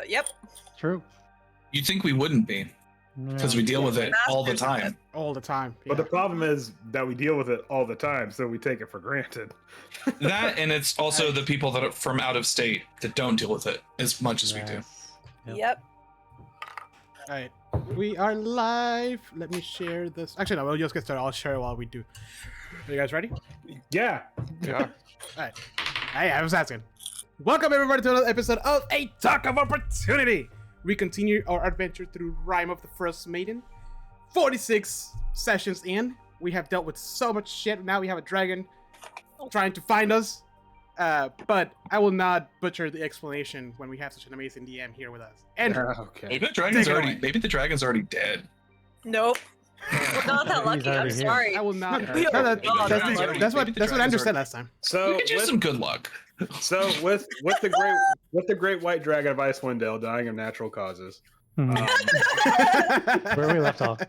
Yep. True. You'd think we wouldn't be, because we deal with it all the time. All the time. But the problem is that we deal with it all the time, so we take it for granted. That, and it's also the people that are from out of state that don't deal with it as much as we do. Yep. All right, we are live. Let me share this. Actually, no, we'll just get started. I'll share it while we do. Are you guys ready? Yeah. Yeah. All right. Hey, I was asking. Welcome everybody to another episode of A Talk of Opportunity. We continue our adventure through Rime of the Frostmaiden. 46 sessions in. We have dealt with so much shit. Now we have a dragon trying to find us. But I will not butcher the explanation when we have such an amazing DM here with us. Andrew. Okay. Maybe the dragon's already dead. Nope. We're not that lucky. I'm sorry. I will not. We are That's what Andrew said last time. So We could use some good luck. So with the great white dragon of Icewind Dale dying of natural causes, Where we left off.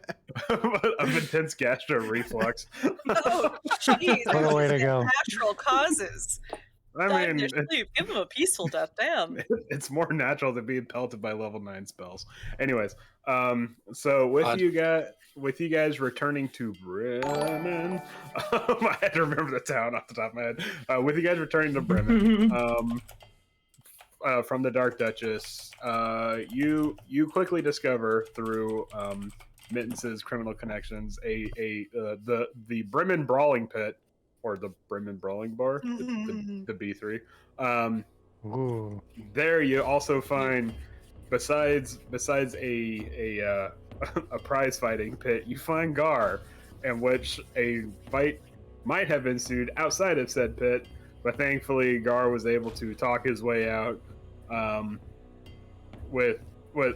of intense gastro reflux. Oh, jeez. What a way to go. Natural causes. I Dying mean, in their sleep. Give them a peaceful death. Damn. it's more natural than being pelted by level 9 spells. Anyways, so with you guys returning to Bremen, I had to remember the town off the top of my head. With you guys returning to Bremen, from the Dark Duchess, you quickly discover through Mitten's criminal connections the Bremen Brawling Pit, or the Bremen Brawling Bar, the B3. Ooh. There you also find, besides a prize fighting pit, you find Gar, in which a fight might have ensued outside of said pit, but thankfully Gar was able to talk his way out, with a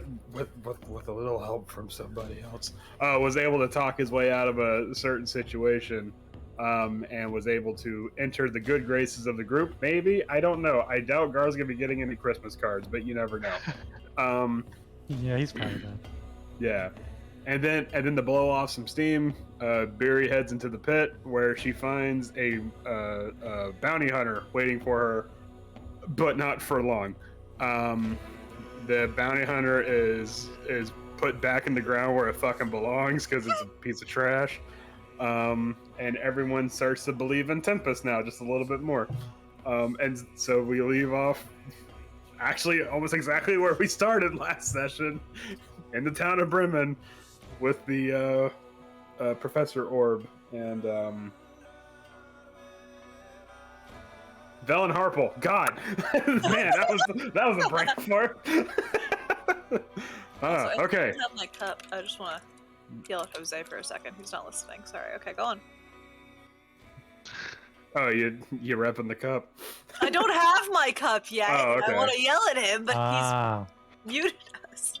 little help from somebody else. Was able to talk his way out of a certain situation. And was able to enter the good graces of the group. Maybe, I don't know. I doubt Gar's gonna be getting any Christmas cards, but you never know. Yeah, he's probably dead. Yeah, and then to blow off some steam, Beery heads into the pit where she finds a bounty hunter waiting for her, but not for long. The bounty hunter is put back in the ground where it fucking belongs because it's a piece of trash. And everyone starts to believe in Tempest now just a little bit more. And so we leave off actually almost exactly where we started last session, in the town of Bremen, with the Professor Orb and Velen Harple. God, man, that was a brain fart. Okay. I have my cup. I just want to yell at Jose for a second. He's not listening. Sorry. Okay, go on. Oh, you repping the cup? I don't have my cup yet. Oh, okay. I want to yell at him, but he's muted us.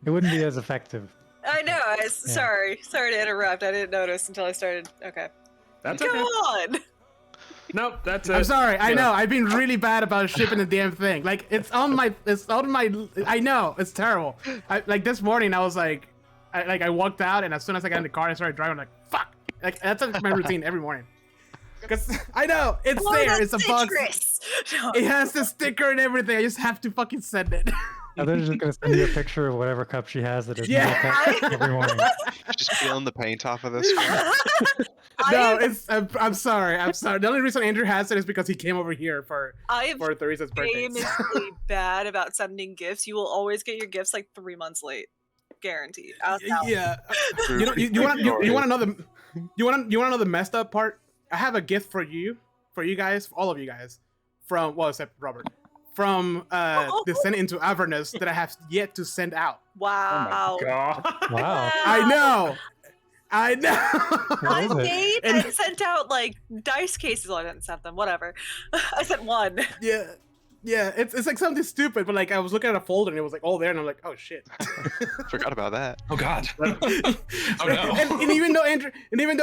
It wouldn't be as effective. I know. Sorry to interrupt. I didn't notice until I started. Okay. That's Go okay. on. Nope, that's it. I'm sorry. I know. I've been really bad about shipping the damn thing. Like it's on my. I know it's terrible. Like this morning, I was like, I walked out, and as soon as I got in the car, I started driving. I'm like, fuck. Like that's my routine every morning. Because I know it's there. It's a box. No. It has the sticker and everything. I just have to fucking send it. And they're just gonna send you a picture of whatever cup she has that is every morning. Just peeling the paint off of this one. No, I'm sorry. The only reason Andrew has it is because he came over here for Theresa's birthday. I'm famously bad about sending gifts. You will always get your gifts like 3 months late, guaranteed. Yeah. You want to know the messed up part? I have a gift for you guys, for all of you guys, except Robert, from Descent into Avernus that I have yet to send out. Wow. Oh my God. Wow. I know. What is it? made and sent out like dice cases. Well, I didn't send them. Whatever. I sent one. Yeah. It's like something stupid, but like I was looking at a folder and it was like all there, and I'm like, oh shit. Forgot about that. Oh God. Oh no. And even though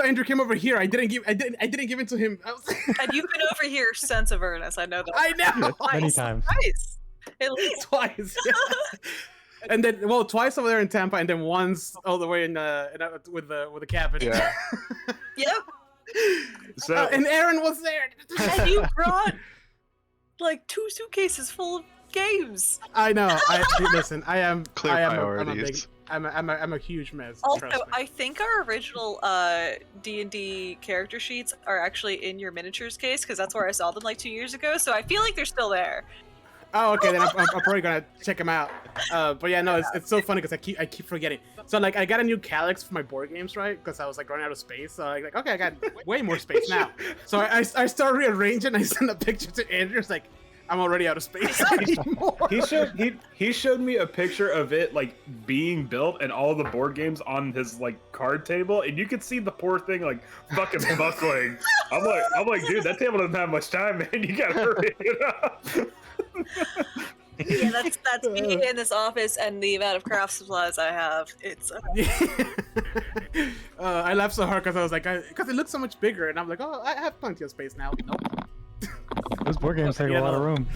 Andrew came over here, I didn't give it to him. And you've been over here since Avernus. I know that. I know. Many times. Twice. At least. Twice. Yeah. And then, twice over there in Tampa, and then once all the way with the cabin. Yeah. Yep. So and Aaron was there. And you brought like 2 suitcases full of games. I know. Listen. Clear I'm priorities. I'm a huge mess. Also, trust me. I think our original D&D character sheets are actually in your miniatures case because that's where I saw them like 2 years ago. So I feel like they're still there. Oh, okay. Then I'm probably gonna check them out. But yeah, no, it's so funny because I keep forgetting. So like I got a new calyx for my board games, right? Because I was like running out of space. So I like, okay, I got way more space now. So I started rearranging. I sent a picture to Andrew. It's like, I'm already out of space anymore. He showed me a picture of it like being built and all the board games on his like card table, and you could see the poor thing like fucking buckling. I'm like, dude, that table doesn't have much time, man. You gotta hurry it up. Yeah, that's me in this office and the amount of craft supplies I have. It's I laughed so hard because I was like, because it looks so much bigger, and I'm like, oh, I have plenty of space now. Nope. Those board games take a lot of room.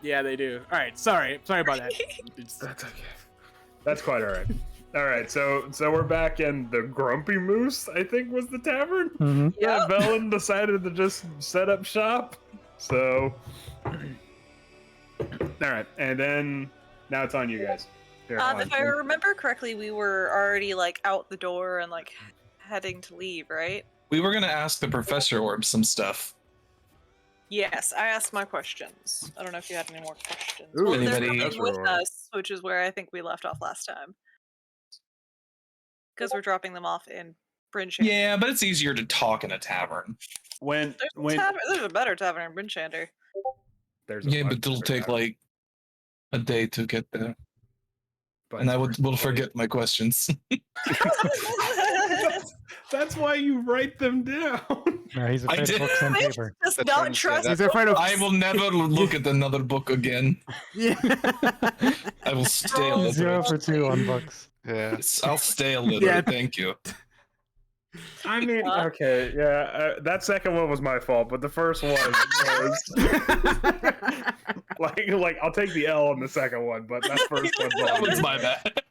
Yeah, they do. All right, sorry about that. That's okay. That's quite all right. All right, so we're back in the Grumpy Moose, I think was the tavern. Mm-hmm. Yeah, Yep. Velen decided to just set up shop. So, all right, and then now it's on you guys. Here, if I remember correctly, we were already like out the door and like heading to leave, right? We were gonna ask the Professor Orb some stuff. Yes, I asked my questions. I don't know if you had any more questions. Ooh, Well, they're anybody- coming with us, which is where I think we left off last time. Because we're dropping them off in Bryn Shander. Yeah, but it's easier to talk in a tavern. when There's a better tavern in Bryn Shander. there's a Yeah, bunch but it'll of take taverns, like a day to get there, but and I will first- forget my questions. That's why you write them down. No, he's I afraid did- of books on paper. Just That not sounds- trust. yeah, He's afraid of. I will never look at another book again. Yeah. I will stay Oh, illiterate. 0 for 2 on books. Yeah. I'll stay illiterate. Yeah. Thank you. I mean, okay, yeah, that second one was my fault, but the first one was like I'll take the L on the second one, but that first one's That was all my bad.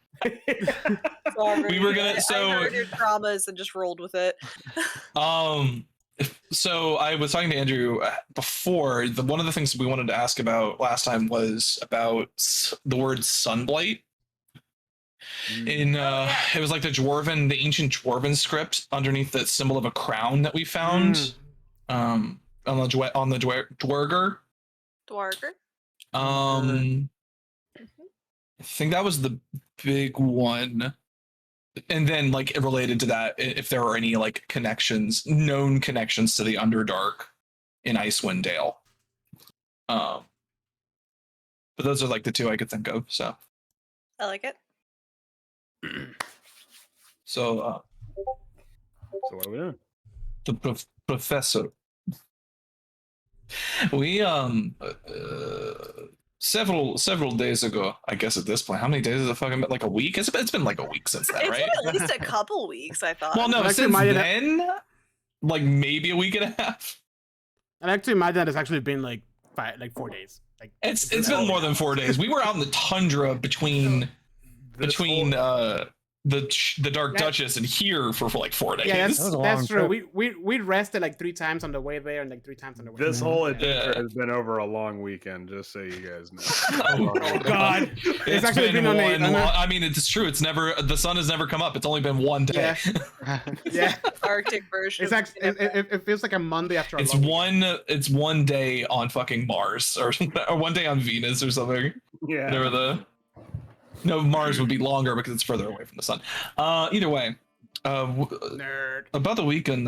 Sorry. We were gonna- I so- heard your traumas and just rolled with it. So I was talking to Andrew before. One of the things we wanted to ask about last time was about the word sunblight. In it was like the ancient dwarven script underneath the symbol of a crown that we found on the Dwerger. Dwarger. I think that was the big one. And then like it related to that, if there are any like known connections to the Underdark in Icewind Dale. But those are like the two I could think of. So I like it. so So what are we doing? the professor. We several days ago, I guess at this point, how many days has it fucking been? Like a week? It's been like a week since that, It's right? been at least a couple weeks, I thought. Well, no, Actually, since my- then, like maybe a week and a half. And actually, my dad has actually been like 4 days. Like It's been more than 4 days. We were out in the tundra between the Dark Yeah. Duchess and here for like 4 days. yeah, That was a long that's true. trip. We rested like 3 times on the way there and like 3 times on the way. This back. whole Yeah. adventure has been over a long weekend, just so you guys know. Oh God! It's actually been on a- one on a- long, I mean, it's true. It's never, the sun has never come up. It's only been one day. Yeah, Arctic version. it's actually it feels like a Monday after. It's a long it's one day on fucking Mars or one day on Venus or something. Yeah. Whatever no, Mars would be longer because it's further away from the sun. Either way, nerd. about the weekend,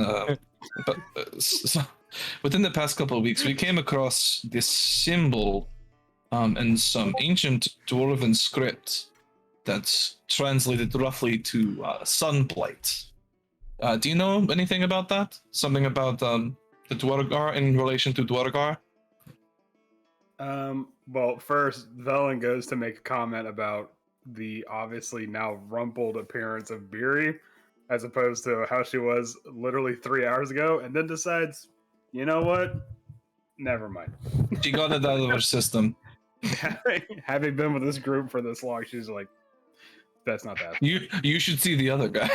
within the past couple of weeks, we came across this symbol in some ancient dwarven script that's translated roughly to sunblight. Do you know anything about that? Something about the Dwargar in relation to Dwargar? Well, first, Velen goes to make a comment about the obviously now rumpled appearance of Beery, as opposed to how she was literally 3 hours ago, and then decides, you know what? Never mind. She got it out of her system. Having been with this group for this long, she's like, that's not that. You should see the other guy.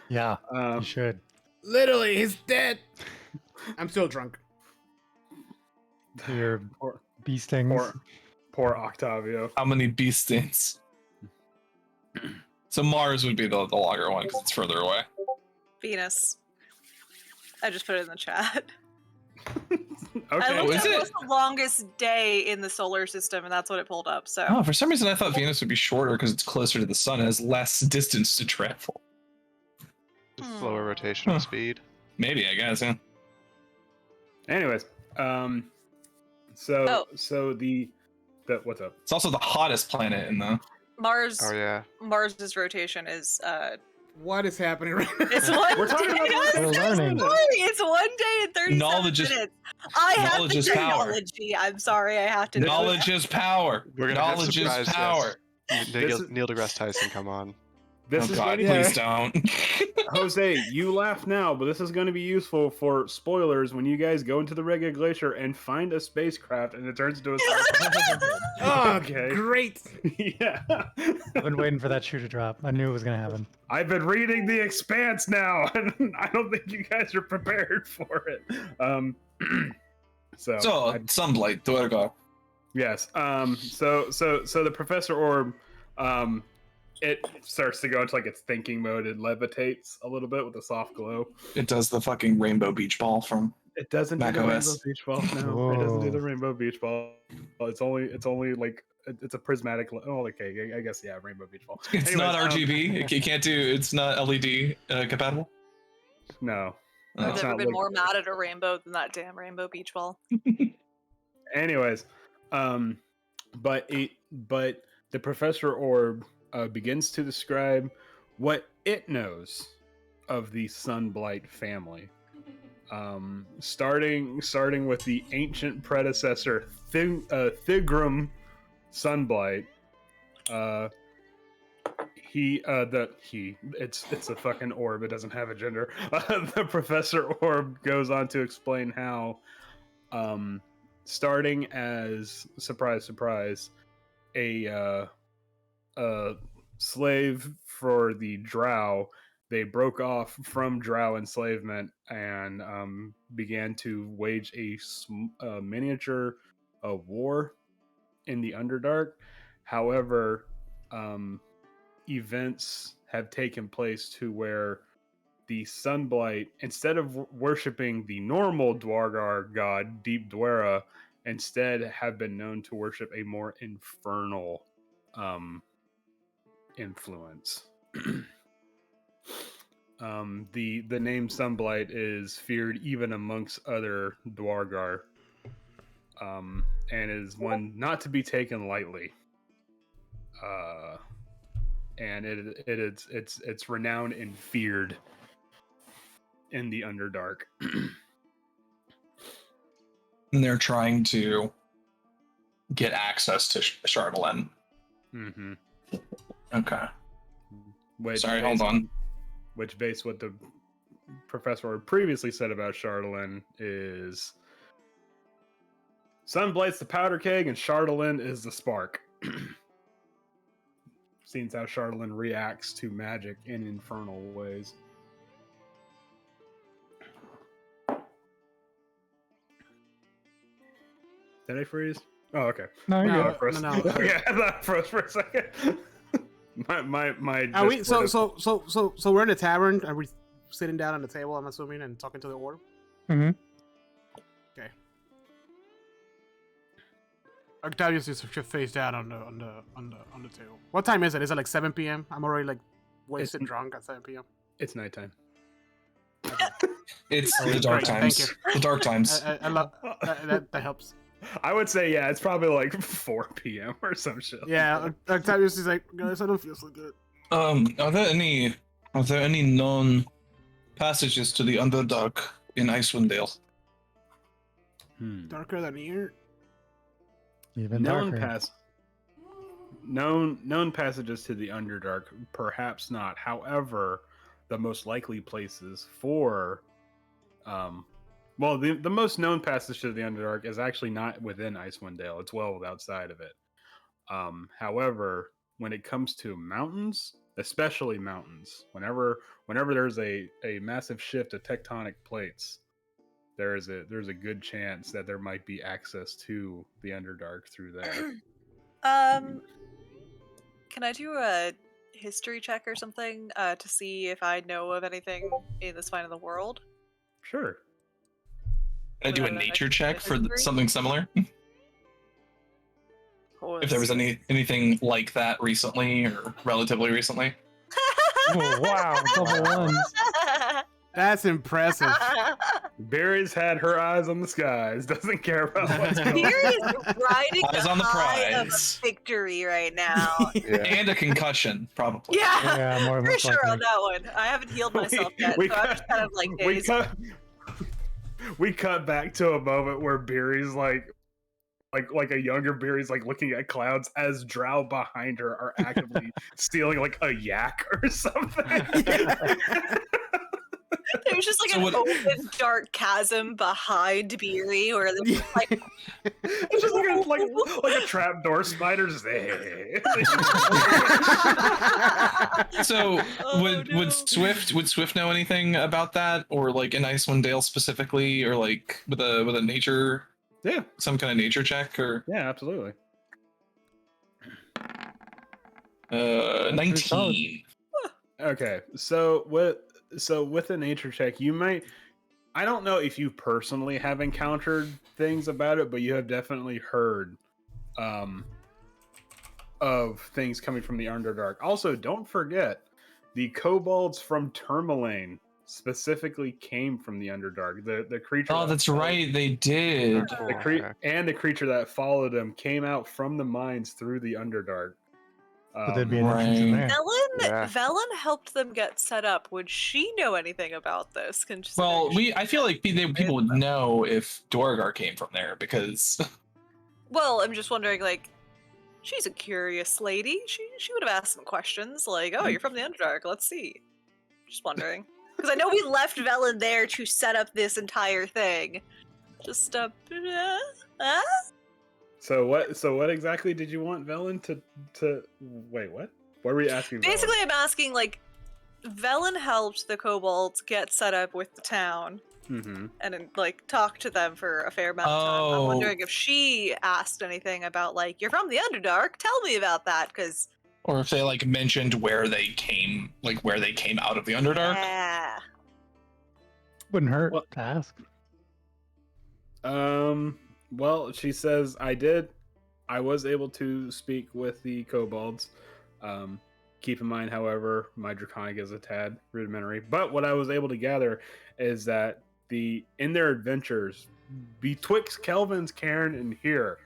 Yeah, you Um, should. Literally, he's dead. I'm still drunk. You're Bee stings. Poor Octavio. How many bee stings? So Mars would be the longer one because it's further away. Venus. I just put it in the chat. I Okay. looked is at it? what's the longest day in the solar system, and that's what it pulled up. So Oh, for some reason I thought Venus would be shorter because it's closer to the sun and has less distance to travel. Slower rotational Huh. speed. Maybe, I guess, yeah. Anyways, so the what's up? It's also the hottest planet in the... Mars. Oh yeah. Mars's rotation is What is happening right now? it's one We're talking day. about Yes, We're that's learning. right. It's 1 day and 37 Knowledge is- minutes. I have knowledge the is power. technology. I'm sorry, I have to. Knowledge is power. We're gonna have Knowledge is surprise power. guests. Neil deGrasse Tyson, come on. This Oh is God, going to please don't. Jose, you laugh now, but this is going to be useful for spoilers when you guys go into the Rega Glacier and find a spacecraft and it turns into a Oh, Okay. great. Yeah. I've been waiting for that shoe to drop. I knew it was gonna happen. I've been reading The Expanse now, and I don't think you guys are prepared for it. So Sunblight, Duergar. yes. So the Professor Orb, it starts to go into like its thinking mode and levitates a little bit with a soft glow. It does the fucking rainbow beach ball from... It doesn't do Mac the OS. rainbow beach ball. No, it doesn't do Whoa. the rainbow beach ball. It's only like it's a prismatic. Oh, okay. I guess yeah, rainbow beach ball. It's Anyways, not RGB. It can't do... It's not LED compatible. No. Oh. I've It's never not been like- more mad at a rainbow than that damn rainbow beach ball. Anyways, but the Professor Orb begins to describe what it knows of the Sunblight family. Starting with the ancient predecessor Thigrum Sunblight. It's a fucking orb. It doesn't have a gender. The Professor Orb goes on to explain how, starting as surprise, a slave for the Drow, they broke off from Drow enslavement and began to wage a miniature war in the Underdark. However, events have taken place to where the Sunblight, instead of worshipping the normal Dwargar god Deep Dwera, instead have been known to worship a more infernal influence. The name Sunblight is feared even amongst other Dwargar, and is one not to be taken lightly. And it's renowned and feared in the Underdark. And they're trying to get access to Chardalyn. Mm-hmm. Okay. Which Sorry, hold on. Which, based what the professor previously said about Chardalyn, is Sunblight's the powder keg and Chardalyn is the spark. Seems how Chardalyn reacts to magic in infernal ways. Did I freeze? Oh, okay. No, you're No, good. I froze. no. Okay, I thought I froze for a second. my Are we Discord so is- so we're in a tavern. Are we sitting down on the table? I'm assuming, and talking to the orb. Mm-hmm. Okay. Octavius is just face down on the table. What time is it? Is it like 7 p.m.? I'm already like wasted It's- drunk at 7 p.m. It's nighttime. It's Oh, the dark great, thank times. The dark times. I love that helps. I would say, yeah, it's probably like 4 p.m. or some shit. Yeah, Octavius is like, guys, I don't feel so good. Are there any known passages to the Underdark in Icewind Dale? Darker than here. Even known darker. known passages to the Underdark, perhaps not. However, the most likely places for the most known passage to the Underdark is actually not within Icewind Dale. It's well outside of it. However, when it comes to mountains, especially mountains, whenever there's a massive shift of tectonic plates, there's a good chance that there might be access to the Underdark through there. Can I do a history check or something to see if I know of anything in this point of the world? Sure. Can I do a Without an nature extra check for history? something similar? If there was anything like that recently or relatively recently. Oh, wow, double ones. That's impressive. Barry's had her eyes on the skies. Doesn't care about what's going Beard on. is riding Eyes the on the high of a prize. victory right now. Yeah. And a concussion, probably. Yeah, Yeah, more for sure likely. on that one. I haven't healed myself yet, We so I'm cut- just kind of like we dazed. we cut back to a moment where Barry's like a younger Barry's like looking at clouds as Drow behind her are actively stealing like a yak or something. There's just like So an what- open dark chasm behind Beery, where they're just like, It's just like a trapdoor spider. Just, hey. So Oh, would no. Swift know anything about that, or like in Icewind Dale specifically, or like with a nature, Yeah, some kind of nature check, or yeah, absolutely. 19. Okay, so with a nature check, you might. I don't know if you personally have encountered things about it, but you have definitely heard of things coming from the Underdark. Also, don't forget, the kobolds from Tourmaline specifically came from the Underdark. The creature. Oh, that that's followed- right, they did. The Okay. and the creature that followed him came out from the mines through the Underdark. So there'd be an entrance in Right. there. Yeah. Velen helped them get set up. Would she know anything about this? Well, I feel like people would know if Dorgar came from there because Well, I'm just wondering, like, she's a curious lady. She would have asked some questions, like, "Oh, you're from the Underdark. Let's see." Just wondering, because I know we left Velen there to set up this entire thing. Just So what exactly did you want Velen to wait, what? What were you asking? basically, I'm asking, like, Velen helped the kobolds get set up with the town Mm-hmm. and like talk to them for a fair amount of time. I'm Oh. wondering if she asked anything about, like, "You're from the Underdark. Tell me about that," because or if they like mentioned where they came out of the Underdark. yeah. Wouldn't hurt Well- to ask. Well, she says I was able to speak with the kobolds. Keep in mind, however, my draconic is a tad rudimentary. But what I was able to gather is that in their adventures betwixt Kelvin's Cairn and here,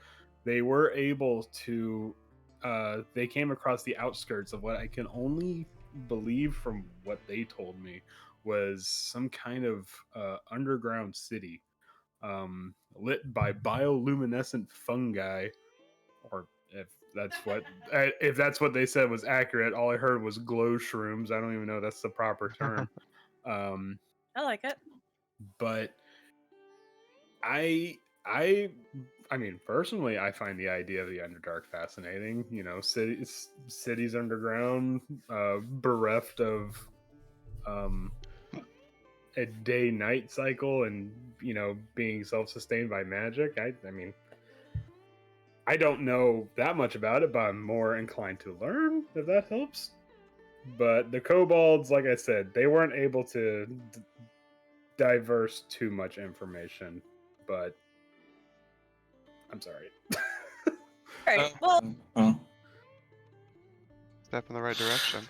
they were able to they came across the outskirts of what I can only believe from what they told me was some kind of underground city lit by bioluminescent fungi, or if that's what they said was accurate. All I heard was glow shrooms. I don't even know if that's the proper term. I like it. But I mean, personally, I find the idea of the Underdark fascinating. You know, cities underground, bereft of a day-night cycle, and being self-sustained by magic. I mean, I don't know that much about it, but I'm more inclined to learn, if that helps. But the kobolds, like I said, they weren't able to diverse too much information, but I'm sorry. All right. Well, Well, Step in the right direction.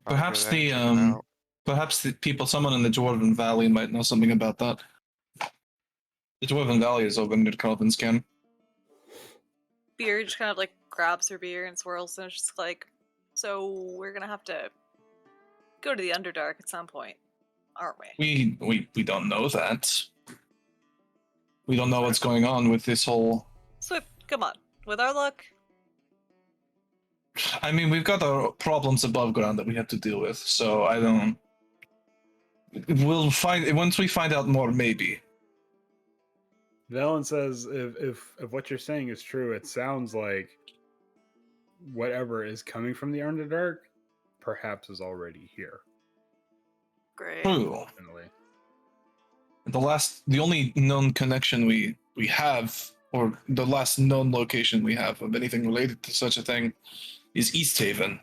perhaps After that, the check it out. perhaps the people, someone in the Dwarven Valley might know something about that. The Dwarven Valley is open to Calvin's Cairn. Beer just kind of like grabs her beer and swirls, and it's just like, so we're gonna have to go to the Underdark at some point, aren't we? We don't know that. We don't know what's going on with this whole. Swift, come on. With our luck, I mean, we've got our problems above ground that we have to deal with, so I don't. We'll find once we find out more, maybe. Valen says, if what you're saying is true, it sounds like whatever is coming from the Underdark perhaps is already here. great. True. Definitely. The only known connection we have, or the last known location we have of anything related to such a thing, is East Haven.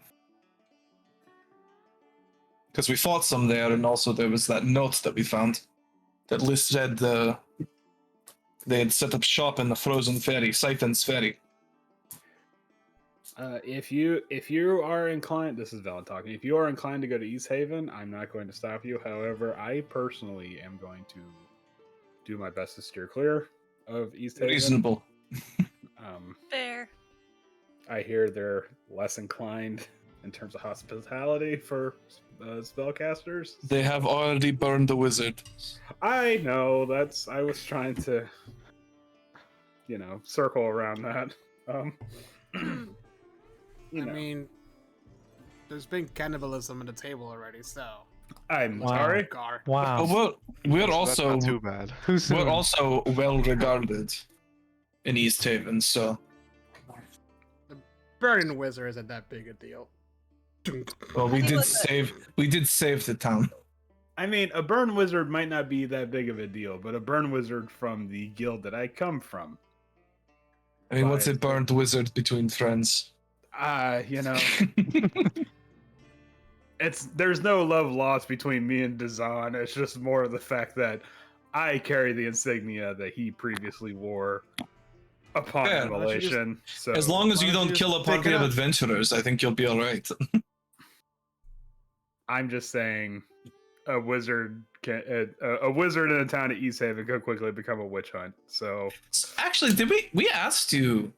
Because we fought some there, and also there was that note that we found that listed they had set up shop in the frozen ferry, Siphon's Ferry. If you are inclined, this is Valen talking. If you are inclined to go to East Haven, I'm not going to stop you. However, I personally am going to do my best to steer clear of East Haven. Reasonable. Fair. I hear they're less inclined in terms of hospitality for spellcasters. They have already burned the wizard. I know. I was trying to, circle around that. I mean, there's been cannibalism at the table already, so. I'm Wow. sorry. Gar. Wow. Well, we're That's also not too bad. Too soon. we're also well regarded in East Haven, so Burning Wizard isn't that big a deal. well we Think did about that. save the town. I mean, a burn wizard might not be that big of a deal, but a burn wizard from the guild that I come from. I mean, what's a Right. burnt wizard between friends? There's no love lost between me and Dazan. It's just more of the fact that I carry the insignia that he previously wore upon Fair. revelation. So As long as Why you don't don't you kill a just pick party it of up? adventurers, I think you'll be all right. I'm just saying, a wizard in a town of East Haven could quickly become a witch hunt. So Actually, did we asked you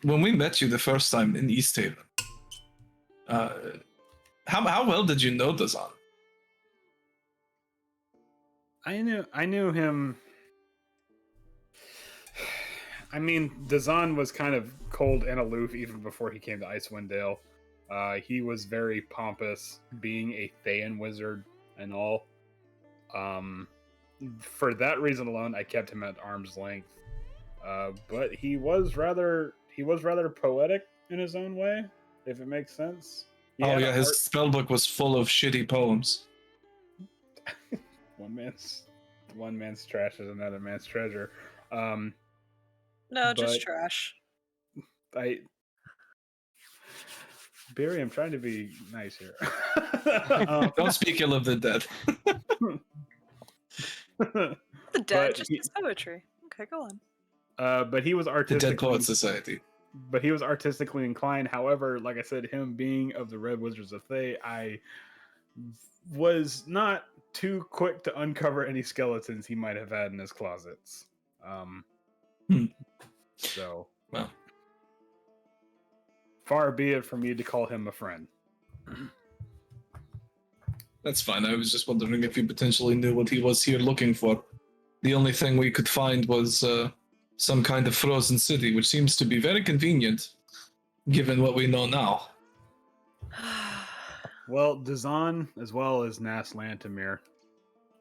when we met you the first time in East Haven? How well did you know Dazan? I knew him. I mean, Dazan was kind of cold and aloof even before he came to Icewind Dale. He was very pompous, being a Thayan wizard and all. For that reason alone, I kept him at arm's length. But he was rather poetic in his own way, if it makes sense. He Oh had yeah, a his spellbook was full of shitty poems. one man's trash is another man's treasure. No, just But- trash. Barry, I'm trying to be nice here. Don't speak ill of the dead. The dead But just he- is poetry. Okay, go on. But he was The artistically, Dead Poet Society. but he was artistically inclined. However, like I said, him being of the Red Wizards of Thay, I was not too quick to uncover any skeletons he might have had in his closets. So, Well. far be it from me to call him a friend. That's fine. I was just wondering if you potentially knew what he was here looking for. The only thing we could find was some kind of frozen city, which seems to be very convenient, given what we know now. Well, Dazan, as well as Nas Lantamir,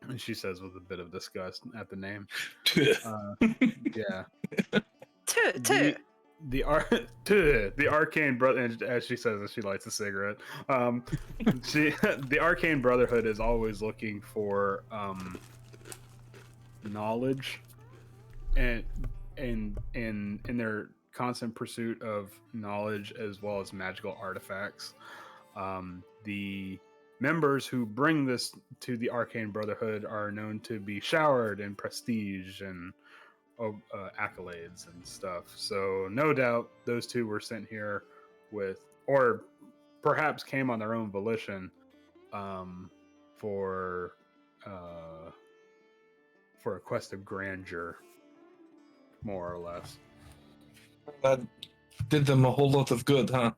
and she says with a bit of disgust at the name. Yeah. Two. The arcane brother, as she says as she lights a cigarette, the arcane brotherhood is always looking for knowledge, and in their constant pursuit of knowledge as well as magical artifacts. The members who bring this to the arcane brotherhood are known to be showered in prestige and accolades and stuff. So no doubt those two were sent here with, or perhaps came on their own volition, for a quest of grandeur, more or less. That did them a whole lot of good, huh?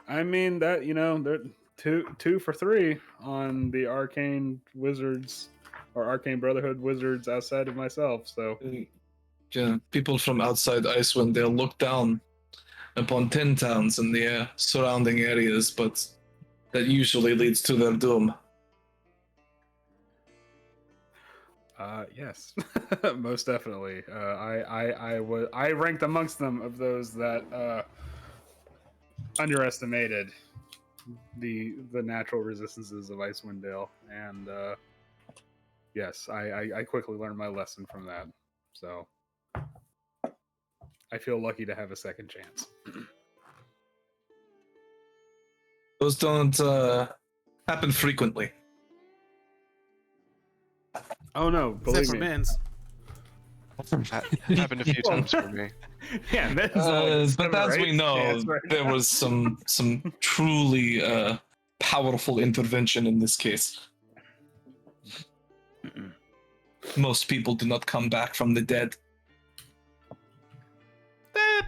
I mean that they're two for three on the arcane wizards or arcane brotherhood wizards outside of myself. So Yeah, people from outside Icewind, they'll look down upon 10 towns in the surrounding areas, but that usually leads to their doom. yes, most definitely. I ranked amongst them of those that underestimated the natural resistances of Icewind Dale, and Yes, I quickly learned my lesson from that. So I feel lucky to have a second chance. Those don't happen frequently. Oh no, Except believe for me. Ben's. That happened a few times for me. Yeah, that's like but as we know, there was some truly powerful intervention in this case. Most people do not come back from the dead.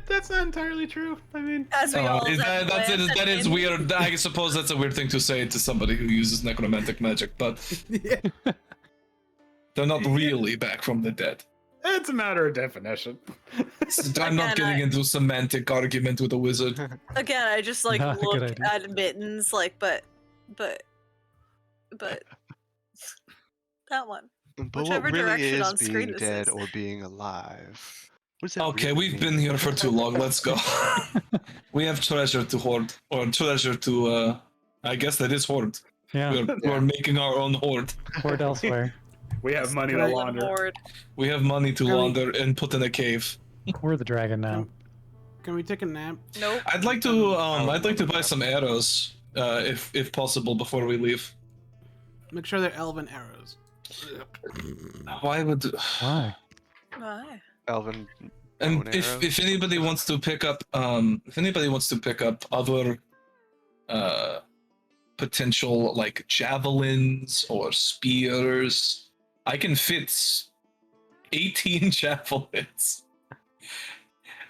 That's not entirely true. I mean, As we all That is weird. I suppose that's a weird thing to say to somebody who uses necromantic magic, but Yeah. they're not really back from the dead. it's a matter of definition. I'm not getting into a semantic argument with a wizard. Again, I just like Not a good look idea. at Mittens, like, but that one. But Whichever what really direction is on screen being this dead is. or being alive? What does that Okay, really we've mean? been here for too long. Let's go. We have treasure to hoard, or treasure to. I guess that is hoard. Yeah, We're making our own hoard. hoard elsewhere. We have money Can to I- launder. Lord. We have money to Can we- launder and put in a cave. We're the dragon now. Can we take a nap? Nope. I'd like to. I'd like to buy some arrows, if possible, before we leave. Make sure they're elven arrows. Why would? Why? Why? Elven. And Bone arrows? if anybody wants to pick up other potential like javelins or spears, I can fit 18 javelins.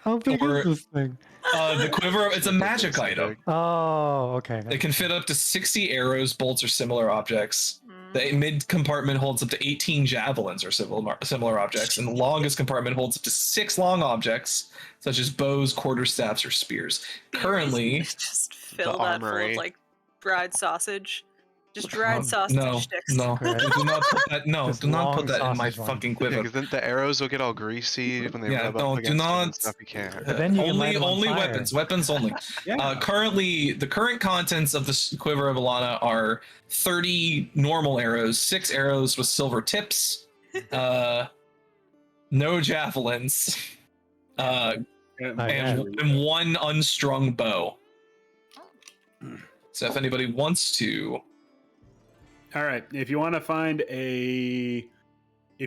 How big Or- is this thing? The quiver, it's a magic item. Oh, okay. It can fit up to 60 arrows, bolts, or similar objects. Mm. The mid compartment holds up to 18 javelins or similar objects, and the longest compartment holds up to 6 long objects, such as bows, quarterstaffs, or spears. Currently, just fill that full armory. of like dried sausage. Just dried sausage no, sticks. no, Right. do not put that. No, Just do not long put that in my sausage ones. fucking Yeah, quiver. because then the arrows will get all greasy when they Yeah, rub no, up do against them not- and stuff. You can't. But then you can light only 'em on fire. weapons only. Yeah. Currently, the current contents of the quiver of Alana are 30 normal arrows, 6 arrows with silver tips, no javelins, And- and 1 unstrung bow. So if anybody wants to, All right, if you want to find if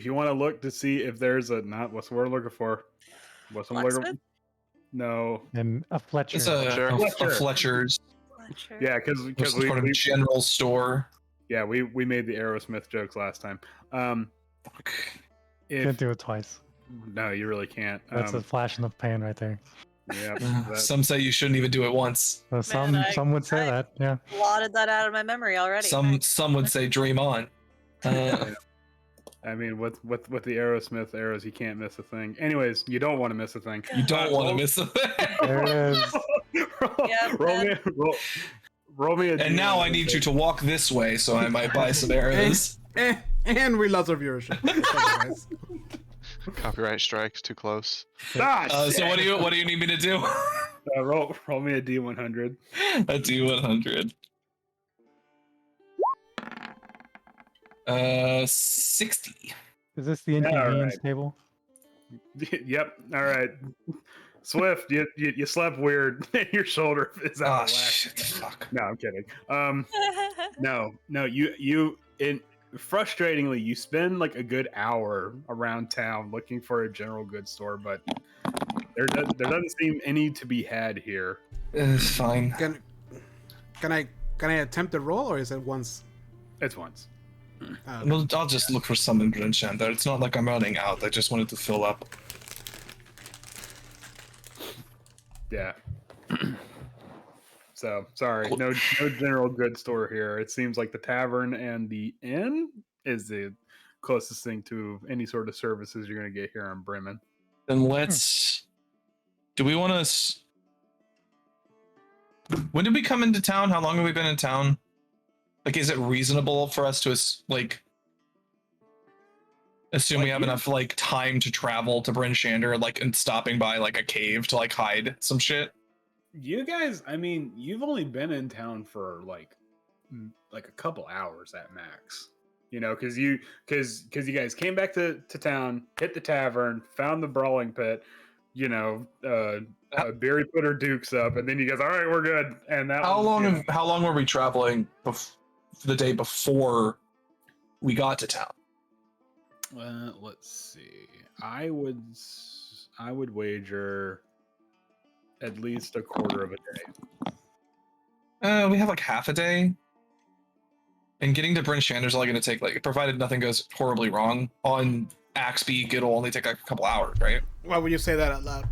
you want to look to see if there's not what's the word I'm looking for? What's the word? Blacksmith? No. And a Fletcher. it's a Fletcher. Fletcher's, Fletcher. Yeah, because some sort of general store. we made the Aerosmith jokes last time. Can't If do it twice. no, you really can't. That's a flash in the pan right there. Yeah. Some say you shouldn't even do it once. So some would say that. Yeah. Blotted that out of my memory already. Some would say dream on. I mean, with the Aerosmith arrows, you can't miss a thing. Anyways, you don't want to miss a thing. You don't want to miss it. There it is. roll me a And now I need you to walk this way, so I might buy some arrows. And we lost our viewership. Thank you, guys. Copyright strikes too close. So what do you need me to do? roll me a D100. A D100. 60. Is this the Yeah, inconvenience alright. table? Yep. All right. Swift, you slept weird. Your shoulder is out Ah, of whack. shit. Fuck. No, I'm kidding. No. You frustratingly, you spend like a good hour around town looking for a general goods store, but there doesn't seem any to be had here. It's fine. Can I attempt the roll, or is it once? It's once. Well, I'll just look for some in Grinchander. It's not like I'm running out. I just wanted to fill up. Yeah. So sorry, no general goods store here. It seems like the tavern and the inn is the closest thing to any sort of services you're gonna get here in Bremen. Then let's. Do we want to? When did we come into town? How long have we been in town? Like, is it reasonable for us to assume we have enough like time to travel to Bryn Shander, like, and stopping by like a cave to like hide some shit? You guys, I mean, you've only been in town for like a couple hours at max. You know, because you guys came back to town, hit the tavern, found the brawling pit. You know, Barry put her dukes up, and then you guys, all right, we're good. And that How was, long? How long were we traveling the day before we got to town? Let's see. I would wager at least a quarter of a day. We have like half a day. And getting to Bryn Shander's only going to take, like, provided nothing goes horribly wrong, on Axbeak, it'll only take like a couple hours, right? Why would you say that out loud?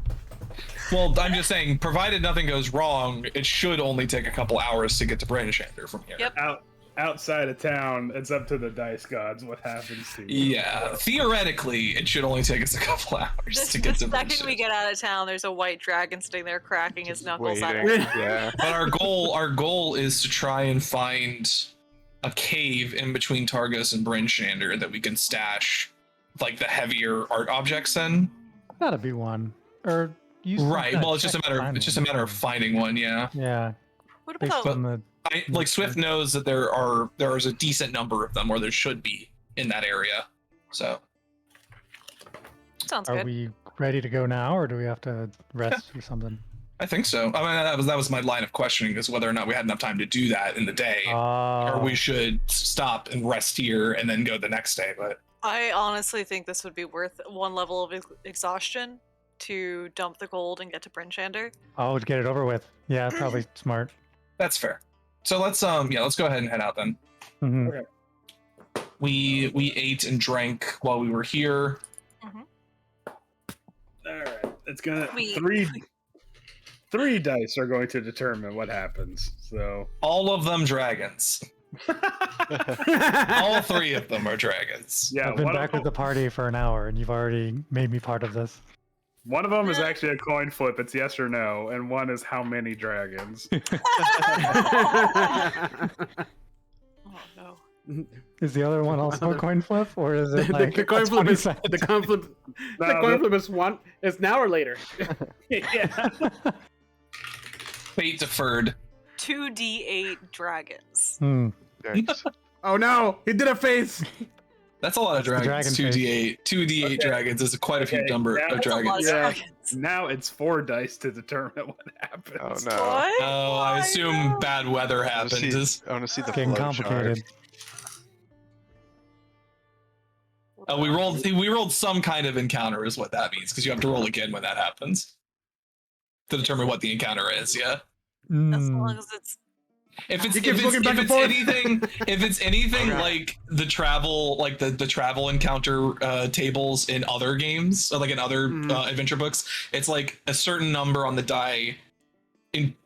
Well, I'm just saying, provided nothing goes wrong, it should only take a couple hours to get to Bryn Shander from here. Yep. Outside of town, it's up to the dice gods what happens to you. Yeah, theoretically, it should only take us a couple hours to get to Bryn The second we get out of town, there's a white dragon sitting there cracking his knuckles at Waiting. us. Yeah. But our goal is to try and find a cave in between Targus and Bryn Shander that we can stash like the heavier art objects in. Gotta be one. Or use some Right. kind Well, of it's just a check to matter find it's just a matter of finding one, yeah. Yeah. What Based about on the Like Swift knows that there is a decent number of them, or there should be in that area. So sounds Are good. we ready to go now, or do we have to rest or something? I think so. I mean, that was my line of questioning, is whether or not we had enough time to do that in the day, or we should stop and rest here and then go the next day. But I honestly think this would be worth one level of exhaustion to dump the gold and get to Bryn Shander. Oh, to get it over with. Yeah, probably smart. that's fair. So let's let's go ahead and head out then. Hmm. We ate and drank while we were here. All right, it's gonna We- three dice are going to determine what happens. So All of them dragons. All three of them are dragons. yeah, I've been one back with the party for an hour, and you've already made me part of this. of them is actually a coin flip. It's yes or no, and one is how many dragons. Oh no. Is the other one also a coin flip, or is it like the coin a flip 20 is sided? the coin flip. No, The coin flip is one. It's now or later. yeah. Fate deferred. 2d8 dragons. Hmm. Yikes. Oh no! He did a face. That's a lot of It's the dragons. dragon 2d8. 2d8 Okay. dragons is quite a few Okay, number yeah. of That's a lot dragons. of Yeah. dragons. Now it's 4 dice to determine what happens. Oh no. What? Oh, I assume No. bad weather I wanna happened. see, I want to see the Getting flow chart. complicated. We rolled some kind of encounter is what that means, because you have to roll again when that happens to determine what the encounter is. Yeah. As Mm. long as it's If it's He keeps looking back and if it's anything Okay. like the travel encounter tables in other games, or like in other adventure books, it's like a certain number on the die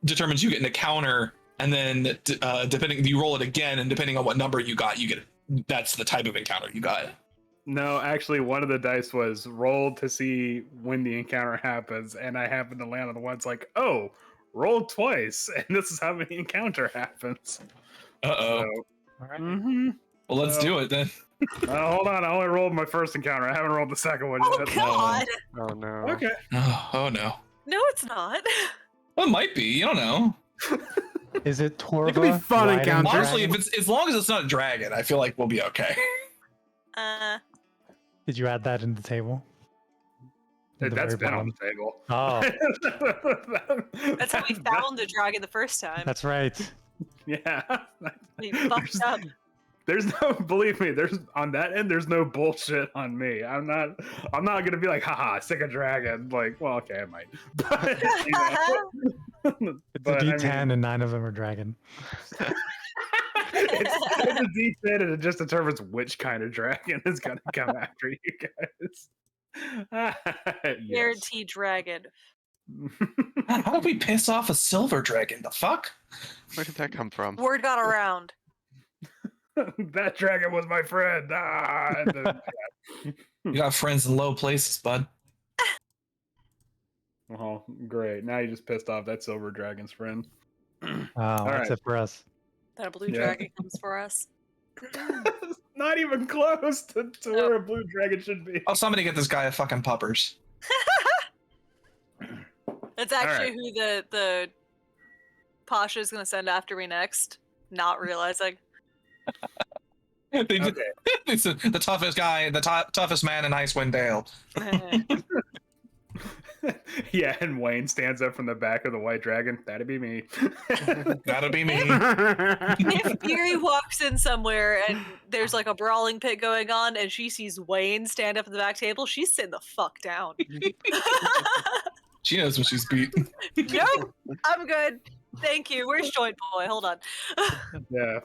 determines you get an encounter, and then depending, you roll it again, and depending on what number you get, that's the type of encounter you got. No, actually, one of the dice was rolled to see when the encounter happens, and I happened to land on the one that's like, oh, roll twice, and this is how the encounter happens. Uh-oh. So, All right. Well, let's do it then. hold on, I only rolled my first encounter. I haven't rolled the second one oh yet. god. Oh no. Okay. Oh no. No, it's not. Well, it might be. You don't know. Is it Torva? It could be fun riding encounter. Honestly, if dragon? it's as long as it's not a dragon, I feel like we'll be okay. Did you add that in the table? At the That's very been on bottom? the table. Oh, That's how we found the dragon the first time. that's right. Yeah. We fucked up. There's no, believe me, there's on that end, there's no bullshit on me. I'm not gonna be like, haha, sick a dragon. Like, well, okay, I might. But, you know, It's but, a I D10 mean, and 9 of them are dragon. it's a D10 and it just determines which kind of dragon is gonna come after you guys. Yes. Guaranteed dragon. How did we piss off a silver dragon? The fuck? Where did that come from? Word got around. That dragon was my friend. Ah, and then- You got friends in low places, bud. oh, great. Now you just pissed off that silver dragon's friend. Oh, All that's right. it for us. That a blue Yeah. dragon comes for us. Not even close to where a blue dragon should be. Oh, somebody get this guy a fucking puppers. That's actually who the Pasha is gonna send after me next. Not realizing. It's the toughest guy, the toughest man in Icewind Dale. Yeah, and Wayne stands up from the back of the white dragon. That'd be me. That'll be me. If Beery walks in somewhere and there's like a brawling pit going on and she sees Wayne stand up at the back table, she's sitting the fuck down. She knows when she's beat. Nope, I'm good. Thank you. Where's Joint Boy? Hold on. Yeah.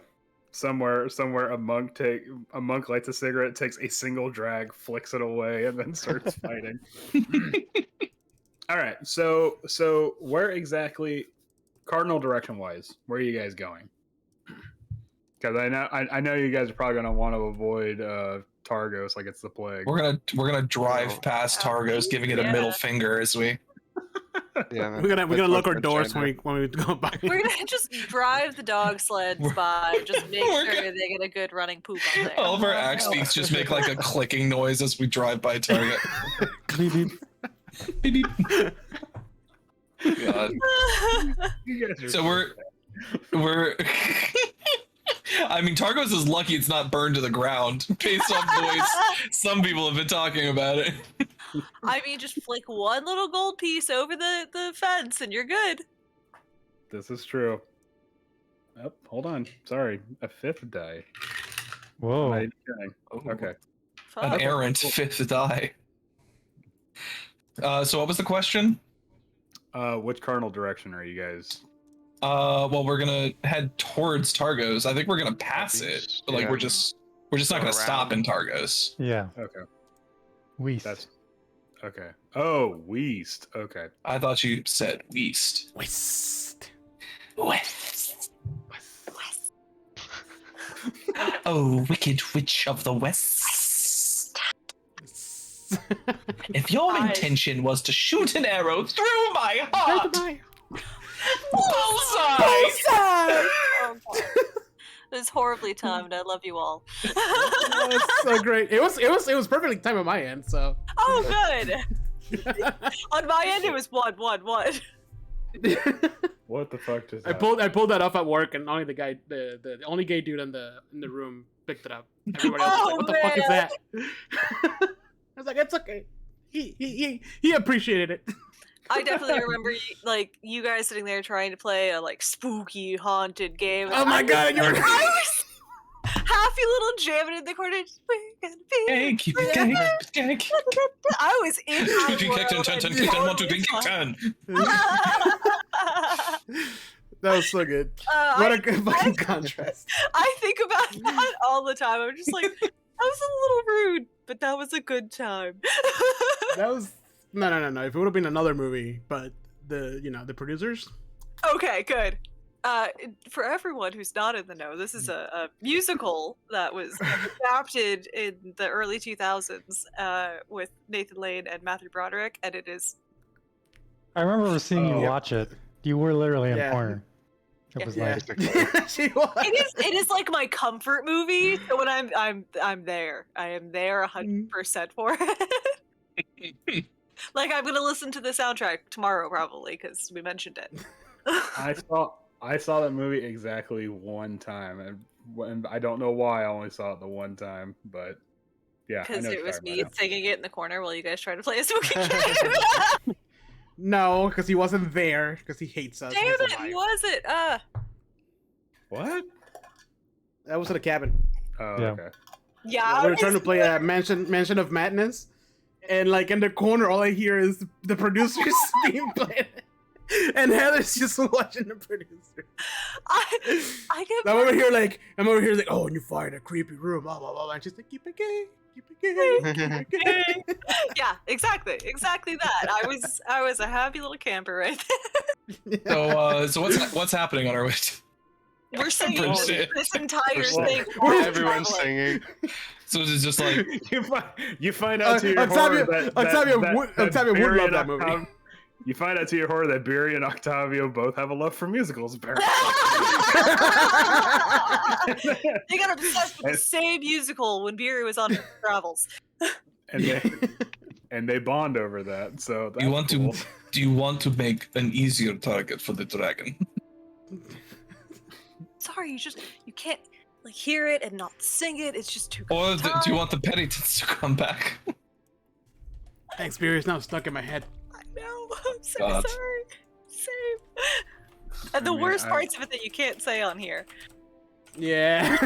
Somewhere a monk lights a cigarette, takes a single drag, flicks it away, and then starts fighting. All right, so where exactly, cardinal direction wise, where are you guys going? Because I know you guys are probably gonna want to avoid Targos like it's the plague. We're gonna drive past Targos, giving it a middle finger as we. Yeah, we're gonna look our doors when we go by. We're gonna just drive the dog sleds by, just make sure they get a good running poop on there. All of our axe beaks just make like a clicking noise as we drive by Target. Beep, beep. Beep, beep. God. You guys are So we're I mean, Targos is lucky it's not burned to the ground based off voice. Some people have been talking about it. I mean, just flick one little gold piece over the fence and you're good. This is true. Oh, hold on. Sorry, a 5th die. Whoa. Okay. An errant 5th die. So what was the question? Which cardinal direction are you guys? Well, we're gonna head towards Targos. I think we're gonna pass it, but like we're just not gonna stop in Targos. Yeah. Okay. West. That's okay. Oh, West. Okay. I thought you said West. West. Oh, wicked witch of the West. If your intention was to shoot an arrow through my heart, bullseye! Oh, God. It was horribly timed. I love you all. That was so great. It was perfectly timed on my end. So. Oh, good. On my end, it was 1, 1, 1. What the fuck just I pulled that off at work, and only the only gay dude in the room picked it up. Everybody else was like, "What the fuck is that?" I was like, "It's okay." He appreciated it. I definitely remember you guys sitting there trying to play a like spooky haunted game. Oh my god! I was happy little jamming in the corner. We're gonna be. Keep it gang. I was in my world. 10, 1, 2, 3, 10. That was so good. What a good fucking contrast. I think about that all the time. I'm just like, that was a little rude, but that was a good time. That was no. If it would have been another movie, but the producers. Okay, good. For everyone who's not in the know, this is a musical that was adapted in the early 2000s with Nathan Lane and Matthew Broderick, and it is. I remember seeing you watch it. You were literally in the corner. It was like She was. It is like my comfort movie. So when I'm there, I am there 100% for it. Like I'm gonna listen to the soundtrack tomorrow probably because we mentioned it. I saw that movie exactly one time, and I don't know why I only saw it the one time, but yeah. Because it was me singing it in the corner while you guys tried to play a spooky game. No, because he wasn't there because he hates us. Damn it, he wasn't. What? That was at a cabin. Oh, Yeah. okay. Yeah, We were trying to play a Mansion of Madness, and like in the corner, all I hear is the producers being played, and Heather's just watching the producer. I get. I'm over here like, oh, and you find a creepy room, blah blah blah, and she's like, keep it gay, keep it gay, keep it gay. Yeah, exactly that. I was a happy little camper right there. So what's happening on our way? We're singing this entire thing. Everyone's singing. So it's just like you find out to your horror that Octavia would Barry love and that movie. You find out to your horror that Barry and Octavio both have a love for musicals. Apparently, they got obsessed with the same musical when Beery was on travels. And they bond over that. So that's do you want to make an easier target for the dragon? Sorry, you can't. like hear it and not sing it. It's just too. Or do you want the Pettitons to come back? Thanks, Beer is now stuck in my head. I know. I'm so God. sorry. Same. And the worst parts of it that you can't say on here. Yeah.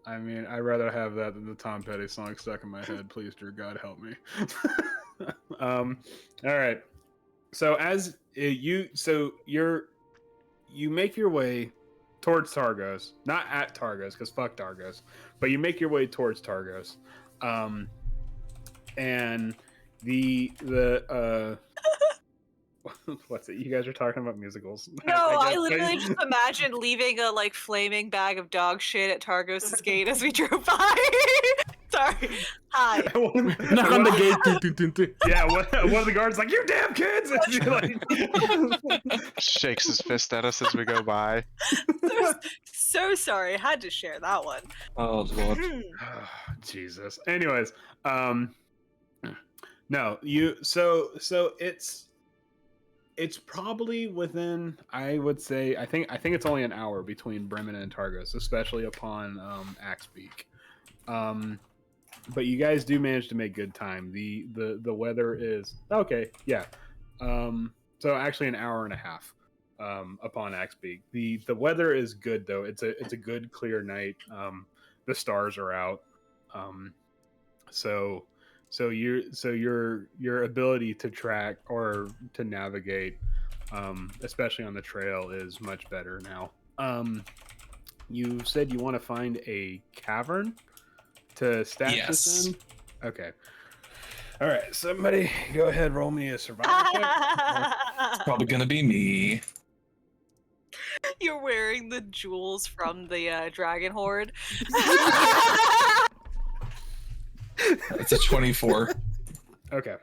I mean, I'd rather have that than the Tom Petty song stuck in my head. Please, dear God, help me. All right. So you make your way towards Targos, not at Targos, because fuck Targos, but you make your way towards Targos, and the what's it? You guys are talking about musicals. No, I literally just imagined leaving a like flaming bag of dog shit at Targos' gate as we drove by. Sorry. Hi. Knock on the gate. Yeah, one of the guards like, "You damn kids!" And she, like, Shakes his fist at us as we go by. So sorry. I had to share that one. Oh Lord. Jesus. Anyways, no, you. So it's probably within, I would say, I think it's only an hour between Bremen and Targos, especially upon Axebeak. But you guys do manage to make good time. The weather is okay, yeah. So actually an hour and a half upon Axebeak. The weather is good though. It's a good clear night. The stars are out. So your ability to track or to navigate, especially on the trail, is much better now. You said you want to find a cavern to stash this in? Okay. All right, somebody go ahead, roll me a survival check. It's probably gonna be me. You're wearing the jewels from the dragon horde. It's a 24. Okay.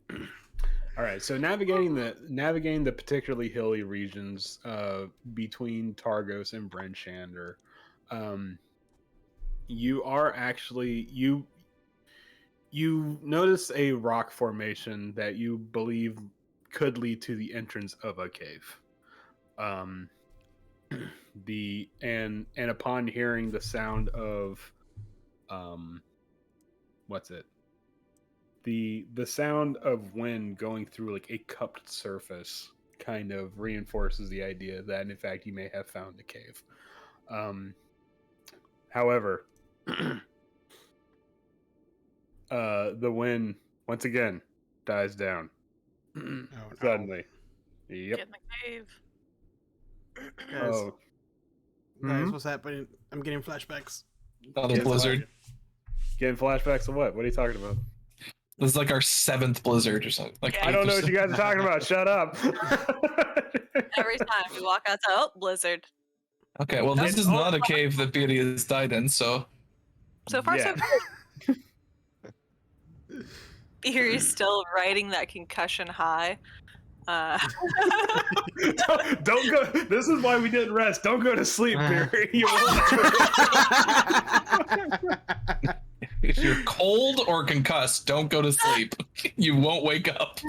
All right. So navigating the particularly hilly regions between Targos and Brenshander, you are actually you notice a rock formation that you believe could lead to the entrance of a cave. And upon hearing the sound of what's it? The sound of wind going through like a cupped surface kind of reinforces the idea that in fact you may have found a cave. However, the wind once again dies down. Suddenly. Yep. Get in the cave. Guys, guys, what's happening? I'm getting flashbacks. Another blizzard. Getting flashbacks of what? What are you talking about? This is like our 7th blizzard or something. Like I don't know what you guys are talking about. Shut up. Every time we walk outside, oh, blizzard. Okay, well this is not a cave that Beatty has died in, so So far, Yeah. so good. Here he's still riding that concussion high. Don't go. This is why we didn't rest. Don't go to sleep, Barry. You if you're cold or concussed, don't go to sleep. You won't wake up.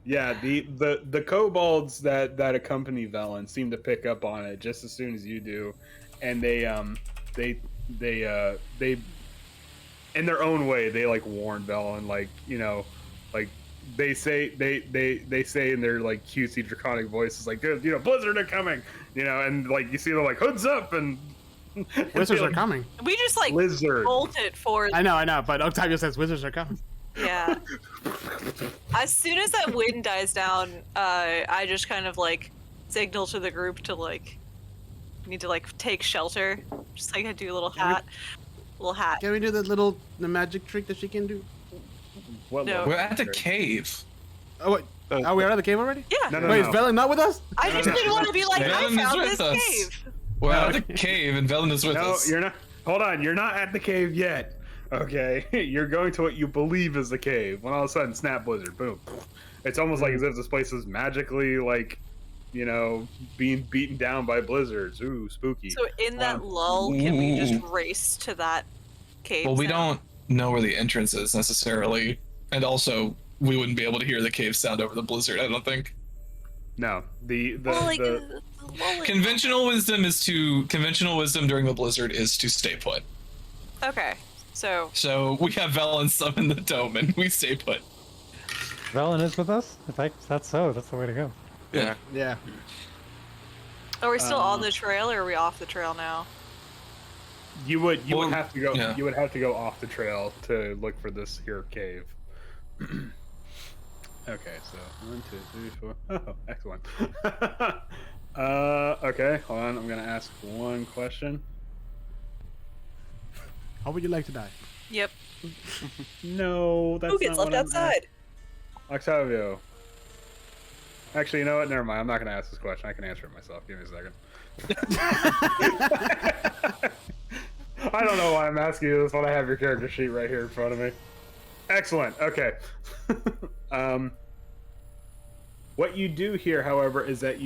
Yeah, the kobolds that accompany Velen seem to pick up on it just as soon as you do, and they in their own way they like warn Velen, like, you know, like they say in their like cutesy draconic voices, like, you know, blizzard are coming, you know, and like you see them like hoods up and Wizards are coming. We just like Blizzard. bolted for. I know, but Octavio says wizards are coming. Yeah. As soon as that wind dies down, I just kind of like signal to the group to like need to like take shelter. Just like I do a little hat. Can we do the magic trick that she can do? What No. We're at the cave. Oh wait, are we out of the cave already? Yeah. No, Wait, is Velen not with us? I just didn't want to be like, I Velen is found with this us. cave. We're at the cave and Velen is with No, us. you're not. Hold on, you're not at the cave yet. Okay, you're going to what you believe is the cave. When all of a sudden, snap blizzard, boom. It's almost like as if this place is magically, like, you know, being beaten down by blizzards. Ooh, spooky. So in that lull, can we just race to that cave? Well, we sound? don't know where the entrance is necessarily, and also we wouldn't be able to hear the cave sound over the blizzard. I don't think. No, Well, like, Conventional wisdom during the blizzard is to stay put. Okay, so we have Velen summon the dome and we stay put. Velen is with us? If that's so, that's the way to go. Yeah. Yeah. are we still on the trail or are we off the trail now? You would have to go. Yeah. You would have to go off the trail to look for this here cave. Okay, so 1, 2, 3, 4. Oh, excellent. Okay, hold on. I'm gonna ask one question. How would you like to die? Yep. No, that's Who gets not left outside? Octavio. Actually, you know what? Never mind. I'm not gonna ask this question. I can answer it myself. Give me a second. I don't know why I'm asking you this when I have your character sheet right here in front of me. Excellent. Okay. What you do here, however, is that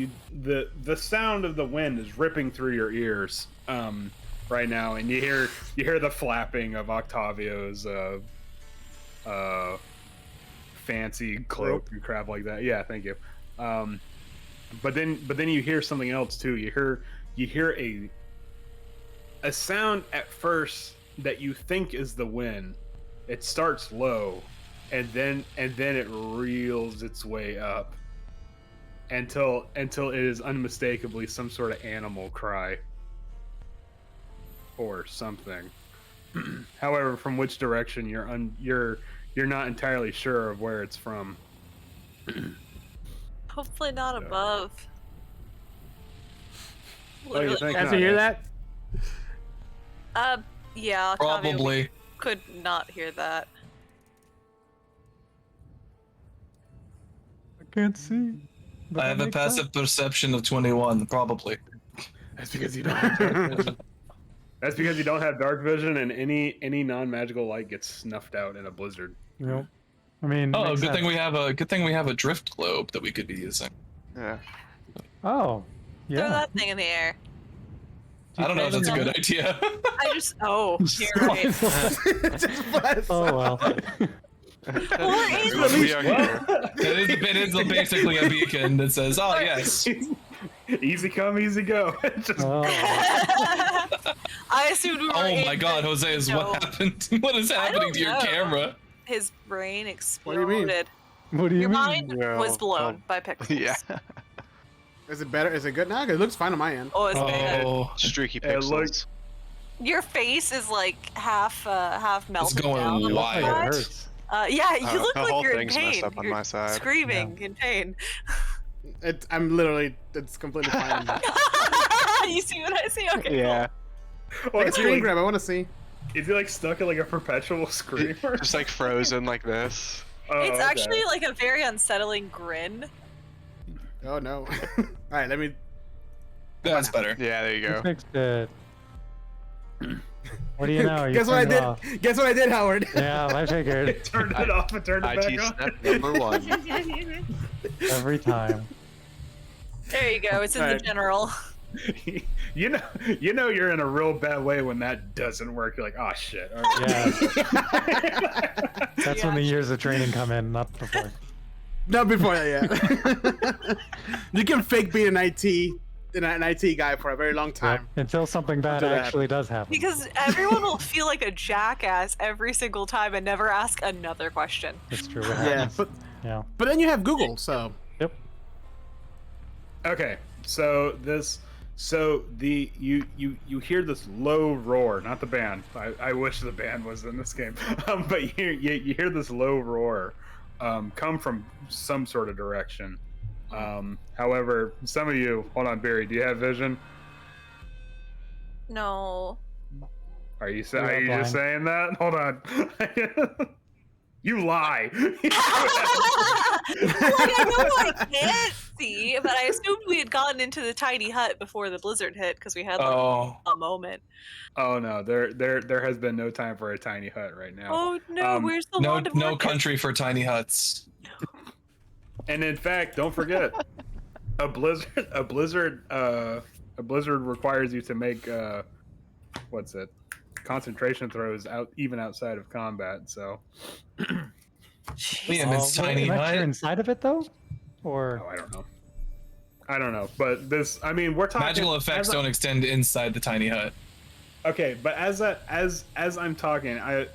the sound of the wind is ripping through your ears right now, and you hear the flapping of Octavio's fancy cloak and crap like that. Yeah, thank you. But then you hear something else too. You hear a sound at first that you think is the wind. It starts low, and then it reels its way up until it is unmistakably some sort of animal cry or something. However, from which direction you're not entirely sure of where it's from. Hopefully not above. Oh, you think Guys, not, you hear eh? that? Yeah, Octavio, we Probably. could not hear that. I can't see. but I that have a makes passive sense. perception of 21, probably. That's because you don't have dark vision. That's because you don't have dark vision, and any non-magical light gets snuffed out in a blizzard. Yep. I mean, Oh, makes good thing sense. we have a drift globe that we could be using. Yeah. Oh, Throw yeah. that thing in the air. I don't know if that's a good idea. I just you're right. Oh well. We are here. It is basically a beacon that says, "Oh yes." Easy come, easy go. Just Oh. I assumed we were Oh in my God, the- Jose, is no. what happened? What is happening to your know. camera? His brain do exploded. you mean? What do you Your mean? mind No, was blown no. by pixels. Yeah. Is it better? Is it good now? It looks fine on my end. Oh, it's bad. Oh, Streaky It pixels. looked- Your face is like half melted it's going down. It looks like it wild. hurts. Yeah, you look The like whole you're in thing's pain. messed up on You're my side. screaming in pain. I'm literally. It's completely fine. You see what I see? Okay. Yeah. Well, Like a is he screen like, grab. I want to see. is he like stuck in like a perpetual screamer? Just like frozen like this. Oh, It's okay. actually like a very unsettling grin. Oh no. All right, let me. that's better. Yeah, there you You go. fixed it. What do you know? You Guess what I turned it did? off. Guess what I did, Howard? Yeah, I figured. It turned it off and turned it IT back on. step number 1. Every time. There you go. It's in the Alright. general. you know you're in a real bad way when that doesn't work. You're like, oh shit. All right. Yeah, that's when the years of training come in, not before. Not before that, yeah. You can fake being an IT guy for a very long time. Yep. Until something bad Until that actually does happen. Because everyone will feel like a jackass every single time and never ask another question. It's true. What Yeah, happens. but Yeah. then you have Google, so Yep. Okay, so you hear this low roar, not the band. I wish the band was in this game, but you hear this low roar come from some sort of direction. However, some of you, hold on, Barry, do you have vision? No. Are you You're are you just saying that? Hold on. You lie. Like, I know I can't see, but I assumed we had gotten into the tiny hut before the blizzard hit because we had like, Oh, a moment. Oh no, there has been no time for a tiny hut right now. Oh no, where's the no, wand of no Orcus? country for tiny huts. And in fact, don't forget, a blizzard requires you to make what's it? Concentration throws even outside of combat. So, Liam, it's Wait, tiny am I hut. inside of it though, or I don't know. I don't know, but this. I mean, we're talking Magical effects don't extend inside the tiny hut. Okay, but as I'm talking, I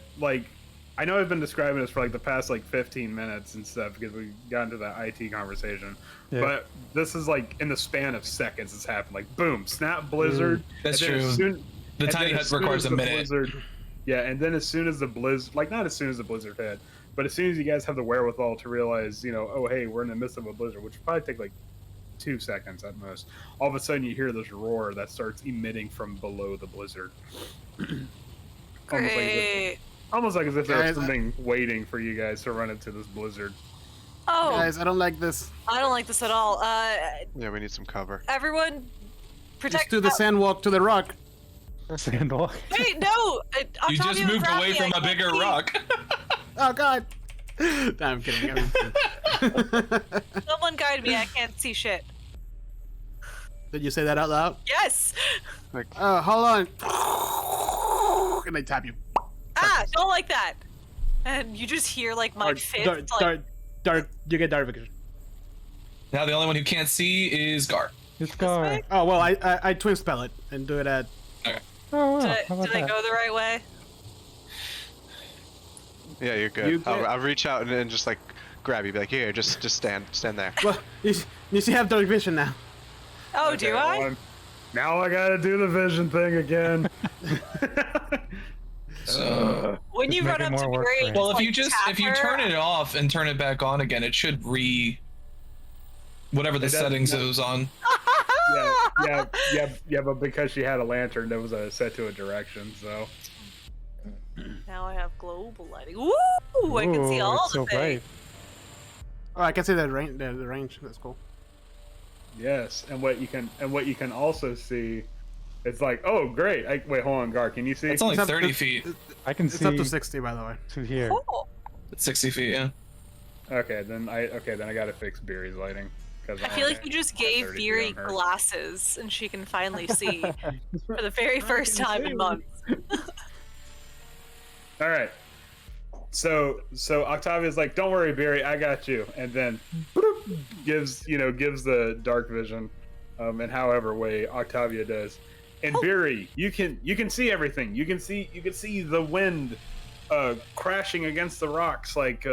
know I've been describing this for like the past like 15 minutes and stuff because we got into that IT conversation. Yeah. But this is like in the span of seconds it's happened. Like boom, snap blizzard. That's and then true. The tiny hut requires a minute. Yeah, and then as soon as the blizzard, like not as soon as the blizzard hit, but as soon as you guys have the wherewithal to realize, oh hey, we're in the midst of a blizzard, which would probably take like 2 seconds at most. All of a sudden, you hear this roar that starts emitting from below the blizzard. Great. Almost like as if there's something waiting for you guys to run into this blizzard. Oh, Guys, I don't like this. I don't like this at all. Yeah, we need some cover. Everyone, protect. Just do the sandwalk to the rock. Sandwalk. Wait, no. You just Octavio moved grabbed away me, from I a can't bigger see. rock. Oh God. No, I'm kidding. Someone guide me. I can't see shit. Did you say that out loud? Yes. Hold on. And I tap you. Ah, don't like that. And you just hear like my fist. Dark. You get dark vision. Now the only one who can't see is Gar. It's Gar. Oh well, I twin spell it and do it at. Oh, wow. Did How about I that? go the right way? Yeah, you're good. I'll reach out and just like grab you, be like, here, just stand there. Well, you see, have dark vision now. Oh, Okay, do I? well, now I gotta do the vision thing again. So, When you It's run making up to more work Mary, for you. well, if like, you tap her, turn it off and turn it back on again, it should whatever the It does- settings it was on. yeah, but because she had a lantern that was set to a direction, so. Now I have global lighting. Woo! I can see Ooh, all it's the so things. bright. Oh, I can see the range. The range. That's cool. Yes, and what you can also see, it's like, oh great! Wait, hold on, Gar, can you see? It's only It's up 30 to- feet. I can It's see up to 60, by the way. to here. Cool. It's 60 feet, yeah. Okay, then I gotta fix Beery's lighting because I feel like you just gave 30 Beery on her. glasses and she can finally see for the very first time in months. All right. So Octavia's like, "Don't worry, Beery, I got you," and then gives the dark vision, in however way Octavia does. And Beery, you can see everything. You can see the wind, crashing against the rocks like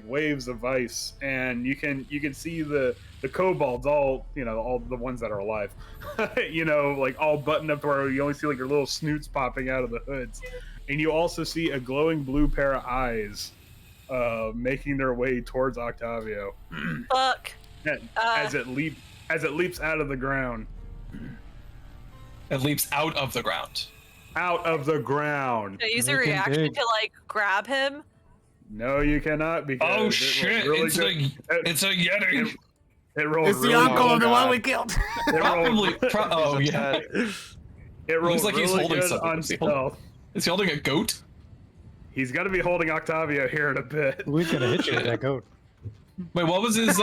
waves of ice, and you can see the kobolds, all the ones that are alive, like all buttoned up to where you only see like your little snoots popping out of the hoods. And you also see a glowing blue pair of eyes making their way towards Octavio. Fuck. As it leaps out of the ground. It leaps out of the ground. Out of the ground. Can I use a Looking reaction big. to like grab him? No, you cannot because Oh it shit! rolled really It's a Yeti. it rolled It's the really uncle well. of the one we killed. It rolled, Oh yeah. it rolled Looks like he's really holding good something. on Is he holding- stealth. Is he holding a goat? He's got to be holding Octavio here in a bit. Who's gonna hit you with that goat? Wait, what was his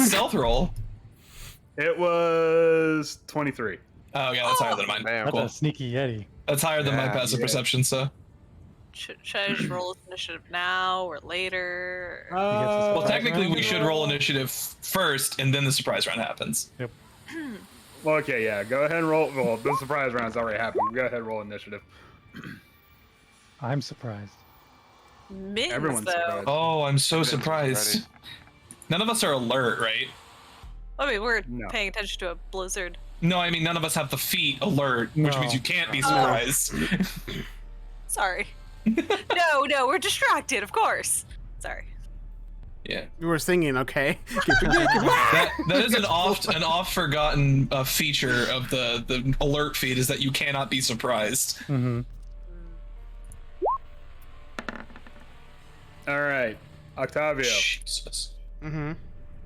stealth roll? It was 23. Oh yeah, that's higher than mine. Damn. That's Cool. a sneaky Yeti. That's higher than my Yeah, passive perception. So, Should I just roll this initiative now or later? well, surprise technically round? we should roll initiative first, and then the surprise round happens. Well, okay, yeah. Go ahead and roll. Well, the surprise round's already happened. Go ahead and roll initiative. I'm surprised. Mins, Everyone's though. surprised. Oh, I'm so Min's surprised. ready. None of us are alert, right? I mean, we're No. paying attention to a blizzard. No, I mean none of us have the feet alert, which No. means you can't be Oh. surprised. Sorry. No, we're distracted, of course. Sorry. Yeah, We were singing, okay? that is an oft forgotten feature of the alert feed is that you cannot be surprised. Mm-hmm. All right, Octavio, Jesus. Mm-hmm.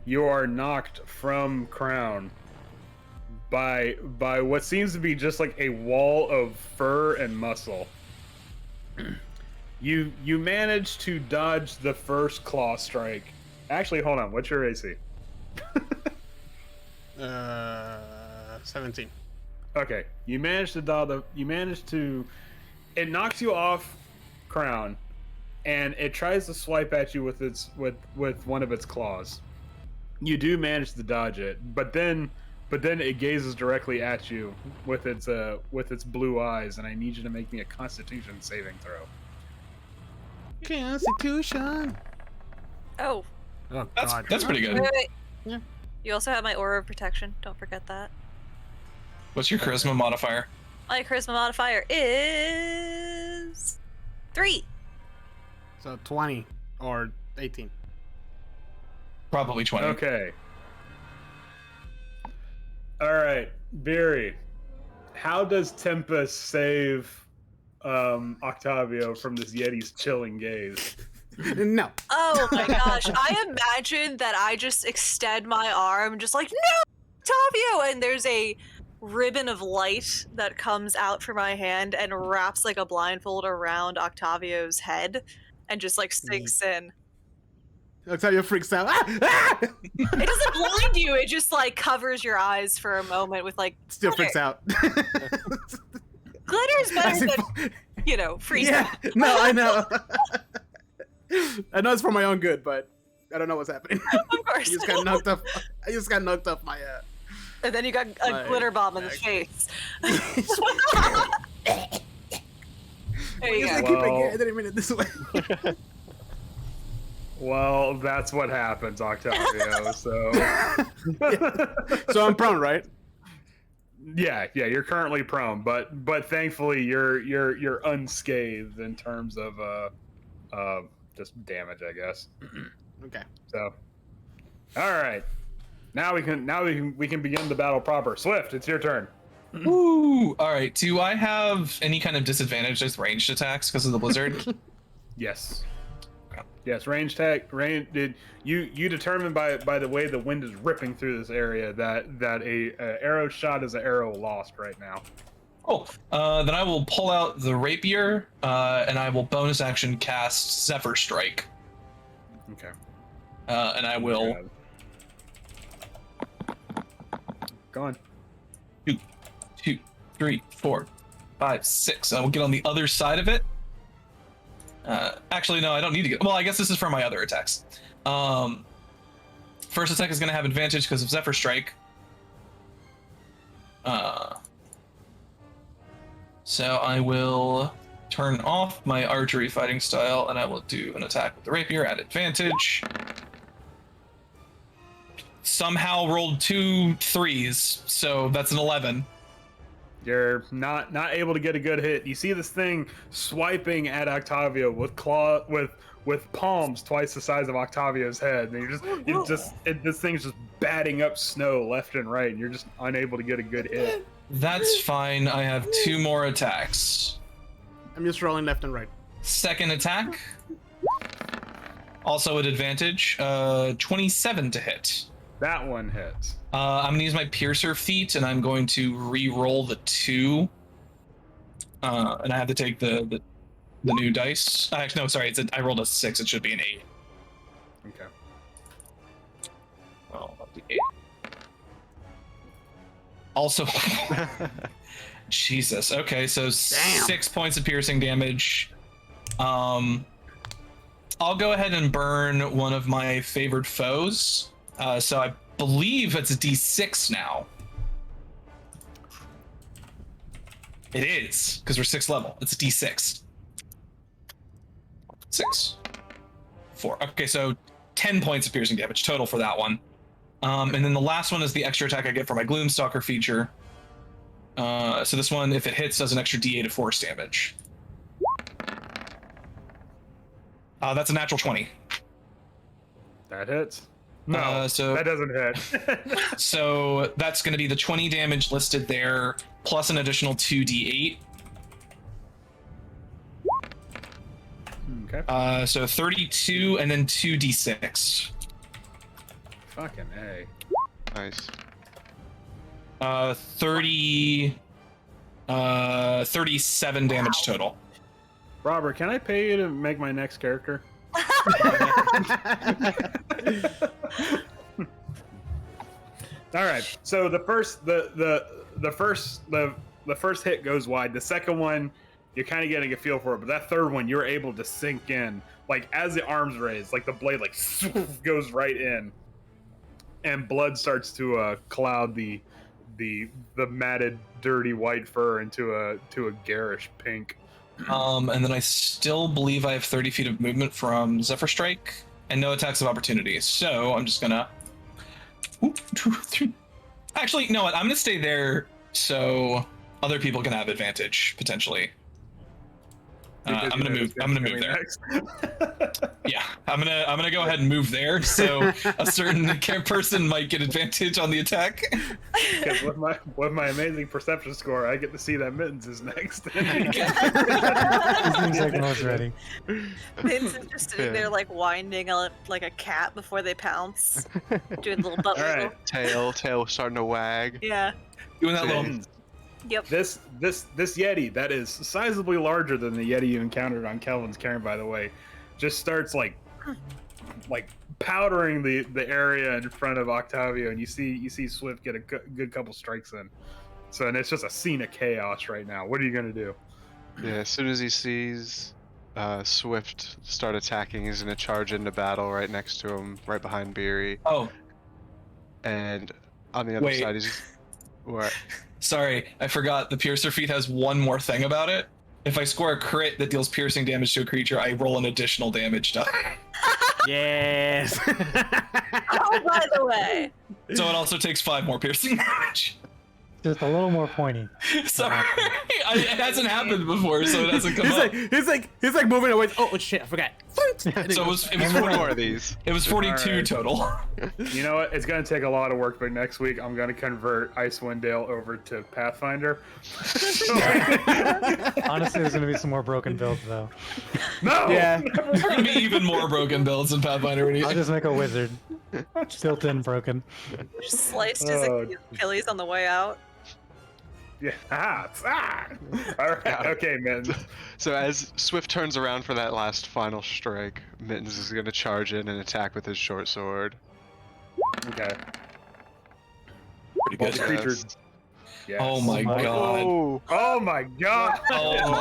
you are knocked from Crown by what seems to be just like a wall of fur and muscle. You manage to dodge the first claw strike. Actually, hold on. What's your AC? 17. Okay, you managed to dodge the. You managed to. It knocks you off Crown, and it tries to swipe at you with one of its claws. You do manage to dodge it, but then it gazes directly at you with its blue eyes, and I need you to make me a Constitution saving throw. Constitution. Oh, Oh That's God. that's pretty good. wait. Yeah. You also have my aura of protection. Don't forget that. What's your charisma modifier? My charisma modifier is 3. So 20 or 18. Probably 20. Okay. All right, Beery. How does Tempest save Octavio from this Yeti's chilling gaze? No. Oh my gosh. I imagine that I just extend my arm, just like, no, Octavio! And there's a ribbon of light that comes out from my hand and wraps like a blindfold around Octavio's head and just like sinks in. Octavio freaks out. Ah! Ah! It doesn't blind you, it just like covers your eyes for a moment with like Still glitter. freaks out. Glitter's better As than, you know, freezing. Yeah. No, I know. I know it's for my own good, but I don't know what's happening. Of course. I just got knocked off. I just got knocked off my. And then you got a My glitter bomb in the back. face. There you I go. keep Well- I didn't mean it this way. Well, that's what happens, Octavio. So, So I'm prone, right? yeah, you're currently prone, but thankfully you're unscathed in terms of just damage, I guess. Okay. So, all right, now we can begin the battle proper. Swift, it's your turn. Ooh. All right. Do I have any kind of disadvantage with ranged attacks because of the blizzard? Yes. Okay. Yes, did you determine by the way the wind is ripping through this area that a arrow shot is an arrow lost right now. Oh, then I will pull out the rapier, and I will bonus action cast Zephyr Strike, Okay. and I will Go on. 2, 3, 4, 5, 6. I will get on the other side of it. Actually, no, I don't need to get. Well, I guess this is for my other attacks. First attack is going to have advantage because of Zephyr Strike. So I will turn off my archery fighting style, and I will do an attack with the rapier at advantage. Somehow rolled 2 3s, so that's an 11. You're not able to get a good hit. You see this thing swiping at Octavio with palms twice the size of Octavio's head, and this thing's just batting up snow left and right, and you're just unable to get a good hit. That's fine. I have 2 more attacks. I'm just rolling left and right. Second attack, also at advantage, 27 to hit. That one hits. I'm gonna use my Piercer feat, and I'm going to re-roll the 2. And I have to take the new dice. Actually, no, sorry, I rolled a 6. It should be an 8. Okay. Well, that'll be 8. Also, Jesus. Okay, so 6 points of piercing damage. I'll go ahead and burn one of my favored foes. So I believe it's a D6 now. It is, because we're 6th level. It's a D6. 6. 4. Okay, so 10 points of piercing damage total for that one. And then the last one is the extra attack I get for my Gloomstalker feature. So this one, if it hits, does an extra D8 of force damage. That's a natural 20. That hits. No, so that doesn't hit. So that's going to be the 20 damage listed there, plus an additional 2d8. Okay. So 32 and then 2d6. Fucking A. Nice. 37 damage total. Robert, can I pay you to make my next character? All right. So the first hit goes wide. The second one, you're kind of getting a feel for it, but that third one, you're able to sink in, like as the arms raised, like the blade like goes right in. and blood starts to cloud the matted, dirty white fur into a garish pink. And then I still believe I have 30 feet of movement from Zephyr Strike and no attacks of opportunity. So I'm just gonna. Actually, no, I'm gonna stay there so other people can have advantage potentially. I'm gonna move there. Yeah, I'm gonna go ahead and move there, so a certain person might get advantage on the attack. Because with my amazing perception score, I get to see that Mittens is next. He seems like most ready. Mittens is just sitting there like winding like a cat before they pounce, doing a little butt All wiggle. right. Tail starting to wag. Yeah. Doing that little. Yep. This Yeti that is sizably larger than the Yeti you encountered on Kelvin's cairn, by the way, just starts like powdering the area in front of Octavio, and you see Swift get a good couple strikes in. So, and it's just a scene of chaos right now. What are you gonna do? Yeah, as soon as he sees Swift start attacking, he's gonna charge into battle right next to him, right behind Beery. Oh, And on the other side, he's what? sorry, I forgot. The Piercer feat has one more thing about it. If I score a crit that deals piercing damage to a creature, I roll an additional damage die. Yes. Oh, by the way. So it also takes 5 more piercing damage. Just a little more pointy. Sorry, it hasn't happened before, so it hasn't come up. He's like moving away. Oh shit! I forgot. So it was 4 more of these. It was 42 Alright. total. You know what? It's gonna take a lot of work, but next week I'm gonna convert Icewind Dale over to Pathfinder. Honestly, there's gonna be some more broken builds though. No. Yeah. There's gonna be even more broken builds in Pathfinder. I'll just make a wizard. Built-in broken. Just sliced his Oh. Achilles on the way out. Yeah. All right. Yeah. Okay, man. So as Swift turns around for that last final strike, Mittens is gonna charge in and attack with his short sword. Okay. Pretty good. The creature. Yes. Oh my god. Oh my god. Oh my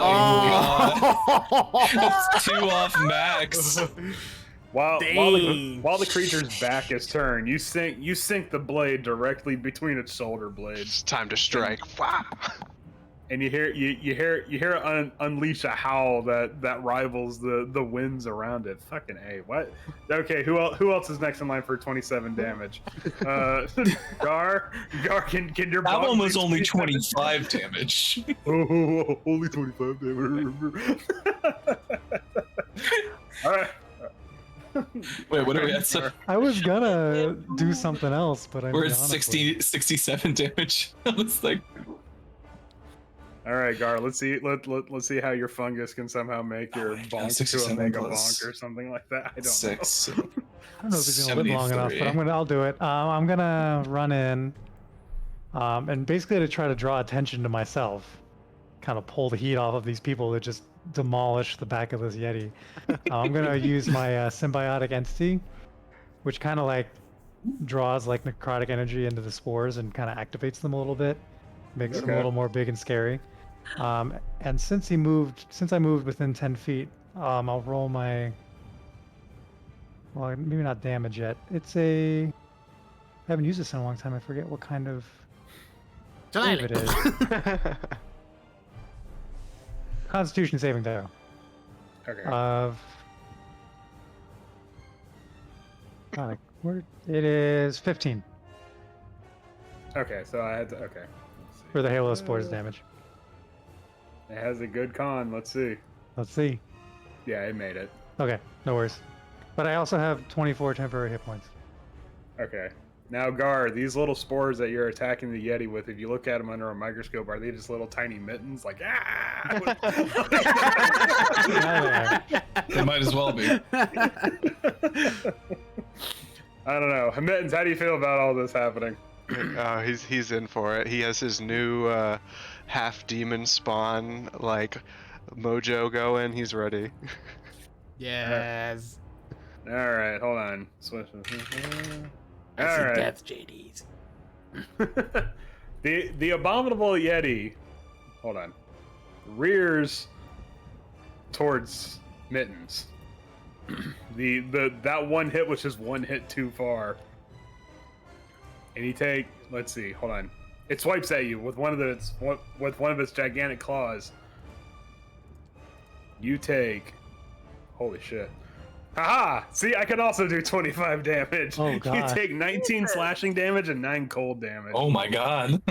god. That's 2 off max. While Dang. the creature's back is turned, you sink the blade directly between its shoulder blades, It's time to strike. Wow. and you hear unleash a howl that rivals the winds around it. Fucking A. What? Okay, who else is next in line for 27 damage? Gar, can your That bog one was please only be 25 damage. only 25 damage. All right. Wait, what are we at? I was gonna do something else, but I'm We're at 67 damage. It's like, All right, Gar. Let's see. Let's see how your fungus can somehow make your bonk to a 67 mega plus bonk or something like that. I don't 6. I don't know if it's gonna live long enough, but 73. I'll do it. I'm gonna run in, and basically to try to draw attention to myself, kind of pull the heat off of these people that just demolish the back of this Yeti. I'm gonna use my symbiotic entity, which kind of like draws like necrotic energy into the spores and kind of activates them a little bit, makes them a little more big and scary. And since I moved within 10 feet, I'll roll my. Well, maybe not damage yet. It's a. I haven't used this in a long time. I forget what kind of save it is. Constitution saving throw. Okay. Of. It is 15 Okay, so I had to. Okay. Let's see. for the Halo Spores damage. It has a good con. Let's see. Let's see. Yeah, it made it. Okay, no worries. But I also have 24 temporary hit points. Okay. Now, Gar, these little spores that you're attacking the Yeti with, if you look at them under a microscope, are they just little tiny mittens? Like, ah! It might as well be. I don't know. Mittens, how do you feel about all this happening? He's in for it. He has his new half demon spawn like mojo going. He's ready. Yes. All right, hold on. Switch. All That's right. death, JDs. The abominable Yeti, hold on, rears towards Mittens. That one hit was just one hit too far. And you take, let's see, hold on. It swipes at you with one of its gigantic claws. You take, holy shit. Haha! See, I can also do 25 damage. Oh, You God. take 19 slashing damage and 9 cold damage. Oh my god.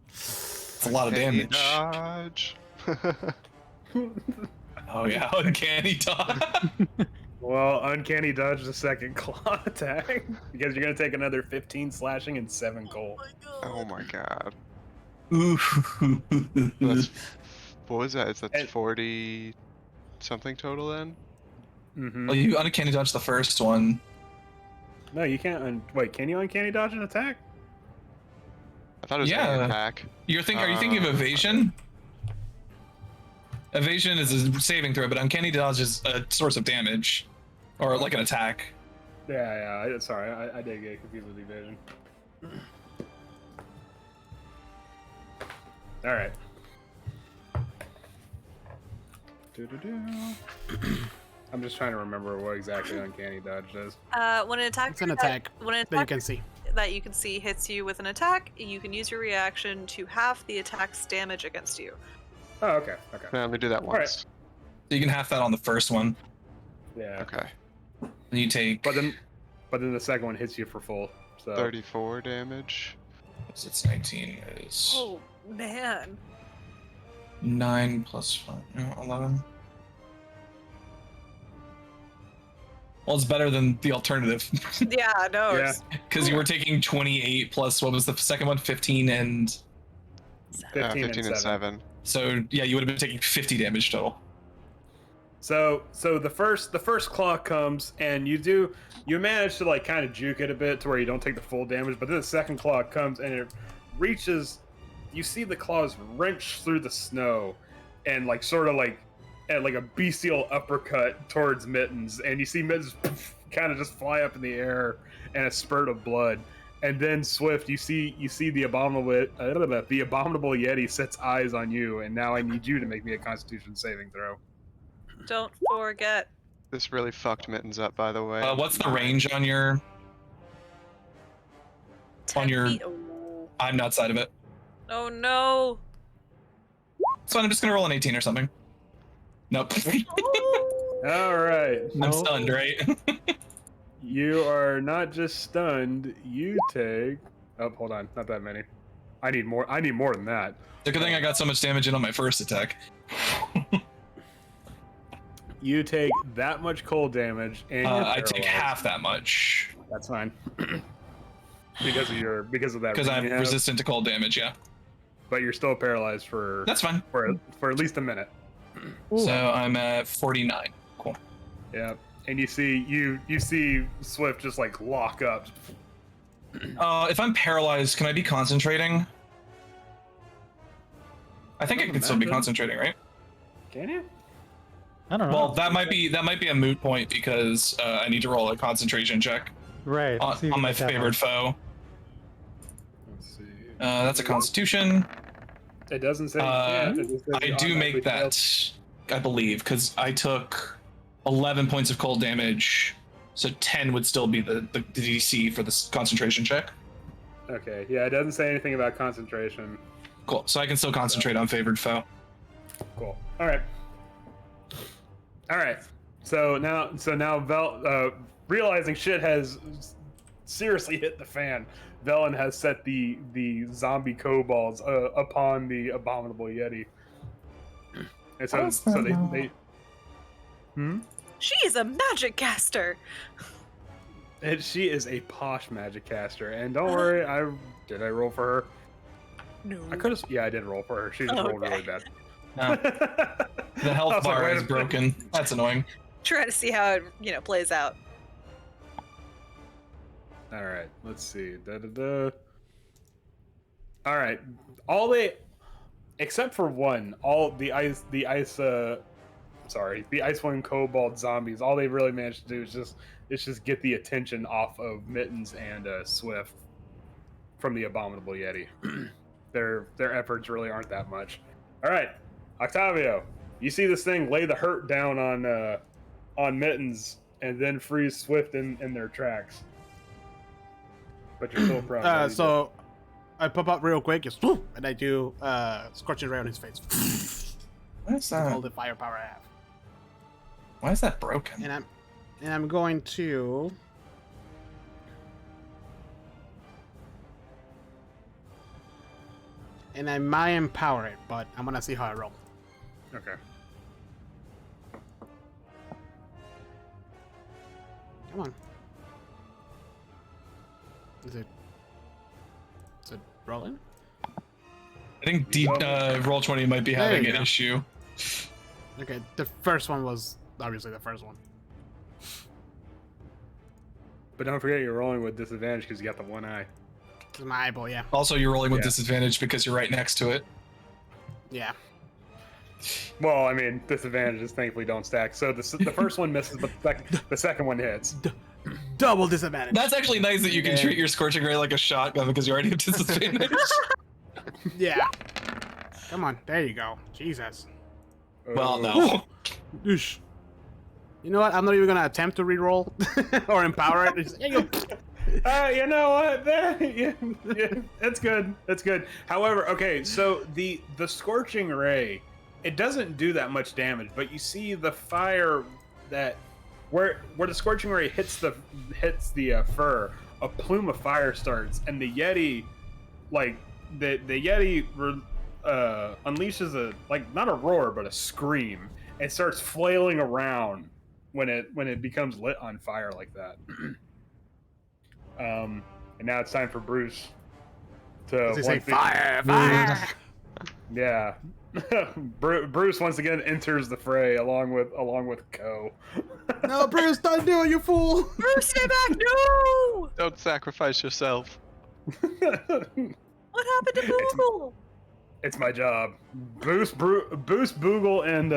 It's a lot of Uncanny damage. Dodge. Oh yeah, uncanny dodge. Well, uncanny dodge the second claw attack because you're gonna take another 15 slashing and 7 cold. Oh my god. Ooh. That's, what was that? That's And- 40 something total then? Mm-hmm. Well, you uncanny dodge the first one. No, you can't. Wait, can you uncanny dodge an attack? I thought it was Yeah. an attack. Are you thinking of evasion? Evasion is a saving throw, but uncanny dodge is a source of damage, or like an attack. Yeah. Sorry, I did get confused with evasion. All right. I'm just trying to remember what exactly uncanny dodge does. When an attack It's an attack when an that you attack can see. that you can see hits you with an attack, you can use your reaction to half the attack's damage against you. Oh, okay. Yeah, let me do that right. once. So you can half that on the first one. Yeah. Okay. Then you take. But then the second one hits you for full. So 34 damage. It's 19 is Oh man. 9 plus 5, no, 11. Well, it's better than the alternative Yeah, no. Yeah. because you were taking 28 plus what was the second one? 15 and 15, 15 and 7. so yeah, you would have been taking 50 damage total. So the first claw comes and you manage to like kind of juke it a bit to where you don't take the full damage, but then the second claw comes and it reaches. You see the claws wrench through the snow, and like sort of like at like a bestial uppercut towards Mittens, and you see Mittens kind of just fly up in the air and a spurt of blood. And then Swift, you see the abominable Yeti sets eyes on you, and now I need you to make me a Constitution saving throw. Don't forget. This really fucked Mittens up, by the way. What's the range on your? 10 your- feet. Oh. I'm outside of it. Oh no. So I'm just gonna roll an 18 or something. Nope. All right. I'm stunned, right? You are not just stunned. You take. Oh, hold on. Not that many. I need more than that. The good thing I got so much damage in on my first attack. You take that much cold damage, and you're I take paralyzed. half that much That's fine. because of that. because I'm ring you have, resistant to cold damage. Yeah, But you're still paralyzed for that's fine. for at least a minute. So I'm at 49. Cool. Yeah. And you see Swift just like lock up. If I'm paralyzed, can I be concentrating? I think I can still be concentrating, right? Can you? I don't know. Well, that might be a moot point because I need to roll a concentration check right. see if on my you get that favored foe. Let's see. That's a Constitution. It doesn't say. you can't, it just says I you do make automatically that, I believe, because I took 11 points of cold damage, so 10 would still be the DC for this concentration check. fail. Okay. Yeah. It doesn't say anything about concentration. Cool. So I can still concentrate on favored foe. Cool. All right. So now, realizing shit has seriously hit the fan, Velen has set the zombie kobolds upon the abominable Yeti. And so they She is a magic caster. and she is a posh magic caster. And don't worry, I roll for her. No. I could have. Yeah, I did roll for her. She just rolled Okay. really bad. No, the I health was like, bar wait is a minute. broken. That's annoying. Try to see how it plays out. All right, let's see. All right, except for one, the Icewind Kobold zombies. All they really managed to do is just get the attention off of Mittens and Swift from the abominable Yeti. Their efforts really aren't that much. All right, Octavio, you see this thing lay the hurt down on Mittens and then freeze Swift in their tracks. But you're still prone. What do you do? So I pop up real quick, just and I do scorching ray on his face. What is All that? the firepower I have, Why is that broken? and I'm going to. And I might empower it, but I'm gonna see how I roll. Okay. Come on. Is it rolling? I think roll20 might be There having you an go. issue. Okay, the first one was obviously the first one. But don't forget you're rolling with disadvantage because you got the one eye. It's my eyeball, yeah. Also, you're rolling with Yeah. disadvantage because you're right next to it. Yeah. Well, I mean, disadvantages thankfully don't stack. So the first one misses, but the second one hits. Double disadvantage. That's actually nice that you can Yeah. treat your scorching ray like a shotgun because you already have disadvantage. Yeah. Come on, there you go. Jesus. Well, no. Oosh. You know what? I'm not even gonna attempt to re-roll or empower it. Just, there you go. You know what? Yeah, that's good. That's good. However, okay, so the scorching ray, it doesn't do that much damage, but you see the fire that where the scorching ray hits the fur, a plume of fire starts, and the Yeti, like the Yeti unleashes a not a roar but a scream and starts flailing around when it becomes lit on fire like that. And now it's time for Bruce to Does he say once fire, fire? yeah. Bruce once again enters the fray along with Ko. No, Bruce, don't do it, you fool! Bruce, stay back! No! Don't sacrifice yourself. What happened to Boogle? It's my job. Boost, Boogle, and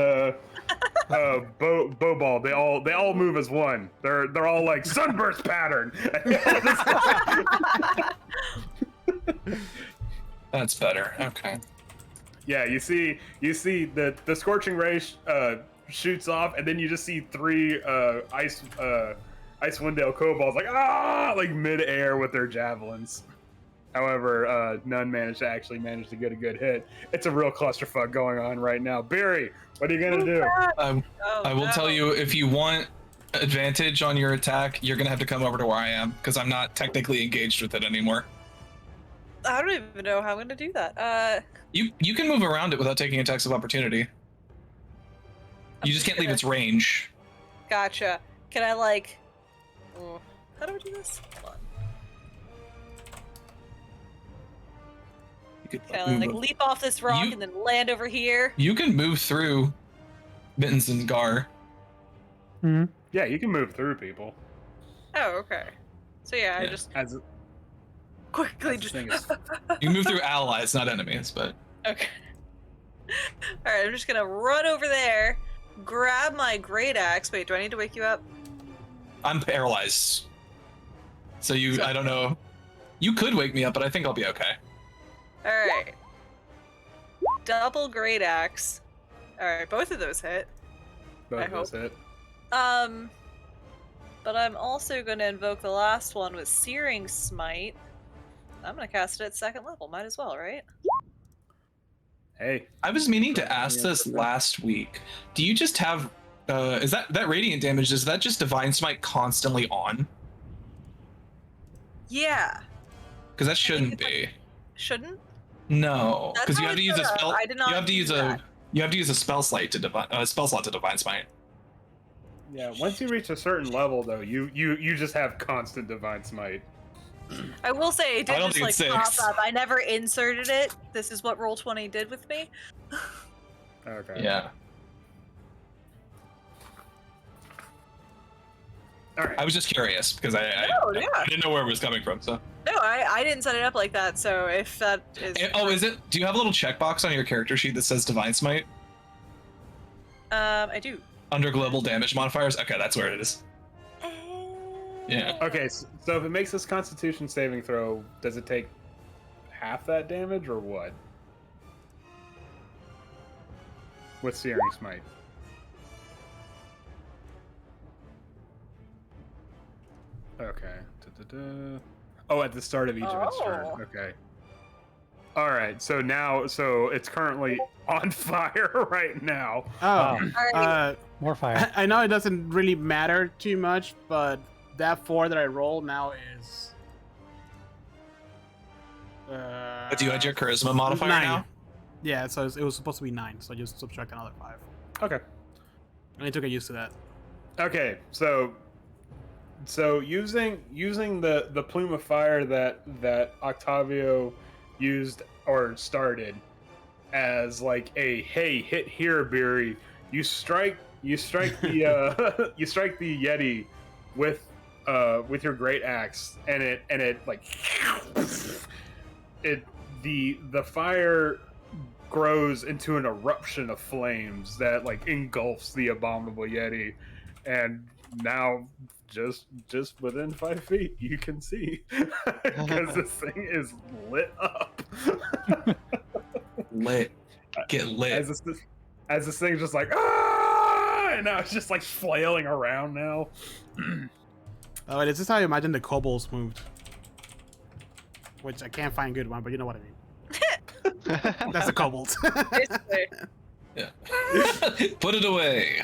Bobal. They all move as one. They're all like sunburst pattern. That's better. Okay. Yeah, you see the scorching ray shoots off, and then you just see three Icewind Dale kobolds like mid-air with their javelins. However, none managed to get a good hit. It's a real clusterfuck going on right now. Barry, what are you gonna do? I will tell you, if you want advantage on your attack, you're gonna have to come over to where I am because I'm not technically engaged with it anymore. I don't even know how I'm gonna do that. You can move around it without taking attacks of opportunity. You just can't leave its range. Gotcha. Can I how do I do this? Hold on. You could Can I leap off this rock and then land over here? You can move through Mittens and Gar. Hmm. Yeah, you can move through people. Oh, okay. So yeah, I Yeah. just As quickly the just thing is- You can move through allies, not enemies, but okay. All right, I'm just gonna run over there, grab my great axe. Wait, do I need to wake you up? I'm paralyzed. So I don't know. You could wake me up, but I think I'll be okay. All right. Double great axe. All right, both of those hit. both I of us hit. But I'm also gonna invoke the last one with Searing Smite. I'm gonna cast it at 2nd level. Might as well, right? Hey, I was meaning to ask this last week. Do you just have is that radiant damage, is that just Divine Smite constantly on? Yeah. Because that shouldn't it's be. Shouldn't? No, That's because you how have to it's use a set up. spell. I did not You have to do use that. you have to use a spell slot to divine smite. yeah. Once you reach a certain level, though, you just have constant divine smite. I will say it I did don't just think like it's pop 6. up. I never inserted it. This is what Roll20 did with me. Okay. Yeah. All right. I was just curious because I didn't know where it was coming from. So. No, I didn't set it up like that. So if that is Oh, is it? Do you have a little checkbox on your character sheet that says Divine Smite I do. under global damage modifiers? Okay, that's where it is. Yeah. Okay. So if it makes this Constitution saving throw, does it take half that damage or what? With Searing Smite. Okay. Oh, at the start of each of its turn. Oh. Okay. All right. So it's currently on fire right now. Oh, Alright. More fire. I know it doesn't really matter too much, but that 4 that I roll now is. But do you add your charisma modifier 9. now? Yeah, so it was supposed to be 9, so I just subtract another 5. Okay. And I took a used to that. Okay. So using the plume of fire that Octavio used or started as like a hey, hit here, Beery. You strike the you strike the Yeti with your great axe, and it like the fire grows into an eruption of flames that like engulfs the abominable Yeti, and now just within 5 feet you can see because this thing is lit up. Lit. Get lit. As this thing's just like ah, and now it's just like flailing around now. Oh, wait, is this how you imagine the kobolds moved? Which I can't find a good one, but you know what I mean. That's the kobolds. Basically. Yeah. Put it away.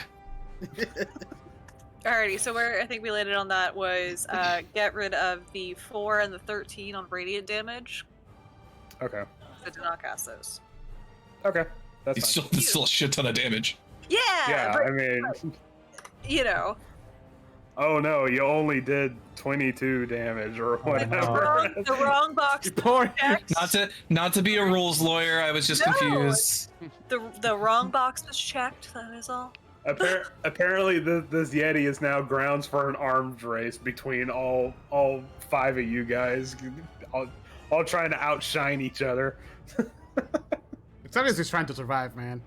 Alrighty, so where I think we landed on that was get rid of the 4 and the 13 on radiant damage. Okay. So do not cast those. Okay. That's It's fine. still a shit ton of damage. Yeah, Yeah, but, I mean, you know. oh no, you only did 22 damage or whatever. The wrong box Poor- checked. Not to be a rules lawyer, I was just No. confused. The wrong box was checked, that is all. Apparently, this Yeti is now grounds for an arms race between all 5 of you guys, all trying to outshine each other. It's obvious he's trying to survive, man.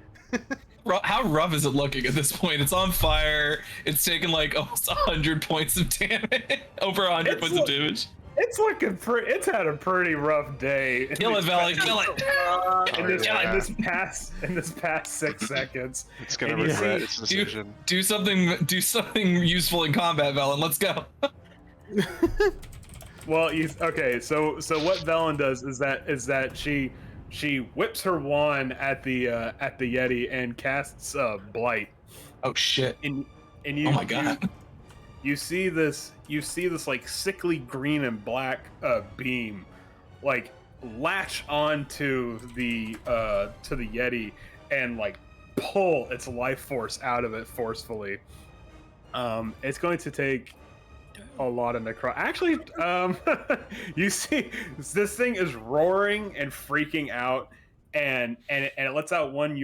How rough is it looking at this point? It's on fire. It's taken like almost 100 points of damage. Over 100 points of damage. It's looking it's had a pretty rough day. Kill it, Valley. Kill it. In this past 6 seconds. It's gonna And you regret see- its decision. Do something useful in combat, Valen. Let's go. Well, okay. So what Velen does is that she whips her wand at the Yeti and casts Blight. Oh shit. And you, Oh my god. you see this like sickly green and black beam like latch onto the Yeti and like pull its life force out of it forcefully. It's going to take a lot of necro. Actually, you see, this thing is roaring and freaking out, and it lets out one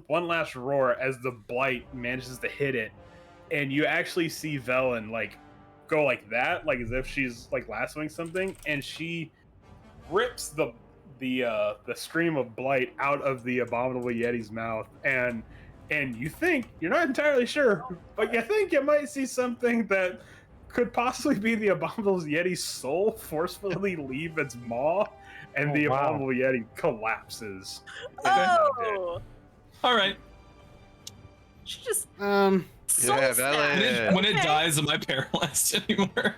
last roar as the blight manages to hit it, and you actually see Velen like go like that, like as if she's like lassoing something, and she rips the stream of blight out of the abominable Yeti's mouth, and you're not entirely sure, but you think you might see something that could possibly be the abominable Yeti's soul forcefully leave its maw, and the wow. abominable Yeti collapses. Oh! All right. She just Yeah, soul Valen. snapped. When it Okay. dies, am I paralyzed anymore?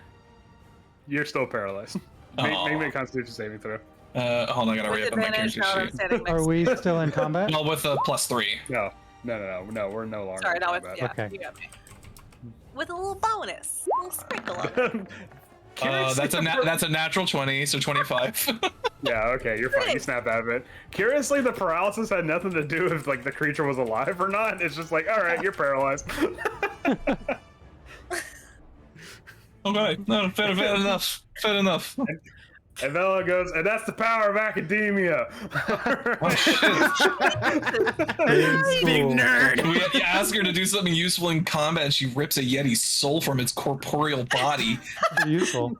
You're still paralyzed. Make me a Constitution saving throw. Hold on, I gotta With read up on my advantage, character now I'm sheet. standing next Are we still in combat? Well, with a +3. No, we're no longer. Sorry, in no, it's combat. yeah, Okay. you got me. With a little bonus, a little sprinkle on it. That's a natural 20, so 25. Yeah, okay, you're fine. You snap out of it. Curiously, the paralysis had nothing to do with like the creature was alive or not. It's just like, all right, you're paralyzed. Okay, no, fair enough. Fair enough. And Vela goes, and that's the power of academia. Big Cool. nerd. You ask her to do something useful in combat, and she rips a Yeti's soul from its corporeal body. Pretty useful.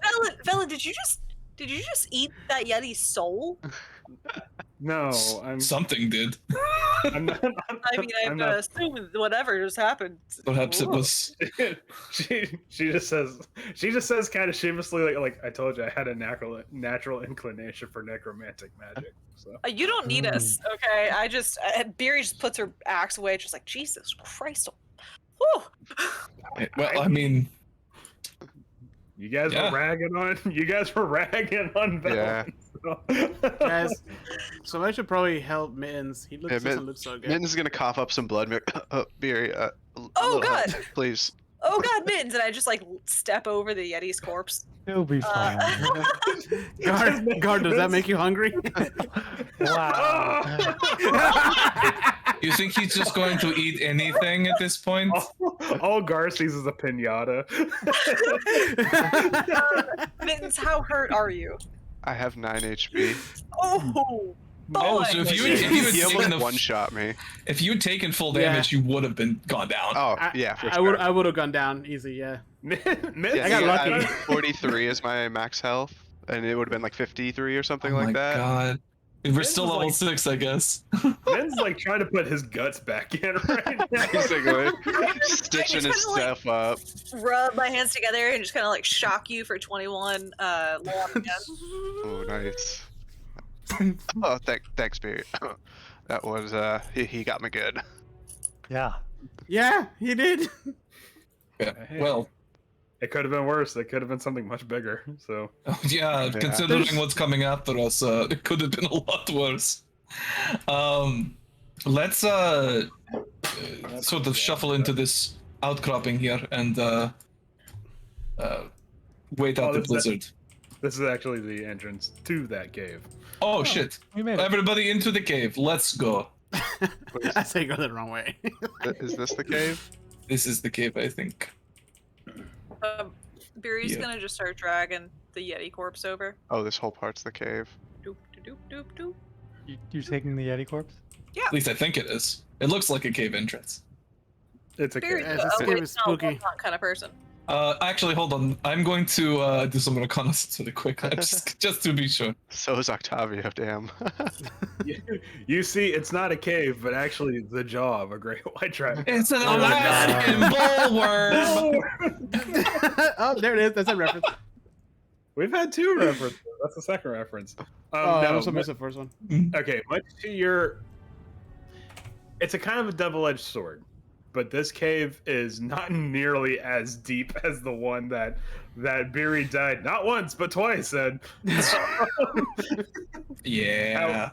Velen, did you just eat that Yeti's soul? No, Something did. I'm not. I mean, I'm I'm gonna not- assume whatever just happened. Perhaps it was. she just says kind of shamelessly like I told you I had a natural inclination for necromantic magic. So You don't need us, okay? Beery just puts her axe away, just like Jesus Christ. Whew. Well, I mean, You guys Yeah. were ragging on. You guys were ragging on Yeah. Velen. So. Guys, so I should probably help Mittens. He Yeah, doesn't look so good. Mittens is gonna cough up some blood. Beery, Oh, little help, God. please. Oh God, Mittens! And I just like step over the Yeti's corpse. It'll be fine. Guard, does that make you hungry? Wow. You think he's just going to eat anything at this point? All Gar sees is a pinata. Mittens, how hurt are you? I have 9 HP. Oh, Oh, so if you had He taken almost the one-shot me. if you had taken full Yeah. damage, you would have been gone down. Oh, yeah, for I sure. would have gone down easy. Yeah. Yeah, I got lucky. I have 43 is my max health, and it would have been like 53 or something Oh like my that. god. We're This still was level like- 6, I guess. Ben's like trying to put his guts back in right now. Basically, I stitching just his kinda, like, stuff up. rub my hands together and just kind of like shock you for 21 lawn again. Oh, nice. Oh, thanks, Beard. That was he got me good. Yeah. Yeah, he did. Yeah. Well, It could have been worse. It could have been something much bigger. So yeah, considering what's coming after us, it could have been a lot worse. Let's sort of shuffle into this outcropping here and wait out Oh, the this is- blizzard. this is actually the entrance to that cave. Oh shit! We made it. Everybody into the cave. Let's go. I say go the wrong way. Is this the cave? This is the cave, I think. Beery's Yeah. gonna just start dragging the Yeti corpse over. Oh, this whole part's the cave. Doop, doop, doop, doop. You taking the Yeti corpse? At least I think it is. It looks like a cave entrance. It's a Beery, cave. Yeah, this oh, cave wait, is no, spooky. I'm not kind of person. Actually, hold on. I'm going to do some reconnaissance really quick, just to be sure. So is Octavio, damn. You see, it's not a cave, but actually the jaw of a great white dragon. It's an Oh my Alaskan bullworm. Oh, there it is. That's a reference. We've had 2 references. That's the second reference. Oh, I no, also missed the first one. okay, much to your, it's a kind of a double-edged sword, but this cave is not nearly as deep as the one that Beery died not once but twice in. Yeah.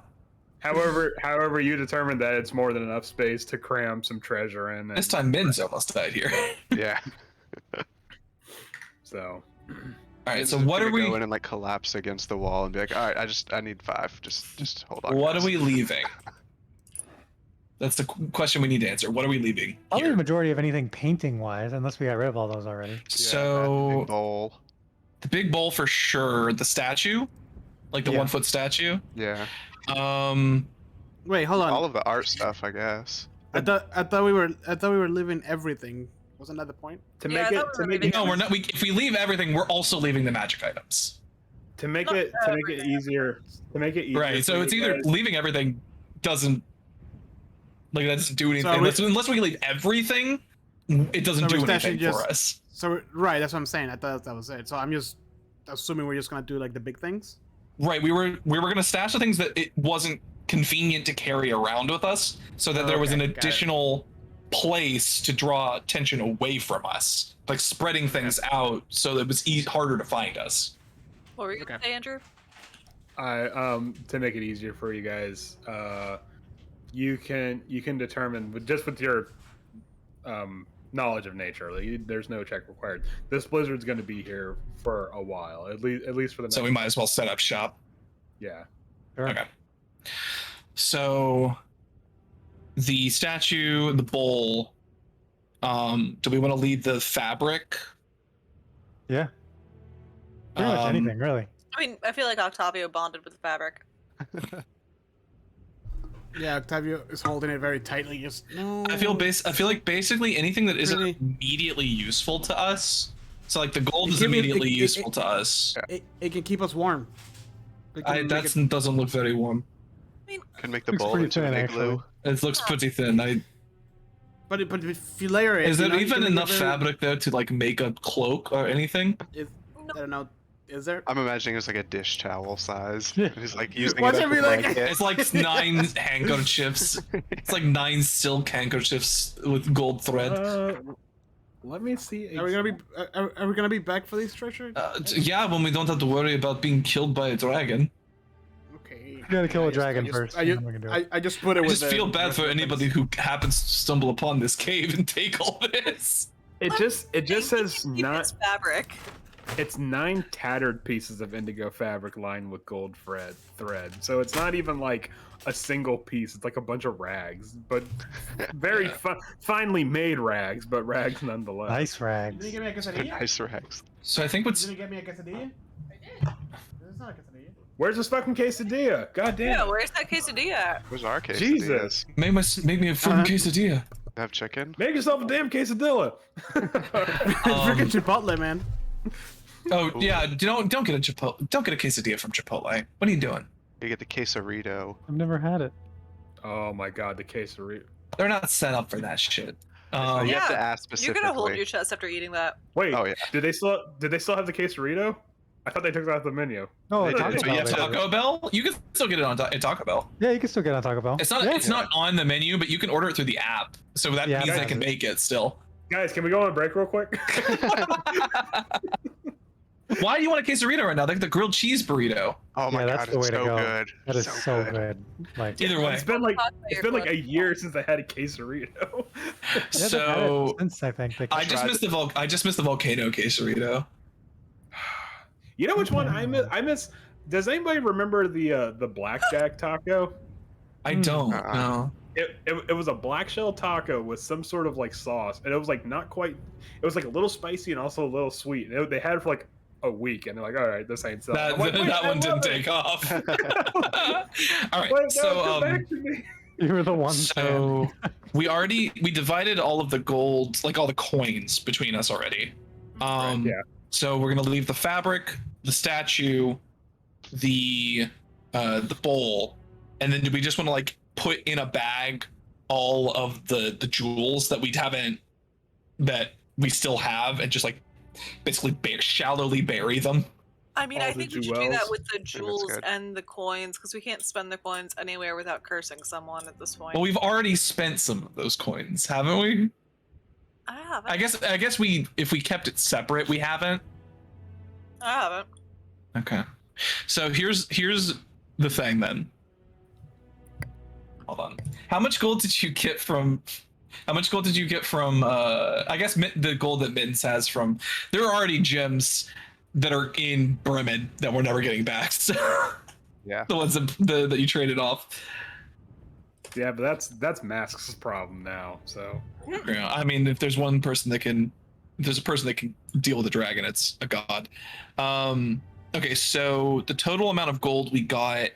However, you determined that it's more than enough space to cram some treasure in. This time, Min's almost died here. Yeah. So, All right. It's So just what gonna are we? go in and like collapse against the wall and be like, all right, I need 5. Just hold on. What guys." are we leaving? That's the question we need to answer. What are we leaving? Probably Here? the majority of anything painting wise, unless we got rid of all those already. Yeah, that So big bowl. the big bowl for sure. The statue, like the Yeah. 1-foot statue. Yeah. Wait, hold on. All of the art stuff, I guess. I thought we were leaving everything. Wasn't that the point? to Yeah, make I it thought we to were make leaving it No, we're not. If we leave everything, we're also leaving the magic items. to make Not it easier Right. So for it's you either guys- leaving everything doesn't like that doesn't do anything. are we- Unless we leave everything, it doesn't So do we're anything stashing for just- us. So right, that's what I'm saying. I thought that was it. So I'm just assuming we're just gonna do like the big things. Right. We were gonna stash the things that it wasn't convenient to carry around with us, so that Oh, there was an okay, got it. additional place to draw attention away from us, like spreading things out so that it was harder to find us. What were you gonna Okay. say, Andrew? To make it easier for you guys, you can determine with your knowledge of nature. Like, there's no check required. This blizzard's going to be here for a while, at least for the. So we next- might as well set up shop. Yeah. Sure. Okay. So the statue, the bowl. Do we want to leave the fabric? Yeah. Pretty much Um, anything, really. I mean, I feel like Octavio bonded with the fabric. Yeah, Octavio is holding it very tightly. Just no. I feel like basically anything that isn't Really? immediately useful to us. So like the gold It is can be- immediately it- useful to us. It can keep us warm. It can make That doesn't look very warm. Can make the Looks bowl pretty into an thin, igloo. It looks pretty thin. But if you layer it, Is you there know, you even can make it enough very- fabric there to like make a cloak or anything? I don't know. Is there? I'm imagining it's like a dish towel size. Yeah. He's like using Watch it it as be a like- blanket. It's like 9 handkerchiefs. It's like 9 silk handkerchiefs with gold thread. Let me see. Are we gonna be? Are we gonna be back for these treasure? Yeah, when we don't have to worry about being killed by a dragon. Okay. You gotta kill a dragon first, and then we can do it. I just put it I with. just the feel bad rest for of the anybody things. who happens to stumble upon this cave and take all this. It just says Keep not. his fabric. It's 9 tattered pieces of indigo fabric lined with gold thread. So it's not even like a single piece. It's like a bunch of rags, but very finely made rags, but rags nonetheless. Nice You rags. didn't give me a quesadilla. Nice rags. So I think You what's didn't get me a quesadilla. I did. It's not a quesadilla. Where's this fucking quesadilla? God damn. Yeah, where's that quesadilla at? Where's our quesadillas? Jesus. make me a fucking quesadilla. Have chicken? Make yourself a damn quesadilla. Freaking Chipotle, man. Oh yeah, don't get a quesadilla from Chipotle. What are you doing? You get the quesarito. I've never had it. Oh my god, the quesarito. They're not set up for that shit. You have to Yeah, ask You're specifically. gonna hold your chest after eating that. Wait, Oh, yeah. did they still have the quesarito? I thought they took that off the menu. No, They Taco did. So Bell, you have they do. Taco Bell? You can still get it on at Taco Bell. Yeah, you can still get on Taco Bell. It's not Yeah. it's not on the menu, but you can order it through the app. So that The app means I has can it. make it still. Guys, can we go on a break real quick? Why do you want a quesarito right now? Like the grilled cheese burrito. Oh my Yeah, that's god, the it's way to so go. good. That is so good. Like, Either way. It's been like Talk about it's your been like a cholesterol. year since I had a quesarito. yeah, they've had it So since I think they I just missed the volcano quesarito. You know which one I miss? Does anybody remember the blackjack taco? I don't Uh-uh. know. It was a black shell taco with some sort of like sauce, and it was like not quite. It was like a little spicy and also a little sweet. And they had it for like a week, and they're like, "All right, this ain't selling." That, I'm like, "Wait, that I one didn't love it." take off. All right, Wait, no, so come back to me. you were the one. so we divided all of the gold, like all the coins between us already. Yeah. So we're gonna leave the fabric, the statue, the bowl, and then do we just want to like put in a bag all of the jewels that we still have, and just like basically shallowly bury them? I mean, All I the think we should do that jewels. with the jewels good. and the coins, because we can't spend the coins anywhere without cursing someone at this point. Well, we've already spent some of those coins, haven't we? I haven't. I guess if we kept it separate, we haven't. I haven't. Okay. So here's the thing then. Hold on. How much gold did you get from I guess the gold that Mittens has from there are already gems that are in Bremen that we're never getting back. So Yeah. the ones that you traded off. Yeah, but that's Mask's problem now. So Yeah, I mean, if there's a person that can deal with a dragon, it's a god. Okay, so the total amount of gold we got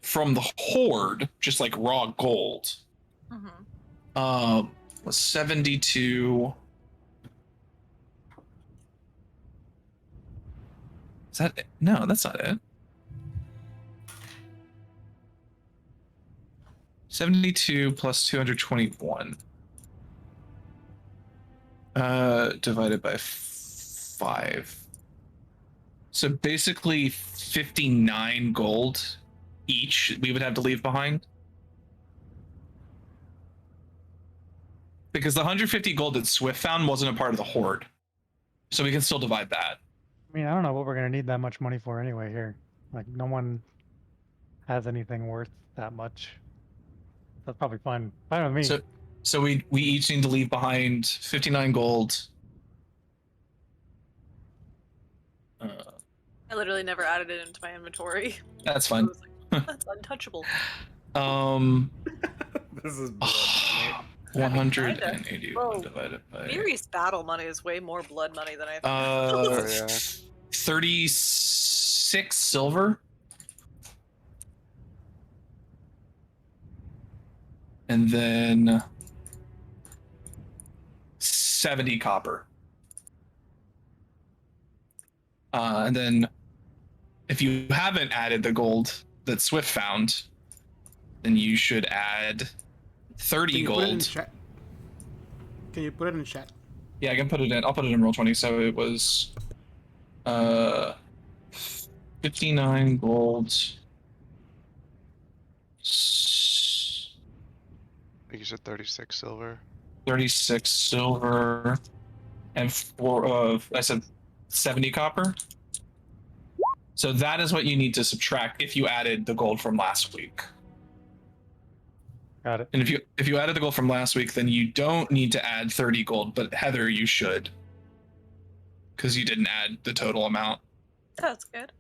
from the horde, just like raw gold, Mm-hmm. was 72. Is that it? No, that's not it. 72 plus 221. Divided by 5. So basically 59 gold each we would have to leave behind. Because the 150 gold that Swift found wasn't a part of the horde. So we can still divide that. I mean, I don't know what we're gonna need that much money for anyway. Here, like, no one has anything worth that much. That's probably fine. Fine with me. So we each need to leave behind 59 gold. I literally never added it into my inventory. That's I fine. was like, that's untouchable. this is blood. 181 Whoa. divided by Miri's battle money is way more blood money than I thought. Oh, yeah. 36 silver. And then 70 copper. And then if you haven't added the gold that Swift found, then you should add 30 Can you put it in gold. chat? Can you put it in chat? Yeah, I can put it in. I'll put it in roll20. So it was 59 gold. I think you said 36 silver. 36 silver. and I said 70 copper. So that is what you need to subtract if you added the gold from last week. Got it. And if you added the gold from last week, then you don't need to add 30 gold, but Heather, you should. Because you didn't add the total amount. That's good.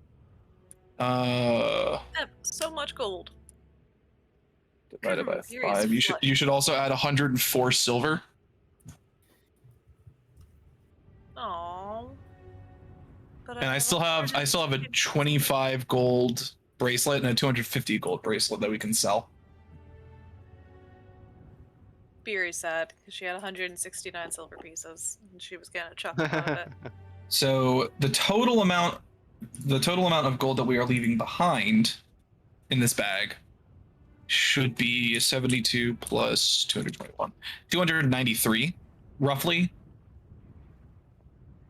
Uh So much gold. divided by Furious 5. flush. You should also add 104 silver. Aww. But And I still have a 25 gold bracelet and a 250 gold bracelet that we can sell. Beery's sad because she had 169 silver pieces and she was gonna chuck them out of it. So the total amount of gold that we are leaving behind in this bag should be 72 plus 221, 293, roughly.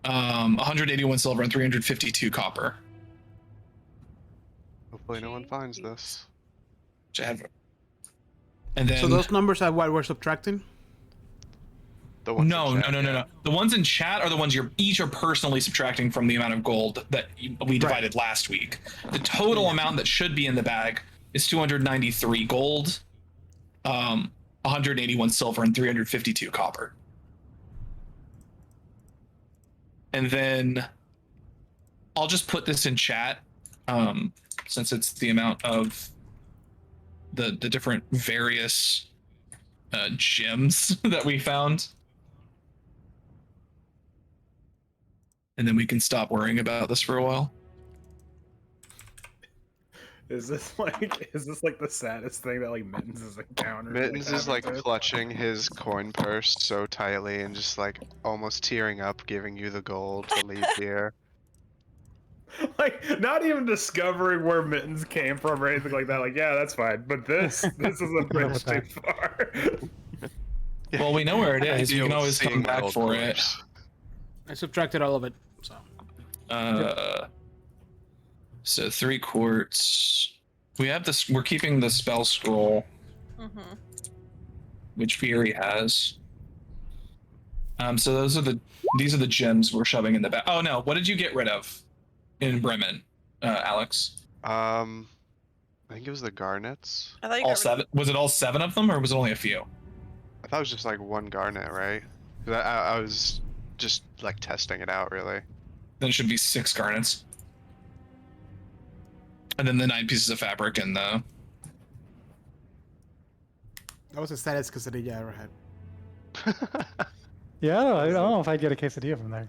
181 silver and 352 copper. Hopefully no one finds this. Which I have. And then So those numbers are what we're subtracting? The ones no. in chat, The ones in chat are the ones you're each are personally subtracting from the amount of gold that we divided last week. The total amount that should be in the bag is 293 gold, 181 silver, and 352 copper. And then I'll just put this in chat, since it's the amount of the different various gems that we found. And then we can stop worrying about this for a while. Is this like the saddest thing that like Mittens has encountered? Mittens is like having to- clutching his coin purse so tightly and just like almost tearing up, giving you the gold to leave here. like not even discovering where Mittens came from or anything like that. Like, yeah, that's fine. But this is a bridge too far. Well, we know where it is. You Ideal can always seeing come my back old for it. corpse. I subtracted all of it, so. So 3 quarts. We have this. We're keeping the spell scroll, Mm-hmm. which Fury has. So these are the gems we're shoving in the back. Oh no! What did you get rid of in Bremen, Alex? I think it was the garnets. I thought you All got rid of- 7? Was it all 7 of them, or was it only a few? I thought it was just like one garnet, right? 'Cause I was just like testing it out, really. Then it should be 6 garnets. And then the 9 pieces of fabric and the. That was the saddest quesadilla I ever had. Yeah, I don't know if I get a quesadilla from there.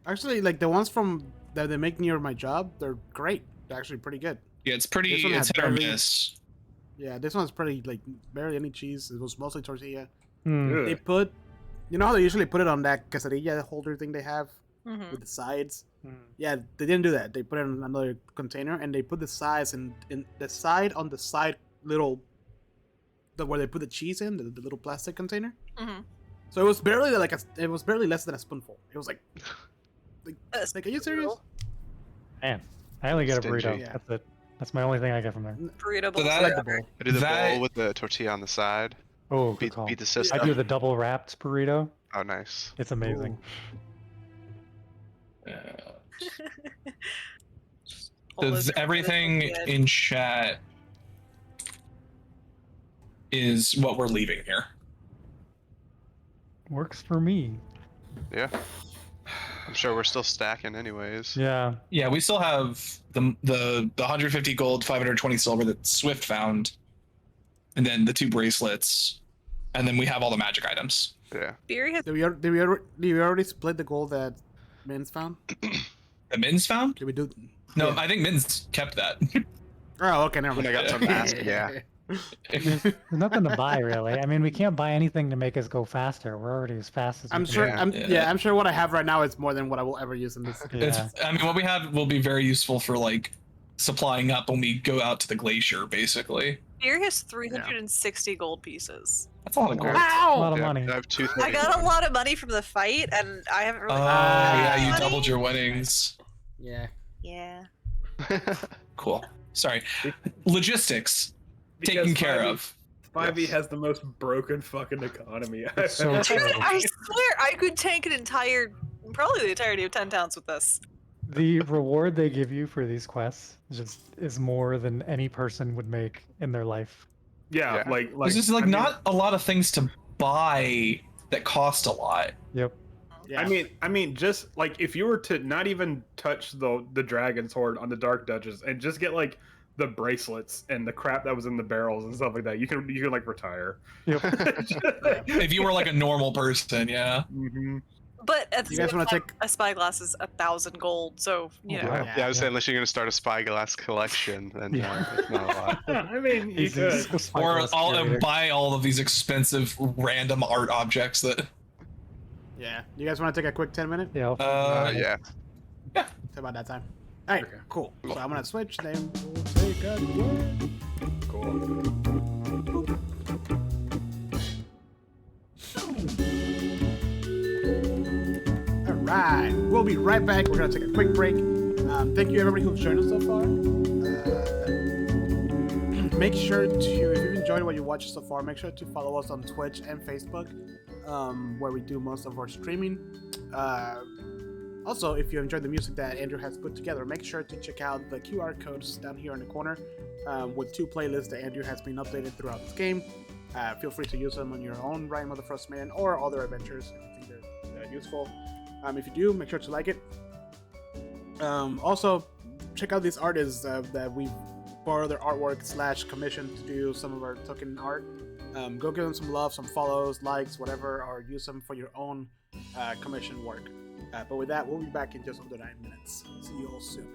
Actually, like the ones from that they make near my job, they're great. They're actually pretty good. Yeah, it's pretty. This one It's had hit or barely- miss. Yeah, this one's pretty like barely any cheese. It was mostly tortilla. Hmm. They put, you know how they usually put it on that quesadilla holder thing they have Mhm. with the sides. Hmm. Yeah, they didn't do that. They put it in another container and they put the sides in the side on the side little, where they put the cheese in the little plastic container. Mhm. So it was barely like it was barely less than a spoonful. It was like That's are you serious? Man, I only get a Stingy. burrito. Yeah. That's it. That's my only thing I get from there. Burrito So bowls that- are like the better. bowl. I do the That- bowl with the tortilla on the side. Oh, good Beat, call. beat the I system. do the double wrapped burrito. Oh, nice. It's amazing. Uh, All those Does everything good. in chat is what we're leaving here? Works for me. Yeah. I'm sure we're still stacking anyways. Yeah. Yeah, we still have the 150 gold, 520 silver that Swift found, and then the 2 bracelets, and then we have all the magic items. Yeah. Beery has Did we already split the gold that Min's found? The Mins found? Did we do? No, Yeah. I think Mins kept that. Oh, okay, never When mind. I got some mask, yeah. There's nothing to buy really. I mean, we can't buy anything to make us go faster. We're already as fast as we I'm can sure. go. Yeah. I'm sure what I have right now is more than what I will ever use in this. Yeah. I mean, what we have will be very useful for like supplying up when we go out to the glacier, basically. Beery has 360 gold pieces. That's a lot of gold. A lot of Yeah, money. I have two. I got a lot of money from the fight, and I haven't really. Oh, gotten any yeah, you money. doubled your winnings. Yeah. Yeah. Cool. Sorry. Logistics taken Because care finding- of. 5e Yes. has the most broken fucking economy. It's so Dude, true. I swear I could tank probably the entirety of 10 towns with this. The reward they give you for these quests is more than any person would make in their life. Yeah, Yeah. like There's just like I mean- not a lot of things to buy that cost a lot. Yep. Yeah. I mean, just like if you were to not even touch the dragon's hoard on the dark dungeons and just get like the bracelets and the crap that was in the barrels and stuff like that, you can like retire. Yep. If you were like a normal person, yeah. hmm But at the You guys same wanna time, take- a spyglass is 1,000 gold, so you know. wow. Yeah, I was Yeah. saying unless you're gonna start a spyglass collection, then it's not a lot. I mean, you He's could. a Or spyglass curator. buy all of these expensive random art objects that. Yeah. You guys want to take a quick 10-minute? Yeah. Yeah. It's about that time. All right, Okay. cool. So I'm gonna switch. Then we'll take a break. Cool. All right, we'll be right back. We're gonna take a quick break. Thank you everybody who's joined us so far. Make sure to, if you've enjoyed what you watched so far, make sure to follow us on Twitch and Facebook, where we do most of our streaming. Also, if you enjoyed the music that Andrew has put together, make sure to check out the QR codes down here in the corner with 2 playlists that Andrew has been updated throughout this game. Feel free to use them on your own Rime of the Frostmaiden or other adventures if you think they're useful. If you do, make sure to like it. Also, check out these artists that we borrow their artwork / commission to do some of our token art. Go give them some love, some follows, likes, whatever, or use them for your own commission work. But with that, we'll be back in just under 9 minutes. See you all soon.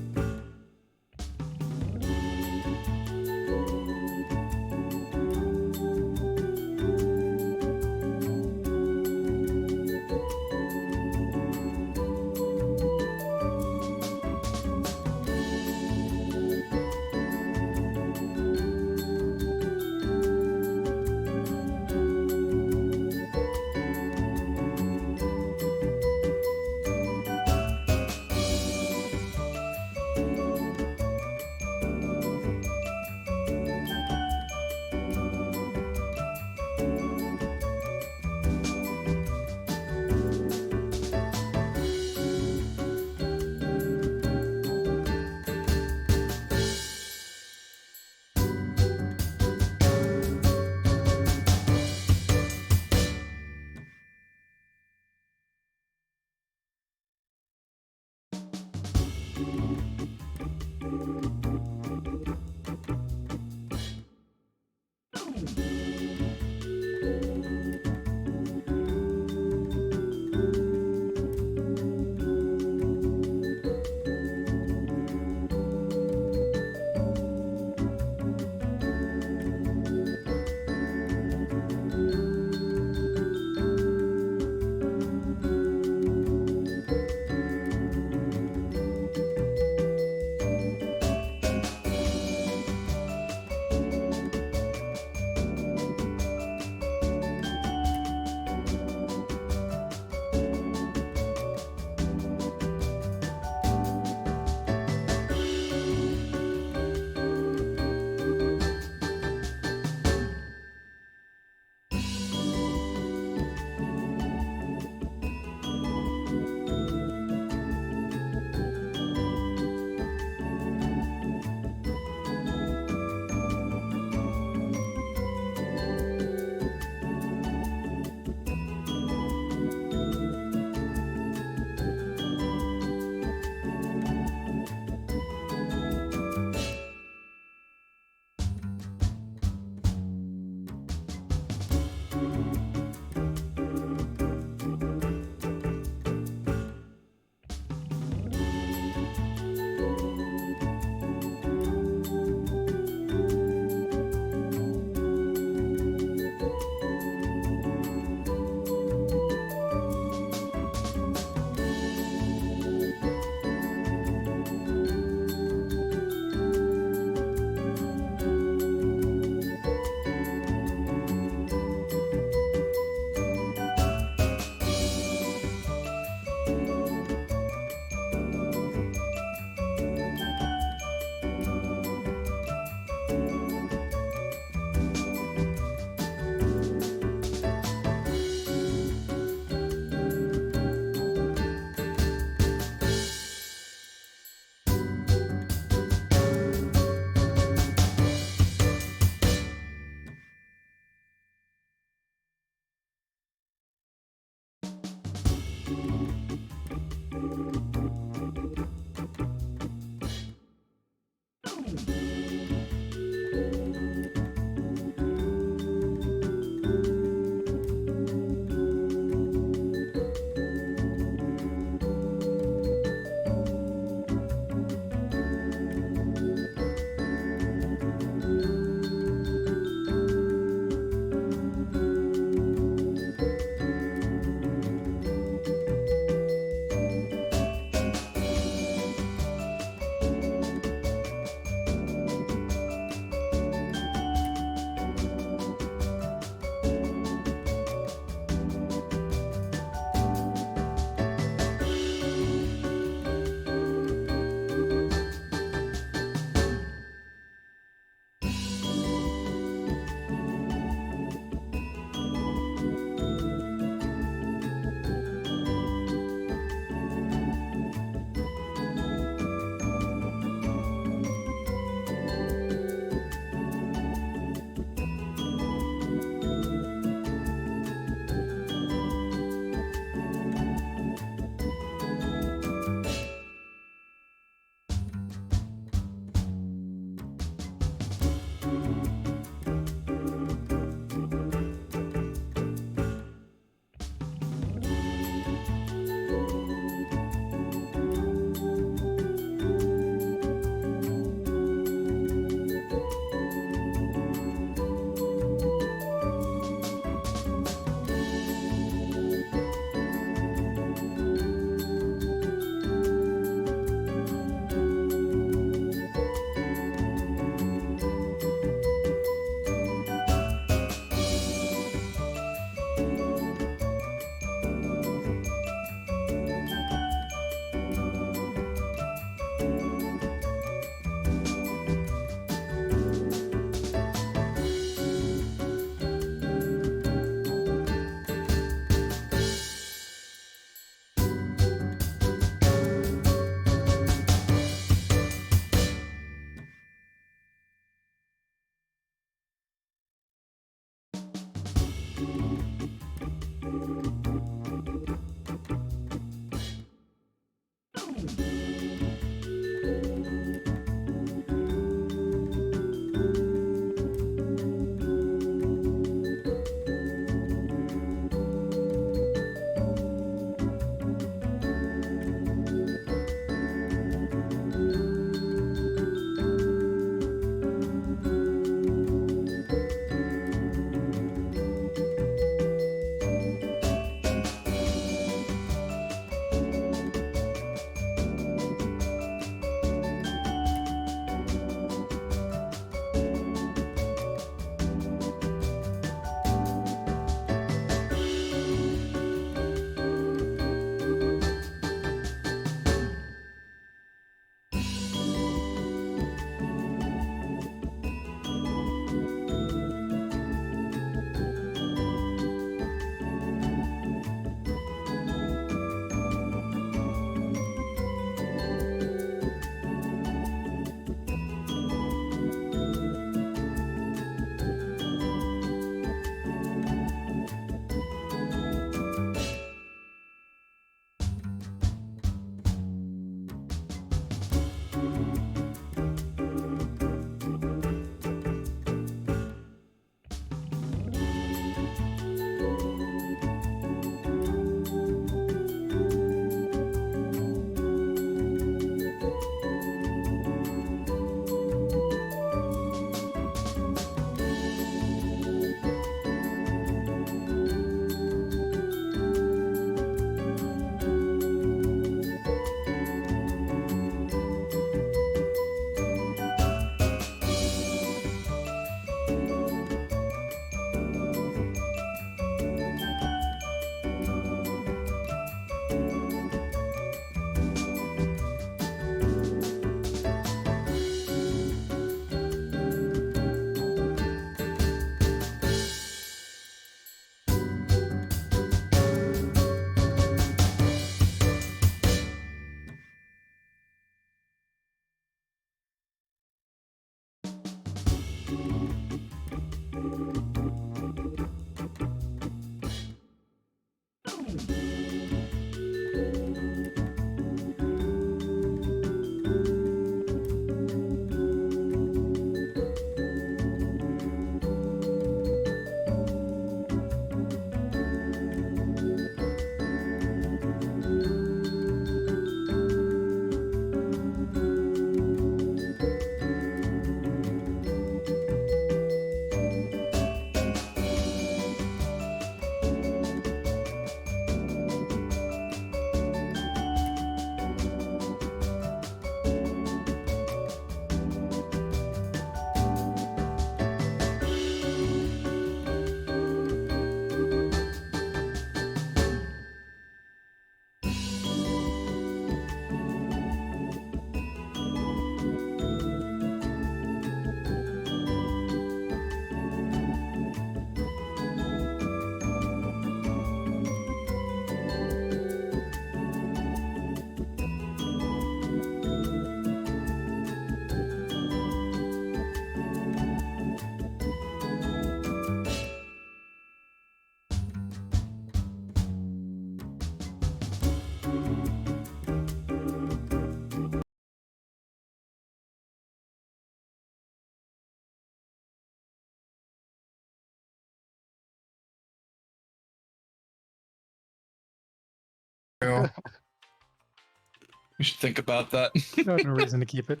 We should think about that. No reason to keep it.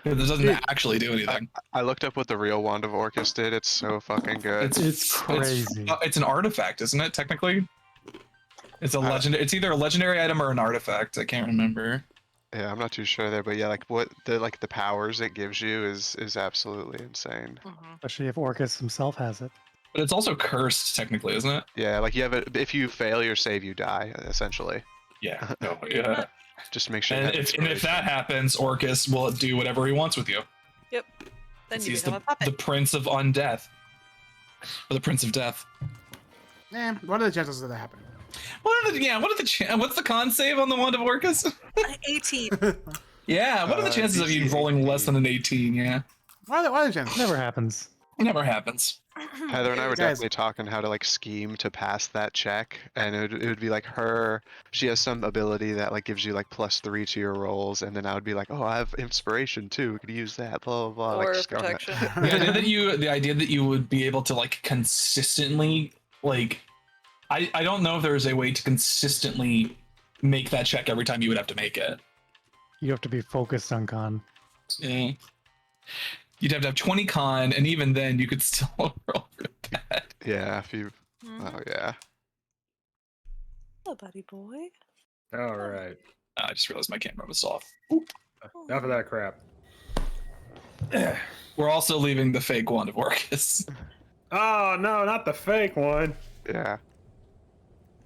It doesn't Dude, actually do anything. I looked up what the real Wand of Orcus did. It's so fucking good. It's crazy. It's an artifact, isn't it? Technically, it's a legend. It's either a legendary item or an artifact. I can't remember. Yeah, I'm not too sure there, but yeah, like what the powers it gives you is absolutely insane. Especially if Orcus himself has it. But it's also cursed, technically, isn't it? Yeah, like you have it. If you fail your save, you die essentially. Yeah. No, yeah. Just make sure. And if that happens, Orcus will do whatever he wants with you. Then you He's become a puppet. the Prince of Undeath. Or the Prince of Death. What are the chances of that happening? What's the con save on the Wand of Orcus? 18. Yeah, what are the chances of you DC rolling 18. less than an 18? Yeah. What are the chances? Never happens. It never happens. Heather and I were Guys. definitely talking how to like scheme to pass that check, and it would be like her. She has some ability that like gives you like +3 to your rolls, and then I would be like, oh, I have inspiration too. We could use that. Blah blah blah. Or Like, just go on that. protection. The idea that you would be able to like consistently like, I don't know if there is a way to consistently make that check every time you would have to make it. You have to be focused on con. Yeah. You'd have to have 20 con, and even then you could still roll really bad. Yeah, if you. Oh yeah. Hello, buddy boy. All right. I just realized my camera was off. Enough of that crap. We're also leaving the fake Wand of Orcus. Oh no, not the fake one. Yeah.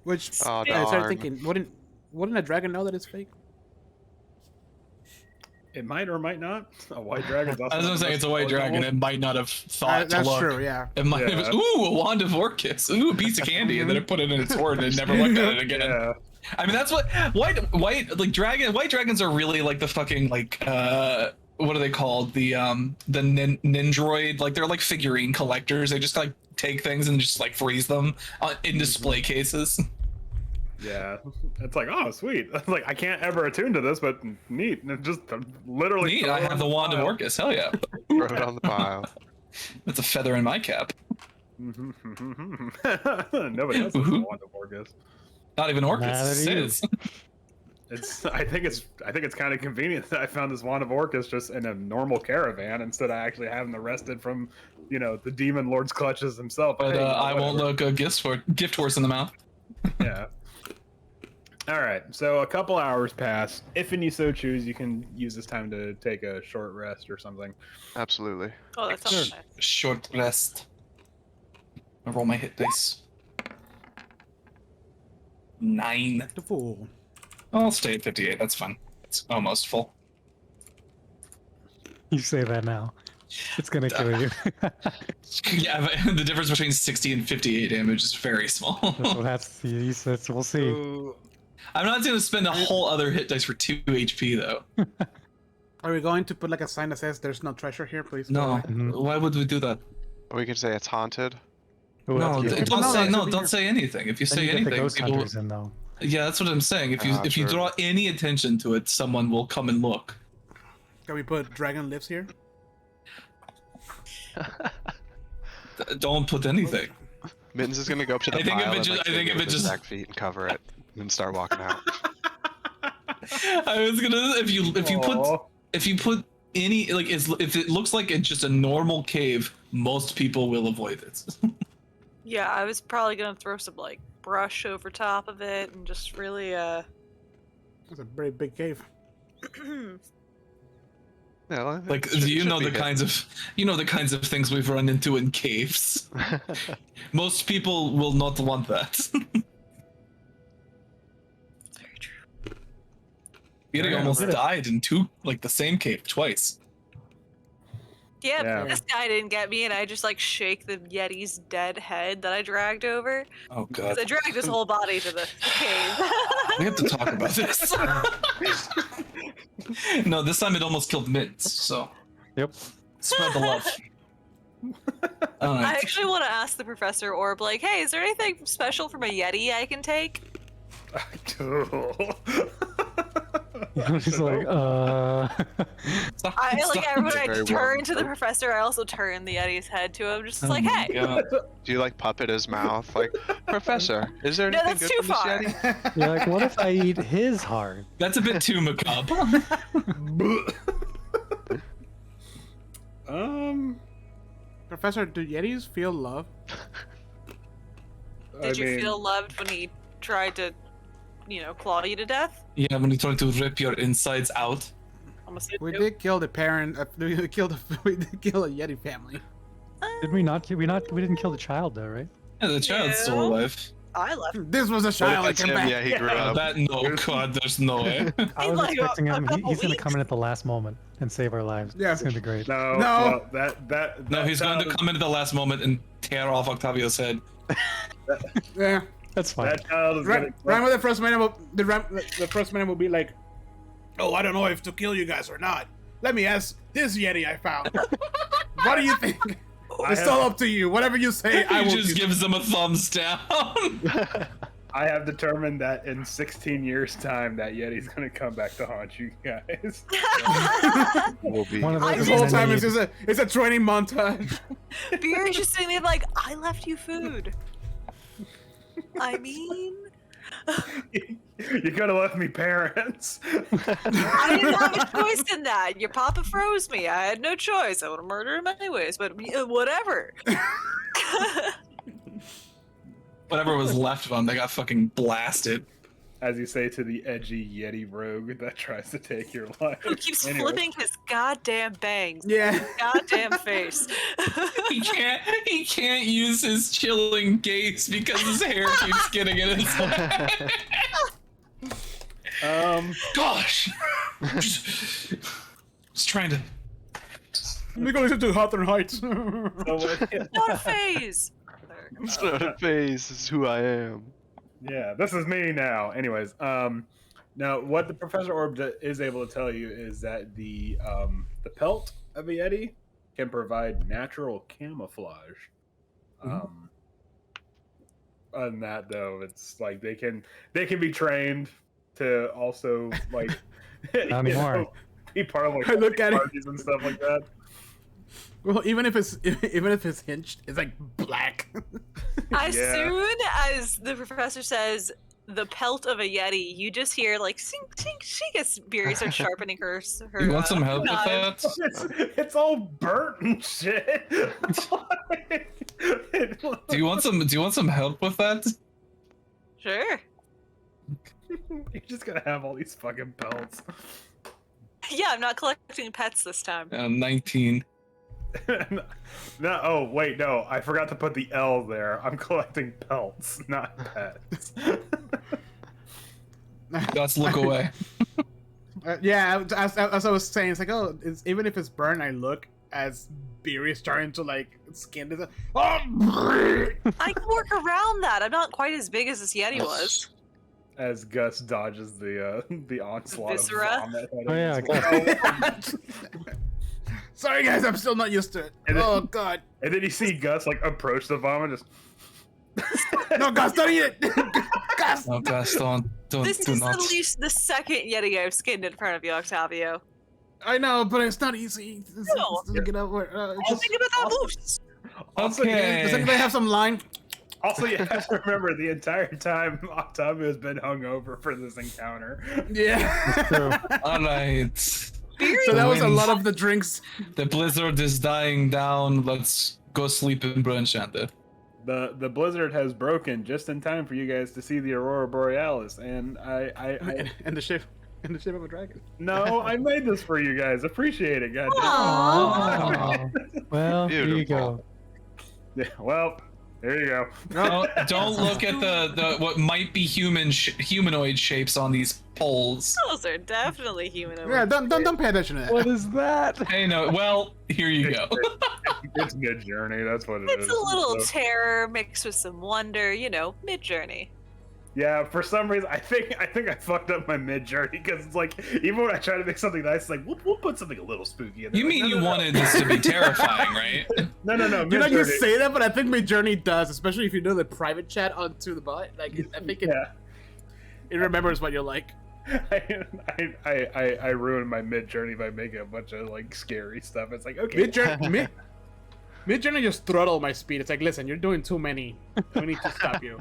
Which Oh, I started darn. thinking, wouldn't a dragon know that it's fake? It might or might not. A white dragon. I was gonna say it's a white dragon. It might not have thought to That's look. true, yeah. It might Yeah. have, ooh, a Wand of Orcus. Ooh, a piece of candy, and then it put it in its hoard and never looked at it again. Yeah. I mean, that's what white dragons are really like the fucking like what are they called? The Nindroid, like they're like figurine collectors. They just like take things and just like freeze them in display cases. Yeah. It's like, oh, sweet. Like, I can't ever attune to this, but neat. And just literally. Neat, throw I it have on the Wand of pile. Orcus. Hell yeah, Throw it on the pile. that's a feather in my cap. Nobody else has the Wand of Orcus. Not even Orcus. Neither do you. Sis. I think it's kind of convenient that I found this Wand of Orcus just in a normal caravan instead of actually having them wrested from, the demon lord's clutches himself. But Hey, I won't whatever. look a gift horse in the mouth. Yeah. All right. So a couple hours pass. If and you so choose, you can use this time to take a short rest or something. Absolutely. Oh, that sounds nice. Short rest. I roll my hit dice. 9. The fool. I'll stay at 58. That's fine. It's almost full. You say that now. It's gonna kill you. Yeah, but the difference between 60 and 58 damage is very small. We'll see. I'm not going to spend a whole other hit dice for 2 HP though. Are we going to put like a sign that says there's no treasure here, please? go No, away? why would we do that? We can say it's haunted. Ooh, No, that's cute. Well, no, don't say anything. If you Then say you get the anything, ghost people, hunters in though. yeah, that's what I'm saying. If you True. draw any attention to it, someone will come and look. Can we put dragon lips here? Don't put anything. Mittens is gonna go up to the I think if pile it and just- like, I think dig it if it with his just- back feet and cover it, and then start walking out. I was gonna if you put any like if it looks like it's just a normal cave, most people will avoid it. Yeah, I was probably gonna throw some like brush over top of it and just really That's a very big cave. Yeah, well, Like it should- you should know be the kinds of things we've run into in caves. hit. Most people will not want that. very true. Getting Yeah, almost right. died in the same cave twice. Yeah, Yeah. this guy didn't get me, and I just like shake the Yeti's dead head that I dragged over. Oh Because god. I dragged his whole body to the cave. We have to talk about this. No, this time it almost killed Mittens, so Yep. spread the love. I Alright. actually want to ask the Professor Orb, like, hey, is there anything special from a Yeti I can take? He's like, I like everyone. I Very well turn to the done. professor. I also turn the Yeti's head to him, just Oh like, my hey. God. Do you like puppet his mouth? Like, Professor, is there No, anything that's good too from far. this Yeti? you're like, what if I eat his heart? That's a bit too macabre. Professor, do Yetis feel love? Did you feel loved when he tried to, claw you to death? Yeah, when he tried to rip your insides out. Almost We did kill the parent. We did kill a Yeti family. Did we not? We didn't kill the child though, right? Yeah, the child's still No. alive. I left. This was a child that That's came him. back. Yeah, he grew up. No, God, there's no way. I was like, expecting a him. couple He's gonna weeks? come in at the last moment and save our lives. Yeah. It's gonna be great. No, No. well, that No, he's going to child- come in at the last moment and tear off Octavio's head. Yeah. That's fine. That child is Right gonna. when the first man will the first man will be like, "Oh, I don't know if to kill you guys or not. Let me ask this Yeti I found. What do you think? It's have- all up to you. Whatever you say, I He will just do." gives him a thumbs down. I have determined that in 16 years' time, that Yeti's gonna come back to haunt you guys. Will be. One of I those This whole is time many- it's just it's a training montage. Beer's just sitting there like, I left you food. I mean, You could have left me parents. I didn't have a choice in that. Your papa froze me. I had no choice. I would have murdered him anyways, but whatever. Whatever was left of them, they got fucking blasted. As you say to the edgy Yeti rogue that tries to take your life. Who keeps Anyway. flipping his goddamn bangs. Yeah. Goddamn face. He can't use his chilling gaze because his hair keeps getting in his way. Gosh. Just trying to. We're going to Hawthorne Heights. So what- Not a phase. There. It's not a face. This is who I am. yeah, this is me now. Anyways, now what the Professor Orb is able to tell you is that the pelt of a Yeti can provide natural camouflage. Other than that, though, it's like they can be trained to also like Not anymore. be part of like I look at it. parties and stuff like that. Well, even if it's hinged, it's like black. As Yeah. soon as the professor says the pelt of a Yeti, you just hear like sink, sink. She gets Beery starts sharpening her. You want some help with knife. that? It's all burnt and shit. Do you want some help with that? Sure. You're just gonna have all these fucking pelts. Yeah, I'm not collecting pets this time. 19. No, oh wait, no, I forgot to put the L there. I'm collecting pelts, not pets. Let's look away. Yeah, as I was saying, it's like, oh, even if it's burned, I look as Beery is starting to like skin it. Oh! I can work around that. I'm not quite as big as this Yeti was. As Gus dodges the onslaught Viscera? of vomit. Oh yeah, Gus. Sorry guys, I'm still not used to it. And then- Oh god. And then you see Gus like approach the vomit, just No, Gus, don't eat it! Gus! No, Gus, don't This do is not. at least the second Yeti I've skinned in front of you, Octavio. I know, but it's not easy. It's No. doesn't get over. Just think about that moose. also, Okay. Does anybody have some line? also you have to remember the entire time Octavio has been hungover for this encounter. Yeah. All right. Beery, So that was a Wins. lot of the drinks. The blizzard is dying down. Let's go sleep in Brunchanted. The blizzard has broken just in time for you guys to see the aurora borealis, and I And the shape of a dragon. no, I made this for you guys. Appreciate it, goddamn. Oh, well, here you go. Yeah, well, there you go. Don't look at the what might be humanoid shapes on these poles. those are definitely human. Yeah, don't pay attention to that. What is that? Hey, no. Well, here you go. It's mid journey. That's what it is. It's a little So- terror mixed with some wonder, mid journey. yeah, for some reason, I think I fucked up my mid journey because it's like even when I try to make something nice, it's like we'll put something a little spooky in there. You Like, mean no, you no, wanted this to be terrifying, right? No. You know, you mid-journey. say that, but I think Midjourney does, especially if you do the private chat onto the bot. Like, I think it remembers what you're like. I ruined my mid journey by making a bunch of like scary stuff. It's like okay, Mid-journey just throttled my speed. It's like, listen, you're doing too many. We need to stop you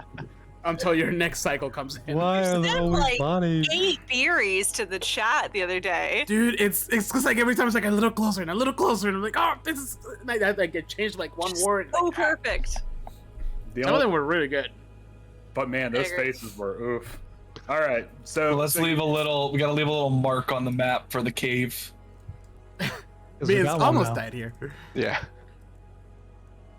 until your next cycle comes in. Why are there sent, always like, bodies? 8 theories to the chat the other day. Dude, it's just like every time it's like a little closer and a little closer, and I'm like, oh, this is. And I get changed like one word. Oh, Like, perfect. some of them were really good. But man, those faces were oof. All right, so Let's leave a little. We gotta leave a little mark on the map for the cave. I 'Cause mean, we it's got one almost now. died here. Yeah.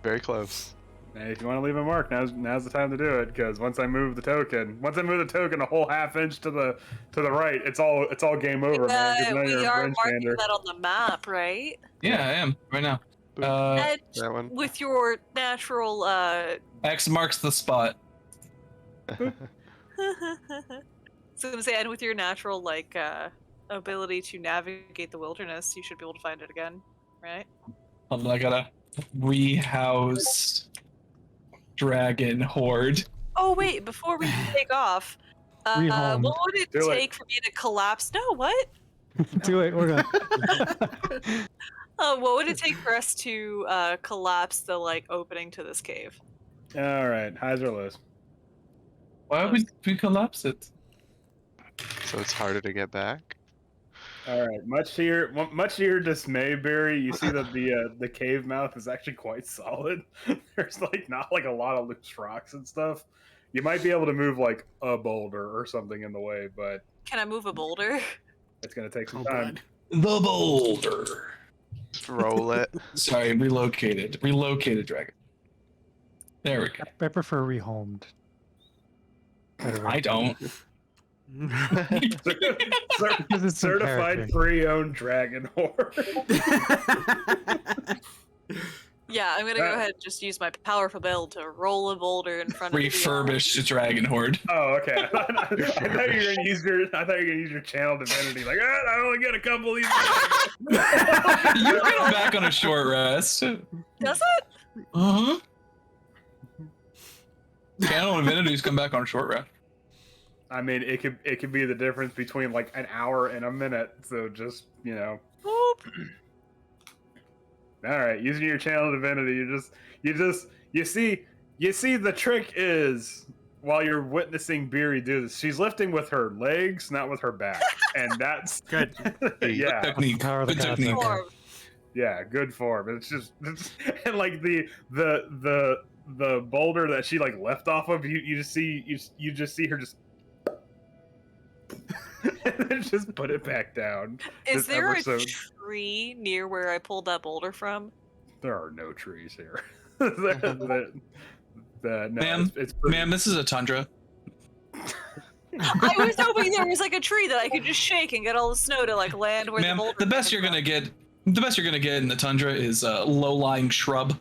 Very close. Hey, if you want to leave a mark, now's the time to do it. Because once I move the token, a whole half inch to the right, it's all game over, man. 'Cause now you're We a are French marking Commander. that on the map, right? Yeah, I am right now. And that one. with your natural X marks the spot. so I'm gonna say, and with your natural like ability to navigate the wilderness, you should be able to find it again, right? Hold on, I gotta rehouse dragon horde. Oh wait, before we take off, Rehomed. what would it Do it. take for me to collapse? No, what? Do it. We're gonna. What would it take for us to collapse the like opening to this cave? All right, highs or lows? Why would we collapse it? So it's harder to get back. All right, much to your dismay, Barry, you see that the cave mouth is actually quite solid. There's like not like a lot of loose rocks and stuff. You might be able to move like a boulder or something in the way, but Can I move a boulder? it's gonna take some Oh, time. God. The boulder. Just roll it. Sorry, relocated dragon. There we go. I prefer rehomed. I don't. Because it's some Certified character. pre-owned dragon horde. Yeah, I'm gonna go ahead and just use my powerful build to roll a boulder in front of the Refurbished dragon horde. Oh, okay. I thought you were gonna use your channel divinity. Like, I only get a couple of these. You come back on a short rest. Does it? Uh-huh. Channel divinities come back on a short rest. I mean, it could be the difference between like an hour and a minute. So just Boop. all right, using your channel divinity, you see the trick is while you're witnessing Beery do this, she's lifting with her legs, not with her back, and that's Good. yeah, Technique. Power of the Good technique. concept. Form. yeah, good form. It's and like the boulder that she like left off of, you just see her just. And then just put it back down. Is Just there ever a so- tree near where I pulled that boulder from? There are no trees here. No, Ma'am, it's pretty- Ma'am, this is a tundra. I was hoping there was like a tree that I could just shake and get all the snow to like land where Ma'am, the boulder. the best you're gonna get in the tundra is a low-lying shrub.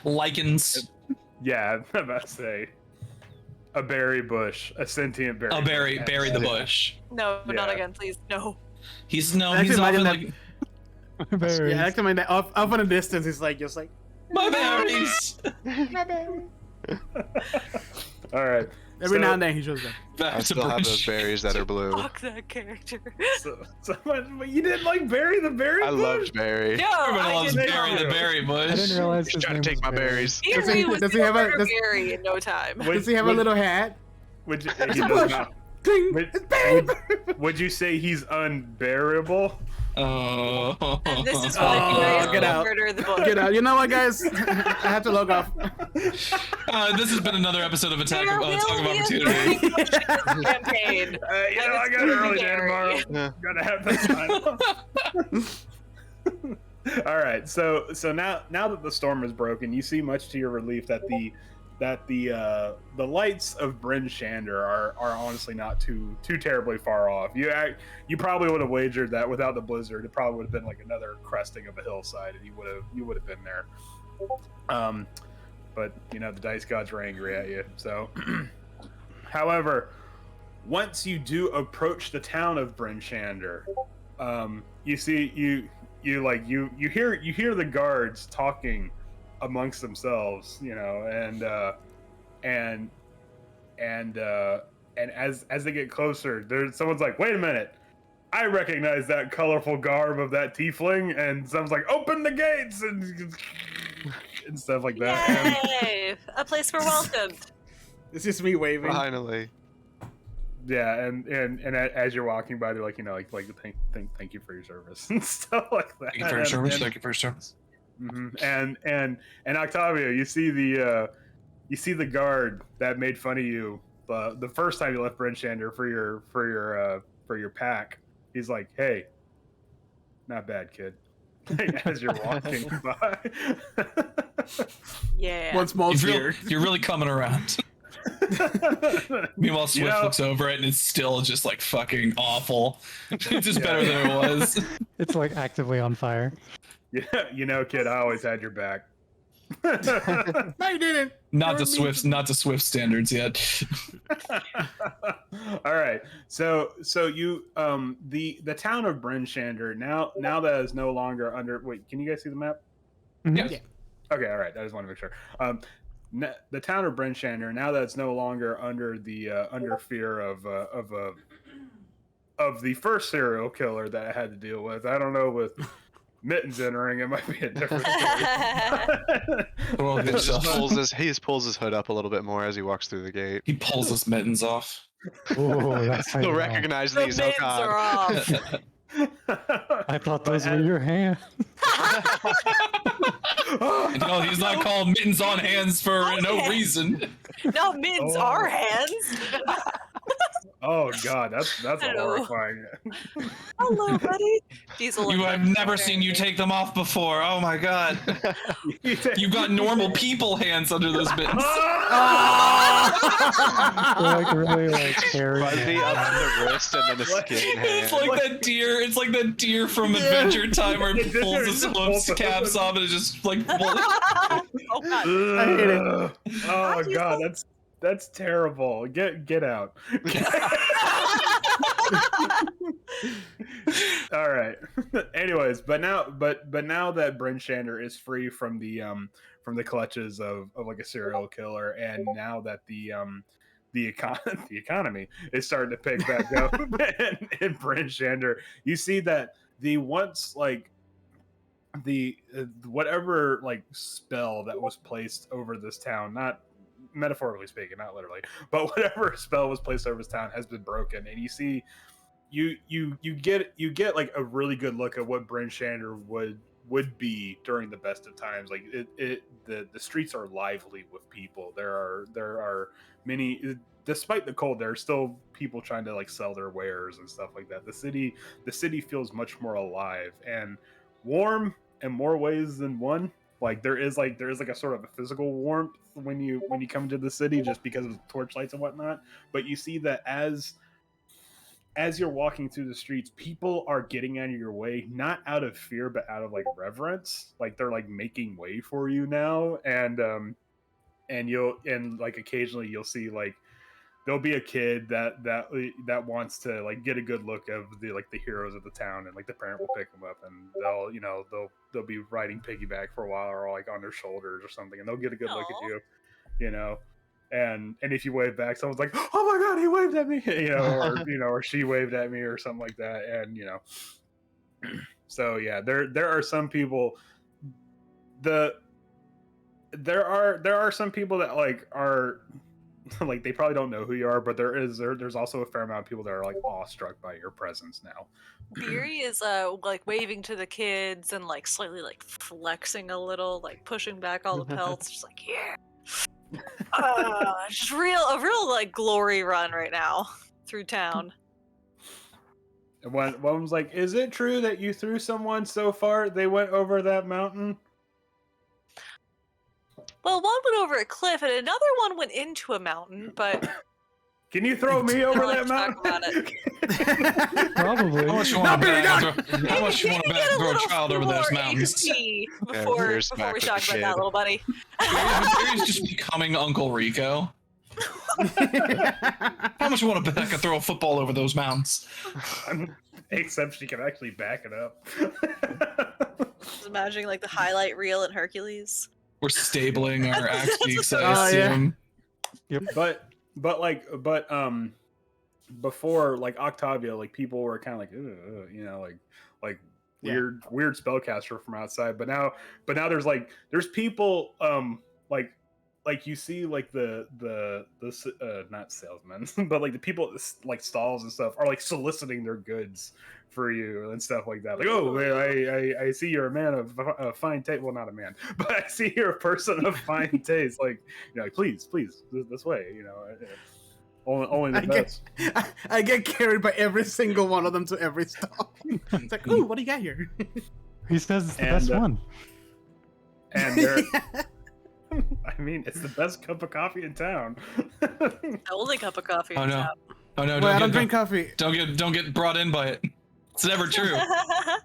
Lichens. Yeah, I'm about to say a berry bush, a sentient berry. Oh, bury the Yeah. bush. No, not Yeah. again, please. No. He's Actually, off imagine in that- like Berries. Yeah, I can mind that up in the distance. He's like just like. my berries. All right. Every So- now and then he shows up. Back I to still have those British. berries that are blue. Fuck that character. So much, but you didn't like Barry the berry I bush? loved berry. No, Everyone I loves did Barry not. the berry I bush. didn't realize Just his trying name to take was my Barry. berries. Barry was does the he have a- murder does- berry in no time. Does he have a little hat? Would you, It's he a does bush. not. Cling. Would- It's Barry. Would you say he's unbearable? Oh. And this is Oh, why Barry get out. murder the book. Get out. You know what, guys? I have to log off. This has been another episode of Attack There of will Talk of be a Opportunity. thing campaign. I got an early day tomorrow. Yeah. Gotta have that time. All right, so now that the storm is broken, you see much to your relief that the lights of Bryn Shander are honestly not too terribly far off. You probably would have wagered that without the blizzard, it probably would have been like another cresting of a hillside, and you would have been there. But the dice gods were angry at you. So, however, once you do approach the town of Bryn Shander, you see you hear the guards talking amongst themselves, and as they get closer, someone's like, "Wait a minute, I recognize that colorful garb of that tiefling," and someone's like, "Open the gates!" and stuff like that. Yay! A place we're welcomed. It's just me waving. Finally. Yeah, and as you're walking by, they're like, thank you for your service and stuff like that. Thank you for your service. Thank you for your service. And Octavio, you see the guard that made fun of you the first time you left Brenchander for your pack. He's like, "Hey, not bad, kid." As you're walking by. Yeah. One small tear. You're really coming around. Meanwhile, Swift looks over it and it's still just like fucking awful. It's just better than it was. It's like actively on fire. Yeah, kid, I always had your back. No, you didn't. Not to Swift standards yet. All right, so you the town of Brenchander now that is no longer under. Wait, can you guys see the map? Yeah. Okay, all right. I just want to make sure. The town of Brenchander, now that it's no longer under the under fear of the first serial killer that I had to deal with. I don't know, with Mittens entering, it might be a different story. Well, He good just stuff. pulls his hood up a little bit more as he walks through the gate. He pulls his mittens off. Oh, that's how He'll you know. recognize The these. Oh mittens god. are off. I thought those were your hands. No, he's not called mittens on hands for no reason. No, mittens Oh. are hands. Oh god, that's Hello. horrifying. Hello, buddy. Diesel. You have never seen you take them off before. Oh my god. You've got normal people hands under those mittens. They're like really like hairy. Fuzzy up to the wrist and then the skin It's hand. like that deer. It's like that deer from Adventure Time where it Yeah. pulls his hooves, caps off, and it just like. Oh god. I hate it. Oh god, that's terrible. Get out. All right. Anyways, but now that Brenchander is free from the clutches of like a serial killer, and now that the economy is starting to pick back up in Brenchander, you see that the once like the whatever like spell that was placed over this town, not metaphorically speaking, not literally, but whatever spell was placed over this town has been broken, and you see you get like a really good look at what Brenchander would be during the best of times. Like the streets are lively with people. There are many, despite the cold, there are still people trying to like sell their wares and stuff like that. The city feels much more alive and warm in more ways than one. Like there is like a sort of a physical warmth when you come into the city, just because of torchlights and whatnot. But you see that as you're walking through the streets, people are getting out of your way, not out of fear, but out of like reverence. Like they're like making way for you now, and like occasionally you'll see like there'll be a kid that wants to like get a good look of the heroes of the town, and like the parent will pick them up, and they'll be riding piggyback for a while, or like on their shoulders or something, and they'll get a good look at you, and if you wave back, someone's like, "Oh my god, he waved at me," or she waved at me or something like that, and so yeah, there are some people. There are some people that like are like, they probably don't know who you are, but there's also a fair amount of people that are like awestruck by your presence now. Beery is like waving to the kids and like slightly like flexing a little, like pushing back all the pelts, just like yeah. Just a real like glory run right now through town. And one was like, "Is it true that you threw someone so far they went over that mountain?" Well, one went over a cliff and another one went into a mountain, but Can you throw me over like that to talk mountain? about it. Probably. How much you want to throw a child over those mountains? Before Beer's we back with talk the about that, shit. little buddy. Barry's just becoming Uncle Rico. How much you want to back and throw a football over those mountains? Except she can actually back it up. Just imagining like the highlight reel in Hercules. We're stabling our axe beaks, I Oh, yeah. assume. but before, like Octavia, like people were kind of like, "Ugh," you know, like Yeah. weird spellcaster from outside. But now there's people like you see like the not salesmen, but like the people at like stalls and stuff are like soliciting their goods for you and stuff like that. Like, oh, I see you're a man of fine taste. Well, not a man, but I see you're a person of fine taste. Like, you know, like, please, this way. You know, only the best. I get carried by every single one of them to every stall. It's like, oh, what do you got here? He says it's the best one. And they're. I mean, it's the best cup of coffee in town. The only cup of coffee. Oh in no! town. Oh no! Well, I don't drink coffee. Don't get brought in by it. It's never true. I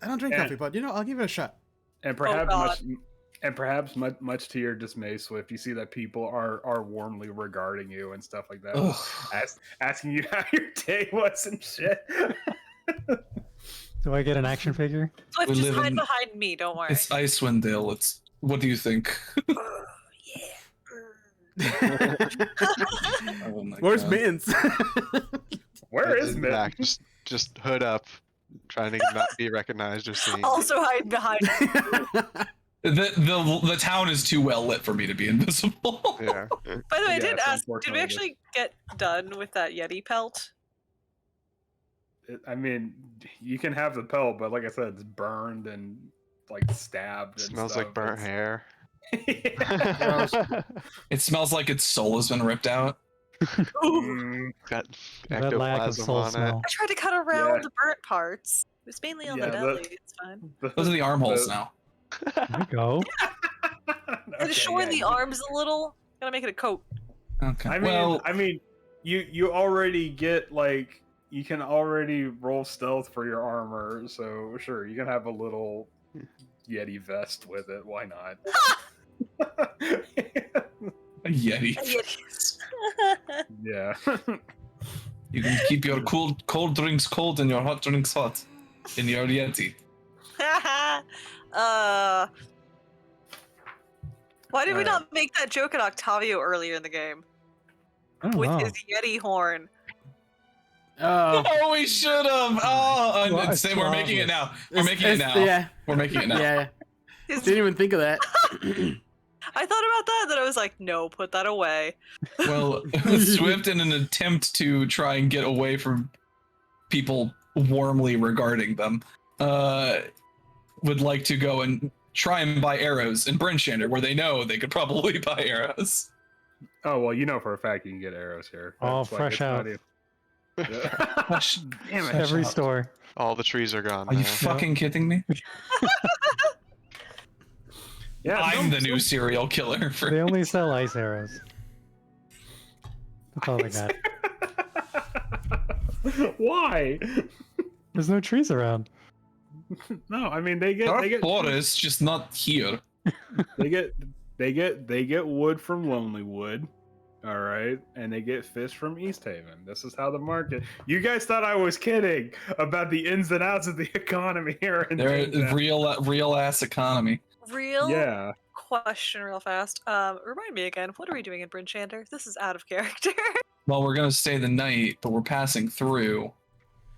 don't drink coffee, but I'll give it a shot. And perhaps much to your dismay, Swift, you see that people are warmly regarding you and stuff like that, asking you how your day was and shit. Do I get an action figure? Swift, We just live hide in- behind me. Don't worry. It's Icewind Dale. What do you think? Oh my Where's God. Mints? Where is In the Mitt? back, just hood up, trying to not be recognized or seen. Also hide behind me. The town is too well lit for me to be invisible. Yeah. By the way, I Yeah, did it's ask, did unfortunate, we I actually get done with that Yeti pelt? I mean, you can have the pelt, but like I said, it's burned and like stabbed. And Smells stuff. like burnt hair. It smells like its soul has been ripped out. Mm, Got That lack of ectoplasm soul on it. smell. I tried to cut around Yeah. the burnt parts. It was mainly on the Yeah, belly. It's fine. Those are the armholes now. There we go. And just showing the arms a little. Gotta make it a coat. Okay. I mean, you already get like you can already roll stealth for your armor, so sure you can have a little Yeti vest with it. Why not? a Yeti. Yetis. Yeah. You can keep your cold drinks cold and your hot drinks hot in your Yeti. Why did we Alright. not make that joke at Octavio earlier in the game? I don't With know. his Yeti horn. Oh, Oh, we should have. Oh, Well, and we're making it now. We're making it now. Yeah, We're making it now. yeah. His- Didn't even think of that. I thought about that, then I was like, no, put that away. Well, Swift, in an attempt to try and get away from people warmly regarding them, would like to go and try and buy arrows in Brinchander, where they know they could probably buy arrows. Oh well, you know for a fact you can get arrows here. Oh, That's why fresh it's not out. even- Yeah. Damn it. Every store. All the trees are gone. Are you now. fucking kidding me? Yeah, I'm the new serial killer for. They only sell ice arrows. That's all they got. Why? There's no trees around. No, I mean they There are get forests, just not here. they get wood from Lonely Wood, all right, and they get fish from East Haven. This is how the market. You guys thought I was kidding about the ins and outs of the economy here. In They're Jamestown. real ass economy. Real Yeah. question real fast. Remind me again, what are we doing in Brinchander? This is out of character. Well, we're gonna stay the night, but we're passing through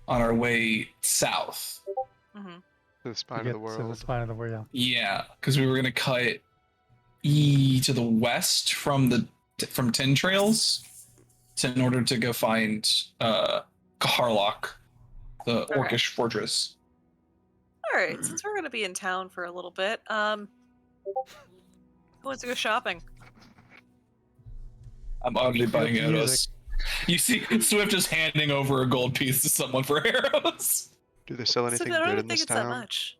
on our way south. Mhm. To the To spine of get the to the world. spine of the world. Yeah, because we were gonna cut to the west from Tin Trails in order to go find Kaharlock, the Alright. Orcish fortress. Alright, since we're gonna be in town for a little bit, who wants to go shopping? I'm already buying Music. arrows. You see Swift is handing over a gold piece to someone for arrows. Do they sell So anything I don't good even in think this it's that town? much.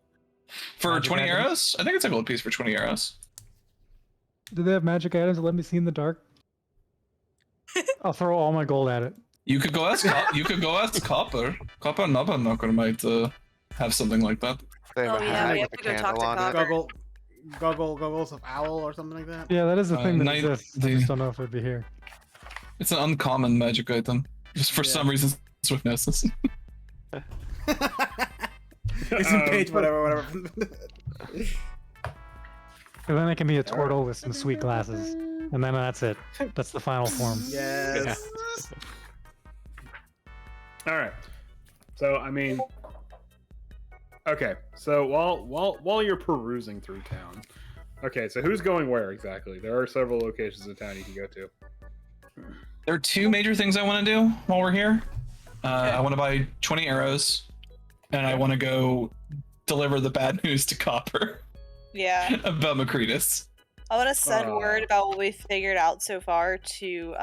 For Magic 20 items? arrows? I think it's a gold piece for 20 arrows. Do they have magic items that let me see in the dark? I'll throw all my gold at it. You could go ask Copper. Copper Nubberknocker might have something like that. They have Oh, a yeah, we hat have with a to go talk candle to on it. Copper. Goggles of owl or something like that. Yeah, that is the thing that night- exists. I just don't know if it'd be here. It's an uncommon magic item. Just for Yeah. some reason, Swift knows this. It's in page whatever. And then it can be a turtle with some sweet glasses. and then that's it. That's the final form. Yes. All right. So I mean, okay. So while you're perusing through town, okay. So who's going where exactly? There are several locations in town you can go to. There are two major things I want to do while we're here. I want to buy 20 arrows, and I want to go deliver the bad news to Copper Yeah. about Macretus. I want to send word about what we figured out so far to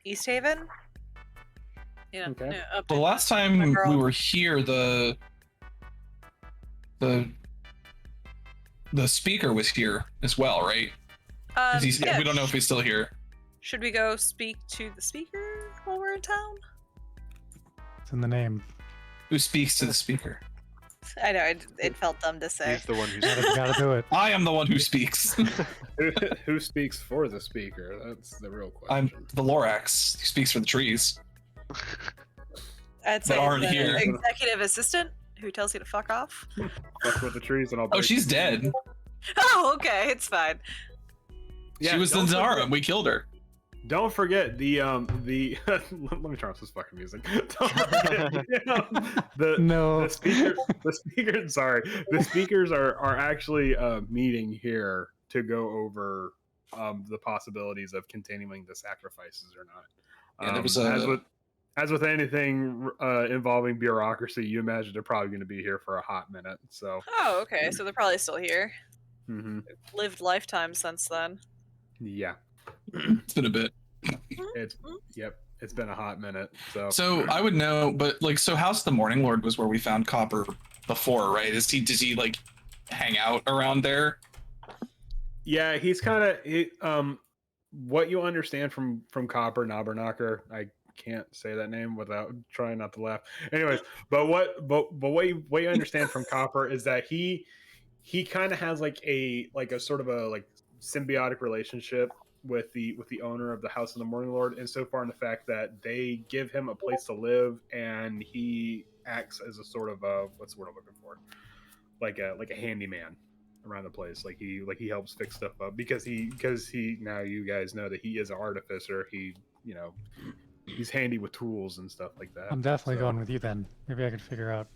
East Haven. Yeah. Okay. No, up The in- last time my girl. we were here, the speaker was here as well, right? Yeah, We don't know if he's still here. Should we go speak to the speaker while we're in town? It's in the name. Who speaks to the speaker? I know it felt dumb to say. He's the one who's Gotta do it. I am the one who speaks. Who speaks for the speaker? That's the real I'm question. the Lorax who speaks for the trees. I'd say aren't the here. executive assistant who tells you to fuck off. Fuck with the trees and I'll. Oh, break she's the trees. dead. Oh, okay, it's fine. She was the don't Zara, forget- and we killed her. Don't forget the let me turn off this fucking music. Don't forget the No. the speakers. Sorry, the speakers are actually meeting here to go over the possibilities of continuing the sacrifices or not. Yeah, there was as with anything involving bureaucracy, you imagine they're probably going to be here for a hot minute. So, Oh, okay, so they're probably still here. mhm. Lived lifetimes since then. Yeah, It's been a bit. it's been a hot minute. So I would know, but like, so House of the Morning Lord was where we found Copper before, right? Does he like hang out around there? Yeah, he's kind of what you understand from Copper Knobberknocker. I can't say that name without trying not to laugh. Anyways, but what you understand from Copper is that he kind of has like a sort of a like symbiotic relationship with the owner of the House of the Morning Lord, insofar in the fact that they give him a place to live and he acts as a sort of a what's the word I'm looking for, like a handyman around the place. Like he helps fix stuff up because he now you guys know that he is an artificer. He's handy with tools and stuff like that. I'm definitely So- going with you then. Maybe I can figure out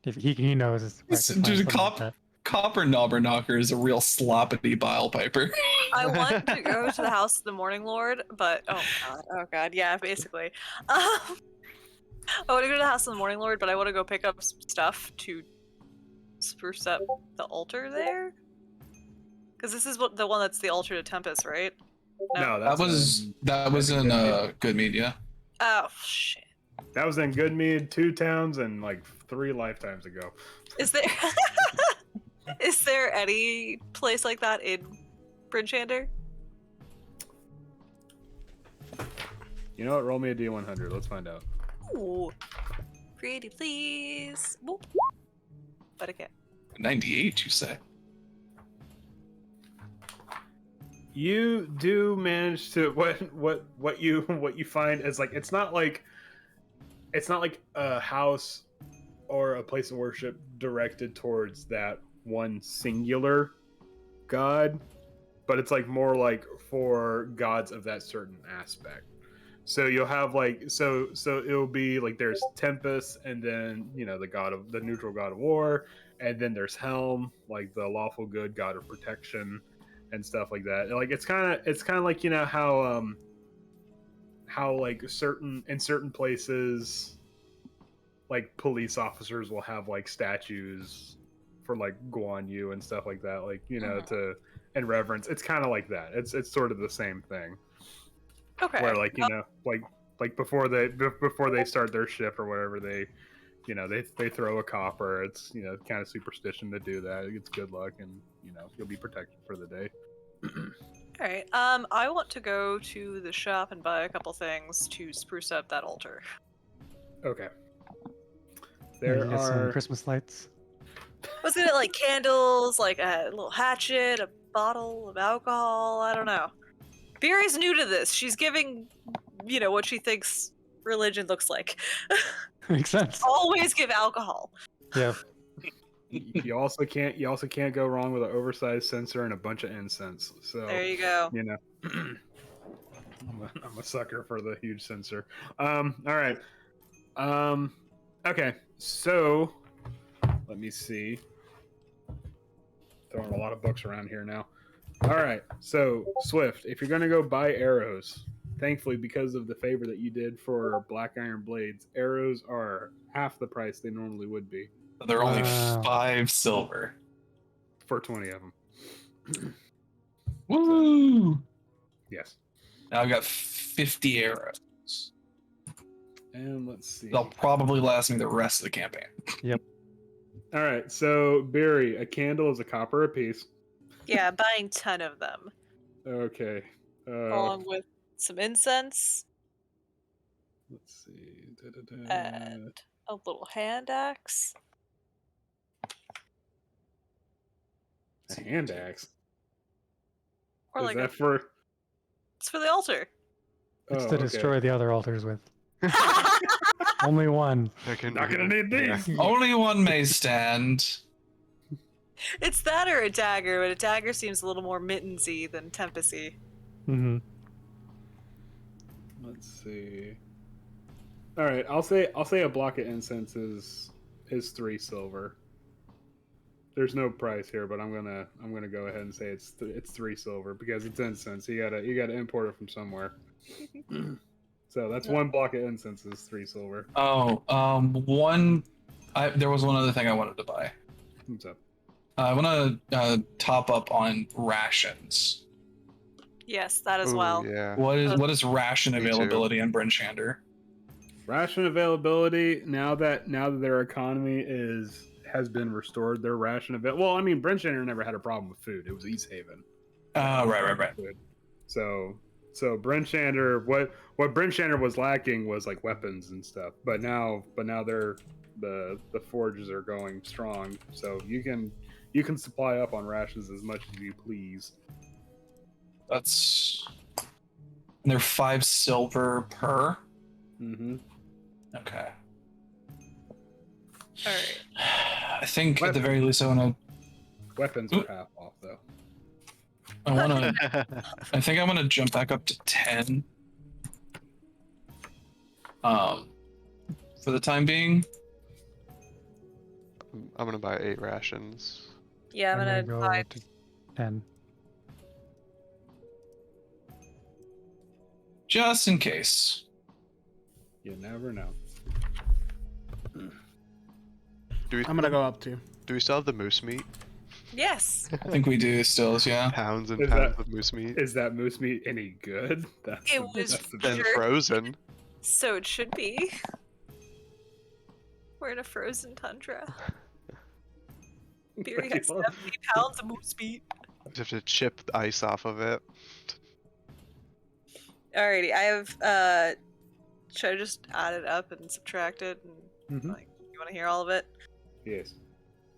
if he knows. If I can find Dude, something like that. Copper Knobberknocker is a real sloppity bile piper. I want to go to the House of the Morning Lord, but oh god, yeah, basically. I want to go to the House of the Morning Lord, but I want to go pick up some stuff to spruce up the altar there. Because this is the one that's the altar to Tempest, right? No, That was in Good Media. Oh shit. that was in Goodmead 2 towns and like 3 lifetimes ago. Is there is there any place like that in Brinchander? You know what? Roll me a D100. Let's find out. Ooh. Pretty please. Whoop. But okay. 98, you say? You do manage to what you find is like it's not like a house or a place of worship directed towards that one singular god, but it's like more like for gods of that certain aspect. So you'll have like so it'll be like there's Tempest, and then the neutral god of war, and then there's Helm, like the lawful good god of protection and stuff like that. Like it's kind of like how like in certain places, like police officers will have like statues for like Guan Yu and stuff like that, like to in reverence. It's kind of like that. It's sort of the same thing. Okay. Where like like before they start their shift or whatever, they throw a copper. It's kind of superstition to do that. It's good luck, and you'll be protected for the day. Alright. I want to go to the shop and buy a couple things to spruce up that altar. Okay. Maybe There get some are Christmas lights. Was it like candles, like a little hatchet, a bottle of alcohol? I don't know. Beery's new to this. She's giving, what she thinks religion looks like. Makes sense. Always give alcohol. Yeah. You also can't go wrong with an oversized sensor and a bunch of incense. So There you go. you know, I'm a sucker for the huge sensor. All right. Okay. So let me see. Throwing a lot of books around here now. All right. So Swift, if you're gonna go buy arrows, thankfully because of the favor that you did for Black Iron Blades, arrows are half the price they normally would be They're only Wow. 5 silver. for 20 of them. Woo! Yes. Now I've got 50 arrows. And let's see. They'll probably last me the rest of the campaign. All right. So Barry, a candle is a copper apiece. Yeah, buying 10 of them. Okay. Along with some incense Let's see. Da-da-da. and a little hand axe. A hand axe. Or Is like that for? it's for the altar. It's Oh, to okay. destroy the other altars with. Only one. I can Not gonna need these. Only one may stand. It's that or a dagger, but a dagger seems a little more mittensy than tempesty. Mm-hmm. Let's see. All right, I'll say a block of incense is 3 silver. There's no price here, but I'm gonna go ahead and say it's 3 silver because it's incense. You gotta import it from somewhere. So that's one block of incense is 3 silver. Oh, there was one other thing I wanted to buy. What's up? I want to top up on rations. Yes, that as Ooh, well. Yeah. What is ration Me too. availability in Bryn Shander? Ration availability now that their economy has been restored, their ration well, I mean, Bryn Shander never had a problem with food. It was East Haven. Oh, right. Food. So Bryn Shander, what Bryn Shander was lacking was like weapons and stuff. But now they're the forges are going strong, so you can supply up on rations as much as you please. They're 5 silver per. Mm-hmm. Okay. All right. I think at the very least I want Weapons are half off though. I think I want to jump back up to 10. For the time being. I'm gonna buy 8 rations. Yeah, I'm gonna go buy up to 10. Just in case. You never know. I'm gonna go up too. Do we still have the moose meat? Yes. I think we do still, yeah. Pounds and Is pounds that- of moose meat. Is that moose meat any good? It was And Sure. frozen. So it should be. We're in a frozen tundra. Beery has 70 pounds of moose meat. You have to chip the ice off of it. Alrighty, I have should I just add it up and subtract it and Mhm. like you wanna hear all of it? Yes.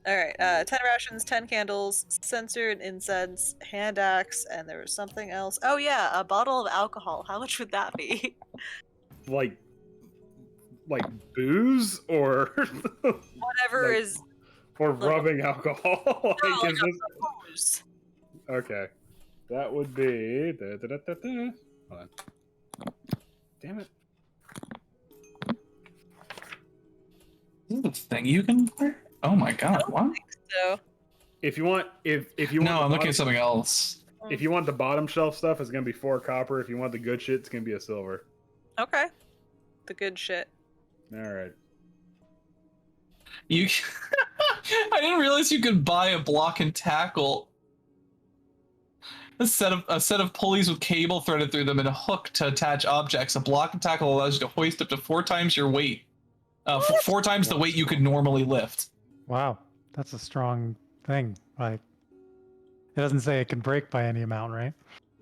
Alright, 10 rations, 10 candles, censer and incense, hand axe, and there was something else. Oh yeah, a bottle of alcohol. How much would that be? Like booze or Whatever Like- is or Like- rubbing alcohol? no, Like, like is a this- booze. Okay. That would be Hold on. Damn it. Is this a thing you can wear? Oh my god, what? So If you want if you want No, the I'm looking bottom- at something else. if you want the bottom shelf stuff, it's gonna be 4 copper. If you want the good shit, it's gonna be a silver. okay. The good shit. Alright. You I didn't realize you could buy a block and tackle. A set of pulleys with cable threaded through them and a hook to attach objects. A block and tackle allows you to hoist up to 4 times your weight. 4 times the weight you could normally lift. Wow, that's a strong thing. Like, it doesn't say it can break by any amount, right?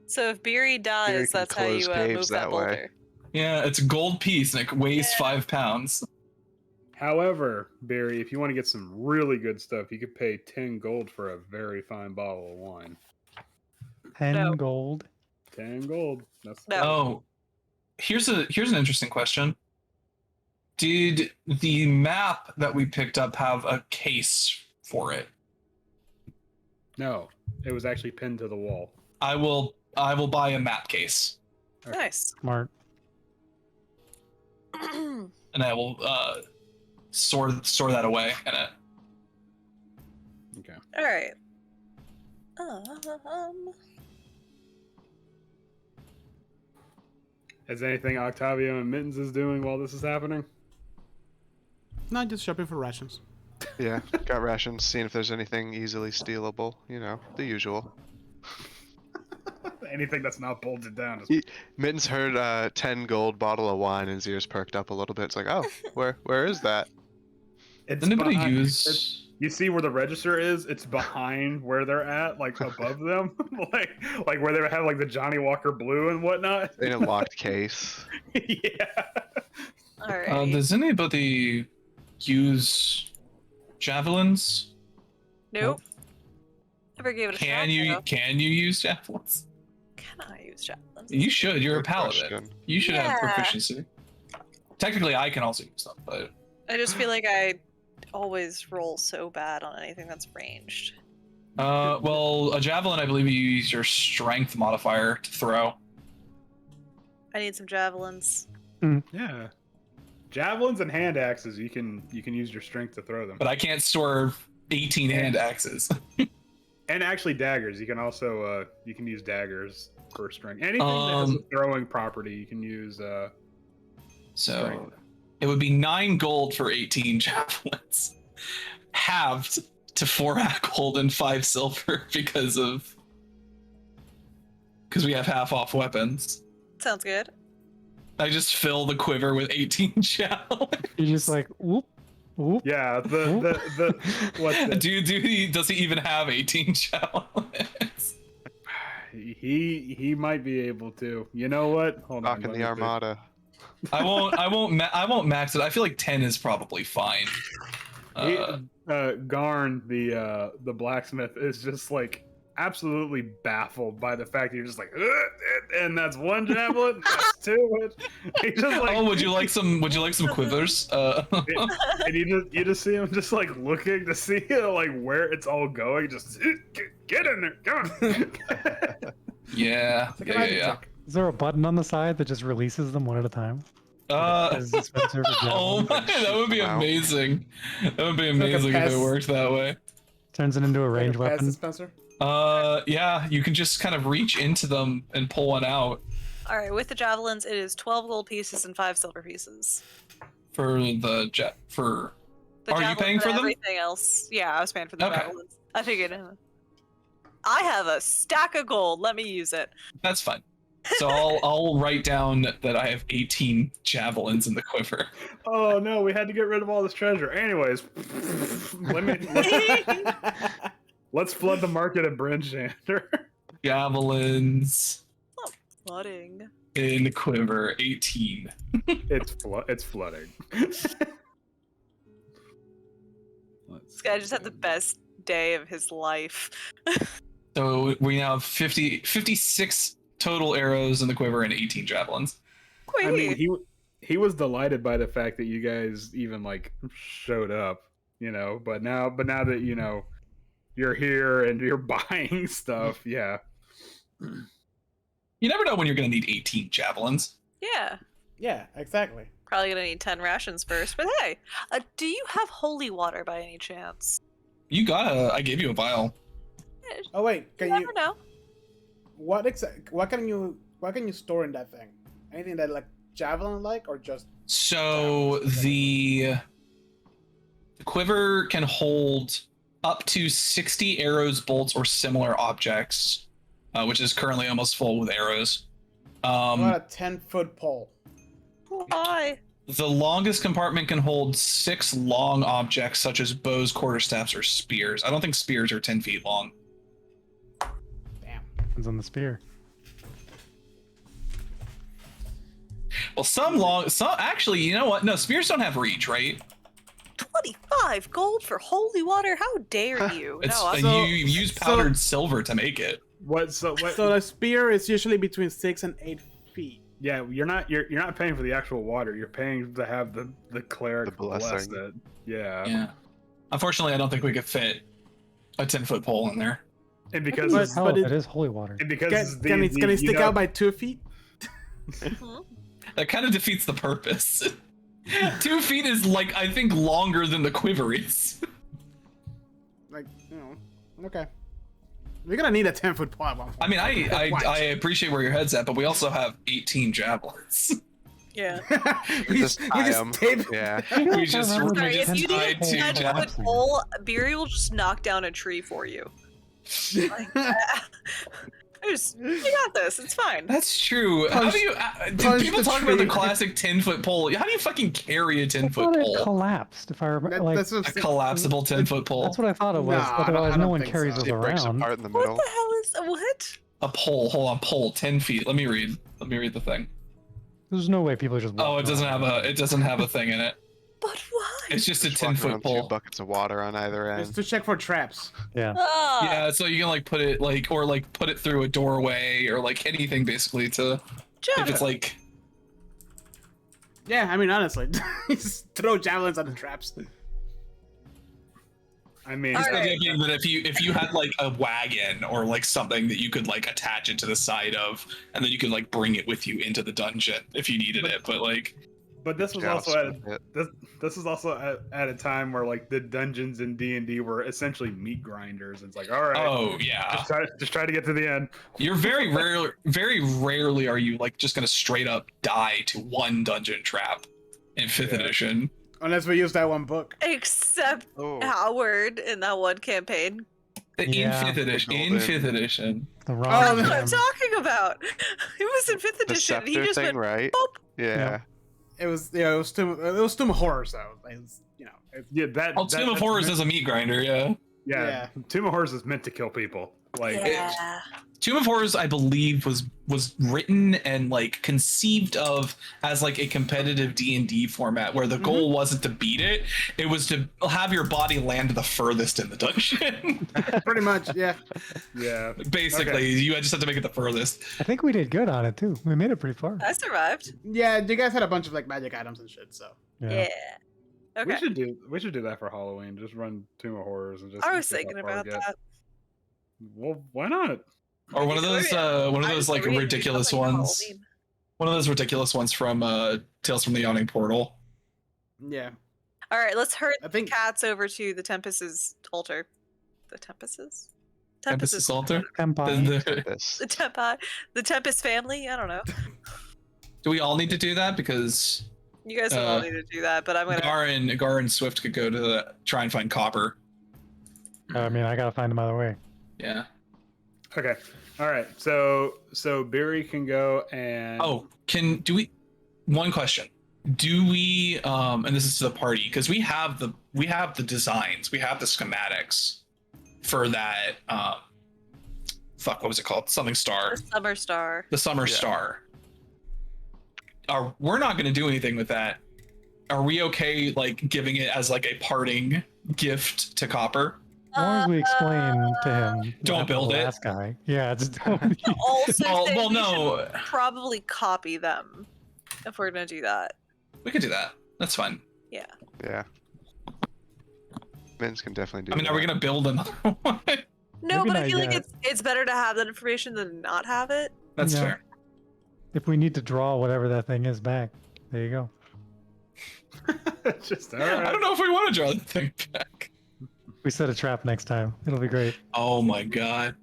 So if Beery dies, Beery can that's how you close move caves that that way. boulder. Yeah, it's a gold piece and it weighs Yeah. 5 pounds. However, Barry, if you want to get some really good stuff, you could pay 10 gold for a very fine bottle of wine. 10 No. gold. 10 gold. That's No. Oh, here's an interesting question. Did the map that we picked up have a case for it. No, it was actually pinned to the wall. I will buy a map case, Nice. Smart. and I will store that away in it. Okay. All right. Is anything Octavio and Mittens is doing while this is happening? No, just shopping for rations. Yeah, got rations, seeing if there's anything easily stealable. You know, the usual. Anything that's not bolted down. Mittens heard 10 gold bottle of wine and his ears perked up a little bit. It's like, oh, where is that? It's Does anybody behind- use? You see where the register is? It's behind where they're at, like above them, like where they have like the Johnny Walker Blue and whatnot. In a locked case. Yeah. All right. Does anybody use javelins? Nope. Never gave it a Can shot. you use javelins? Can I use javelins? You should. You're a Good paladin. question. You should have Yeah. proficiency. Technically, I can also use them, but I just feel like I always roll so bad on anything that's ranged. well, a javelin, I believe you use your strength modifier to throw. I need some javelins. Yeah. Javelins and hand axes, you can use your strength to throw them. But I can't store 18 hand axes. And actually daggers. You can also you can use daggers for strength. Anything that has a throwing property, you can use So strength. it would be 9 gold for 18 javelins, halved to 4 gold and 5 silver because we have half off weapons. Sounds good. I just fill the quiver with 18 javelins. You're just like, whoop, whoop. Yeah, the what's it? Does he even have 18 javelins? He might be able to. You know what? Hold on. Rocking let the me see. armada. I won't max it. I feel like 10 is probably fine. Garn, the blacksmith, is just like absolutely baffled by the fact that you're just like, and that's one javelin, that's two. He's just like, Oh, would you like some quivers? and you just see him just like looking to see like where it's all going. Just get in there, come on. Yeah. It's like a magic trick. Is there a button on the side that just releases them one at a time? As dispenser for Oh javelins? my, that would be Wow. amazing. That would be like a amazing if it pest. worked that way. Turns it into a Like range a pass weapon. dispenser. Yeah, you can just kind of reach into them and pull one out All right, with the javelins, it is 12 gold pieces and 5 silver pieces. for the jet. For The Are you javelins paying and for them? Everything else, yeah, I was paying for the Okay. javelins. I figured. I have a stack of gold. Let me use it. that's fine. So I'll write down that I have 18 javelins in the quiver. Oh no, we had to get rid of all this treasure. Anyways, let's flood the market at Brinchander. Javelins Flooding. in the quiver, 18. It's flooding. This guy just had the best day of his life. So we now have 56 total arrows in the quiver and 18 javelins. I mean, he was delighted by the fact that you guys even like showed up, you know. But now that you know you're here and you're buying stuff, yeah. You never know when you're going to need 18 javelins. Yeah. Yeah, exactly. Probably gonna need 10 rations first, but hey, do you have holy water by any chance? I gave you a vial. Oh wait, can You you? never know. What can you store in that thing? Anything that like javelin like or just? So the quiver can hold up to 60 arrows, bolts, or similar objects, which is currently almost full with arrows. What a 10-foot pole. Why? The longest compartment can hold 6 long objects, such as bows, quarterstaffs, or spears. I don't think spears are 10 feet long. Damn. Depends on the spear. Well, some actually, you know what? No, spears don't have reach, right? 25 gold for holy water? How dare you? It's No, you use powdered silver to make it. What? So the spear is usually between 6 and 8 feet. Yeah, you're not paying for the actual water. You're paying to have the cleric The blessing. bless it. Yeah. Yeah. Unfortunately, I don't think we could fit a 10-foot pole in there. And because But- it's- Hell, but it is holy water. and because Can it stick out by 2 feet? That kind of defeats the purpose. 2 feet is like, I think, longer than the quiver is. Like, okay. We're gonna need a 10-foot pole. I mean, I Watch. appreciate where your head's at, but we also have 18 javelins. Yeah. we Just tie 'em. tape. Yeah. We just Sorry, if you need a tied two 10-foot javelins. pole, Beery will just knock down a tree for you. Like, you got this. It's fine. That's true. How Punch- do you? punch People the talk about the tree. classic 10-foot pole. How do you fucking carry a I 10-foot thought it pole? collapsed. If I remember, That- like that's what A I'm saying. collapsible 10-foot pole. that's what I thought it was. Nah, I don't- Otherwise, I no don't one think carries so. us It breaks around. apart in the What middle. the hell is what? A pole. Hold on, pole. 10 feet. Let me read. Let me read the thing. There's no way people just. Oh, walk it doesn't around. have a. It doesn't have a thing in it. But why? It's just a Just walking 10-foot around 2 pole. buckets of water on either Just end. to check for traps. Yeah. Ah, Yeah, so you can like put it like, or like put it through a doorway or like anything basically to. If Javelin. it's like. Yeah, I mean, honestly, just throw javelins on the traps. I mean, All The right. idea being that if you had like a wagon or like something that you could like attach it to the side of, and then you could like bring it with you into the dungeon if you needed it. But like, but this was Yeah, also I'll at split it. this was also at a time where like the dungeons in D&D were essentially meat grinders. It's like, all right, oh yeah, just try to get to the end. you're very rarely are you like just gonna straight up die to one dungeon trap in 5th Yeah. edition. Unless we use that one book. Except Oh, Howard in that one campaign. Yeah. In 5th edition. In Golden. 5th edition. The Oh, wrong. That's what I'm time. talking about. It was in 5th the edition. and He scepter just thing, went, right? boop. Yeah. It was Tomb of Horrors though. It was, Yeah, that. Oh, that- Tomb of that's Horrors meant- is a meat grinder. Yeah. Yeah, Tomb of Horrors is meant to kill people. Like, Yeah. Tomb of Horrors, I believe, was written and like conceived of as like a competitive D&D format where the goal wasn't to beat it; it was to have your body land the furthest in the dungeon. pretty much. Yeah. yeah. Basically, Okay. you just have to make it the furthest. I think we did good on it too. We made it pretty far. I survived. Yeah, you guys had a bunch of like magic items and shit. So Yeah. Okay. We should do that for Halloween. Just run Tomb of Horrors and just. I was see how thinking far we about get. that. Well, why not? Or one of those like Reading ridiculous something for ones. Halloween. One of those ridiculous ones from Tales from the Yawning Portal. yeah, All right, let's herd I think cats over to the Tempest's altar. The Tempest's? Tempest's altar. Empire. This. The Tempest family? I don't know. Do we all need to do that? Because You guys don't all need to do that, but I'm gonna. Gar and Swift could go to try and find copper. I mean, I gotta find them either way. Yeah. Okay. All right. So Barry can go and. Oh, one question. Do we and this is to the party because we have the designs, we have the schematics for that what was it called? Something star. The Summer Star. The Summer Yeah. Star. We're not going to do anything with that. Are we okay like giving it as like a parting gift to Copper? As long as we explain to him. what Don't happened to build the it. Last guy. Yeah, just don't. Also, Well, think we no. should probably copy them if we're gonna do that. We could do that. That's fine. Yeah. Men's can definitely do I mean, that. are we going to build another one? No, Maybe but I not feel like yet. it's better to have that information than not have it. That's No. fair. If we need to draw whatever that thing is back, there you go. Just all right. I don't know if we want to draw the thing back. We set a trap next time. It'll be great. Oh my god.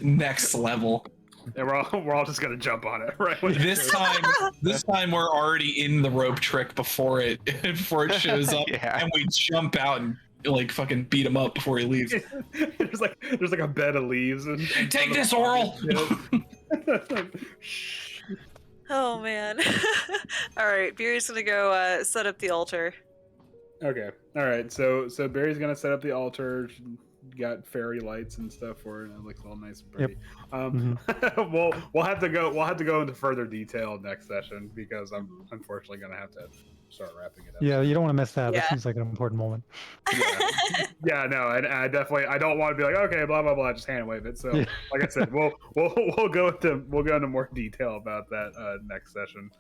Next level. And we're all just gonna jump on it, right? This time we're already in the rope trick before it shows up, Yeah. and we jump out and like fucking beat him up before he leaves. there's like a bed of leaves and Take this, Oral. Oh man. All right, Beery's gonna go set up the altar. Okay. All right. So Barry's gonna set up the altar. Got fairy lights and stuff for it. And it looks all nice and pretty. We'll have to go into further detail next session because I'm unfortunately gonna have to start wrapping it up. Yeah, you don't want to miss that. Yeah. That seems like an important moment. Yeah, no, I definitely I don't want to be like, okay, blah blah blah, just hand wave it. So Yeah. like I said, we'll go into more detail about that next session.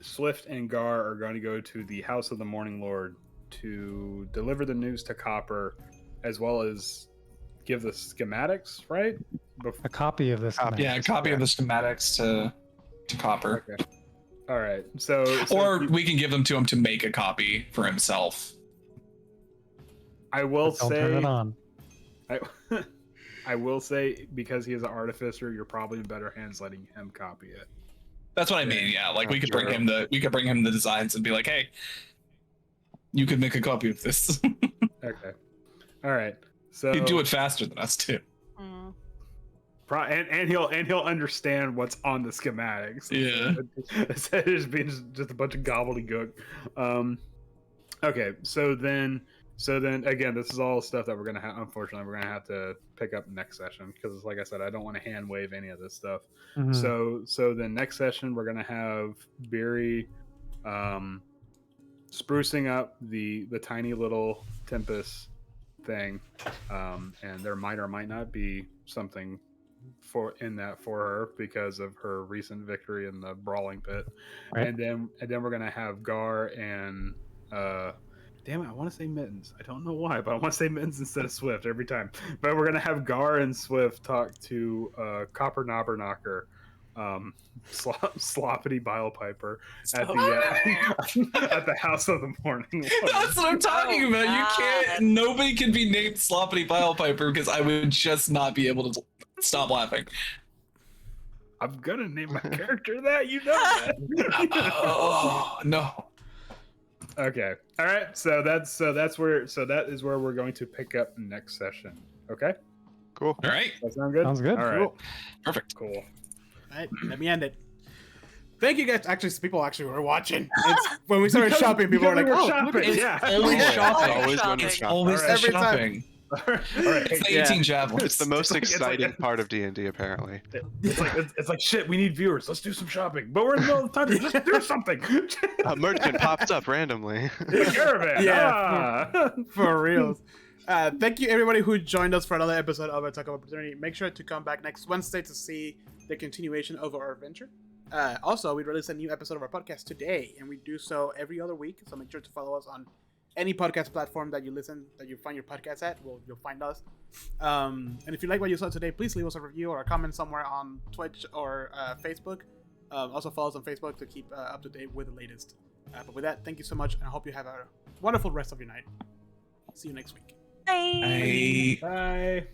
Swift and Gar are going to go to the House of the Morning Lord to deliver the news to Copper, as well as give the schematics, right? A copy of this. Copy. Yeah, a copy of the schematics to Copper. Okay. All right. So Or we can give them to him to make a copy for himself. I will Don't turn it say, on. I will say, because he is an artificer, you're probably in better hands letting him copy it. That's what I mean. Yeah, like we could Sure. bring him the designs and be like, hey, you could make a copy of this. Okay. All right. So He'd do it faster than us too. Mm. and he'll understand what's on the schematics. Yeah. Instead of just being just a bunch of gobbledygook. Okay. So then again, this is all stuff that we're gonna have. Unfortunately, we're gonna have to pick up next session because, like I said, I don't want to hand wave any of this stuff. Mhm. So then next session we're gonna have Beery, sprucing up the tiny little Tempest thing, and there might or might not be something for her because of her recent victory in the brawling pit. Right. And then we're gonna have Gar and damn it, I want to say Mittens. I don't know why, but I want to say Mittens instead of Swift every time. But we're gonna have Gar and Swift talk to Copper Knobberknocker, Sloppity Bilepiper at the at the House of the Morning Lord. That's what I'm talking Oh, about. God. You can't. Nobody can be named Sloppity Bilepiper because I would just not be able to stop laughing. I'm gonna name my character that. You know that. Oh no. Okay. All right. So that is where we're going to pick up next session. Okay. Cool. All right. That sound good? Sounds good. All right. Cool. Perfect. Cool. All right, let me end it. Thank you guys. Actually, people actually were watching. It's, when we started shopping, people were like, Because we "Oh, were look at shopping, this." yeah. Always Always. shopping. Always when Shopping. it's shopping. Always the Every time. shopping. All right. It's the Yeah. 18 javelins. It's the most It's like- exciting part of D&D, apparently. It's like shit. We need viewers. Let's do some shopping. But we're in the middle of the time. Just do something. A merchant pops up randomly. The caravan. Yeah. Ah. For reals. Thank you, everybody who joined us for another episode of Attack of Opportunity. Make sure to come back next Wednesday to see the continuation of our adventure. Also, we release a new episode of our podcast today, and we do so every other week. So make sure to follow us on any podcast platform that you find your podcast at. You'll find us. And if you like what you saw today, please leave us a review or a comment somewhere on Twitch or Facebook. Also follow us on Facebook to keep up to date with the latest. But with that, thank you so much, and I hope you have a wonderful rest of your night. See you next week. Bye. I... Bye.